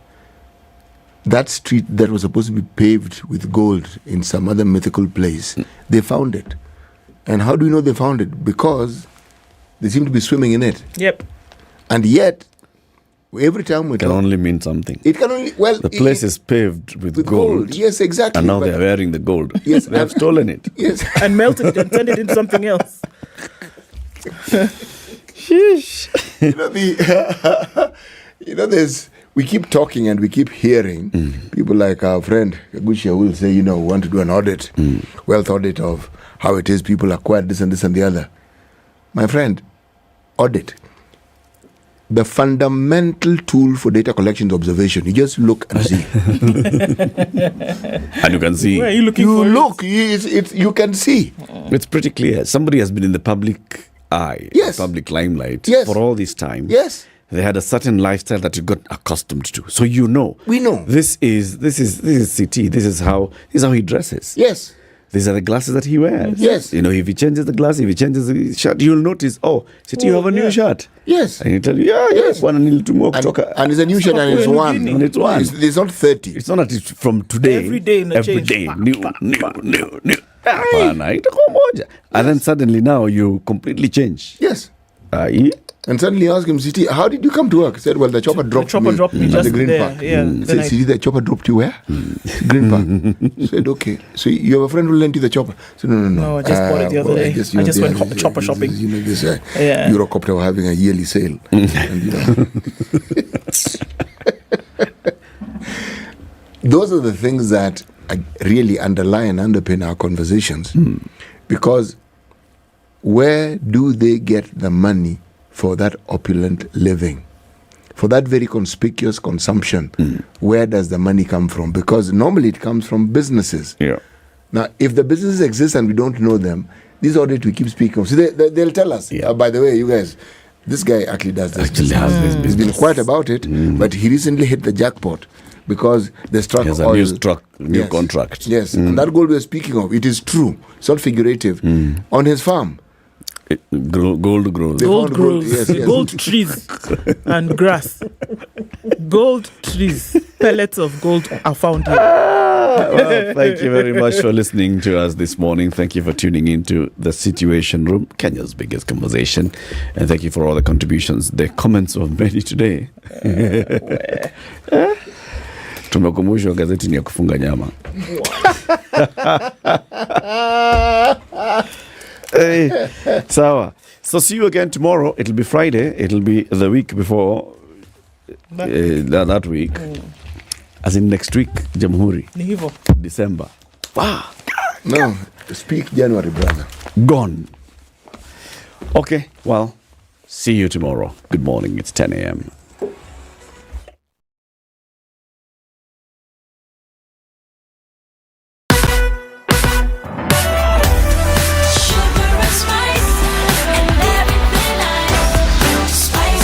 that street that was supposed to be paved with gold in some other mythical place. They found it. And how do we know they found it? Because they seem to be swimming in it. Yep. And yet, every time we can only mean something. It can only, well, the place is paved with gold. Yes, exactly. And now they're wearing the gold. Yes, they have stolen it. Yes. And melted it and turned it into something else. Sheesh. We keep talking and we keep hearing people like our friend Kagushia will say, we want to do an audit, wealth audit of how it is people acquired this and this and the other. My friend, audit. The fundamental tool for data collection is observation. You just look and see. And you can see. Where are you looking you for look, you can see. It's pretty clear. Somebody has been in the public eye, public limelight for all this time. Yes. They had a certain lifestyle that you got accustomed to. So we know. This is CT. This is how he dresses. Yes. These are the glasses that he wears. Yes. If he changes the glass, if he changes the shirt, you'll notice, you have a new shirt. Yes. And he'll tell you, yes. One and and it's a new shirt and it's one. And it's one. It's not 30. It's not that it's from today. Every day, new. And then suddenly now you completely change. Yes. And suddenly ask him, CT, how did you come to work? He said, well, the chopper dropped me at the Green there, Park. Yeah. Said, CT, the chopper dropped you where? Green Park. Said, okay. So you have a friend who lent you the chopper? Said, no. No, I just bought it the other day. I just went chopper shopping. Eurocopter were having a yearly sale. Those are the things that really underlie and underpin our conversations. Because where do they get the money for that opulent living? For that very conspicuous consumption, where does the money come from? Because normally it comes from businesses. Yeah. Now, if the businesses exist and we don't know them, this audit we keep speaking of, so they'll tell us, by the way, you guys, this guy actually does this. He's been quiet about it, but he recently hit the jackpot because they struck oil. A new contract. Yes, and that gold we're speaking of, it is true. It's not figurative. On his farm. Gold grows. Gold grows. Yes. Gold trees and grass. Gold trees. Pellets of gold are found here. Well, thank you very much for listening to us this morning. Thank you for tuning into the Situation Room, Kenya's biggest conversation. And thank you for all the contributions. The comments were many today. Tumekumbushwa gazeti ni ya kufunga nyama. Hey, sawa. So see you again tomorrow. It'll be Friday. It'll be the week before that week. As in next week, Jamhuri. December. Wow. No, speak January, brother. Gone. Okay, well, see you tomorrow. Good morning. It's 10 a.m.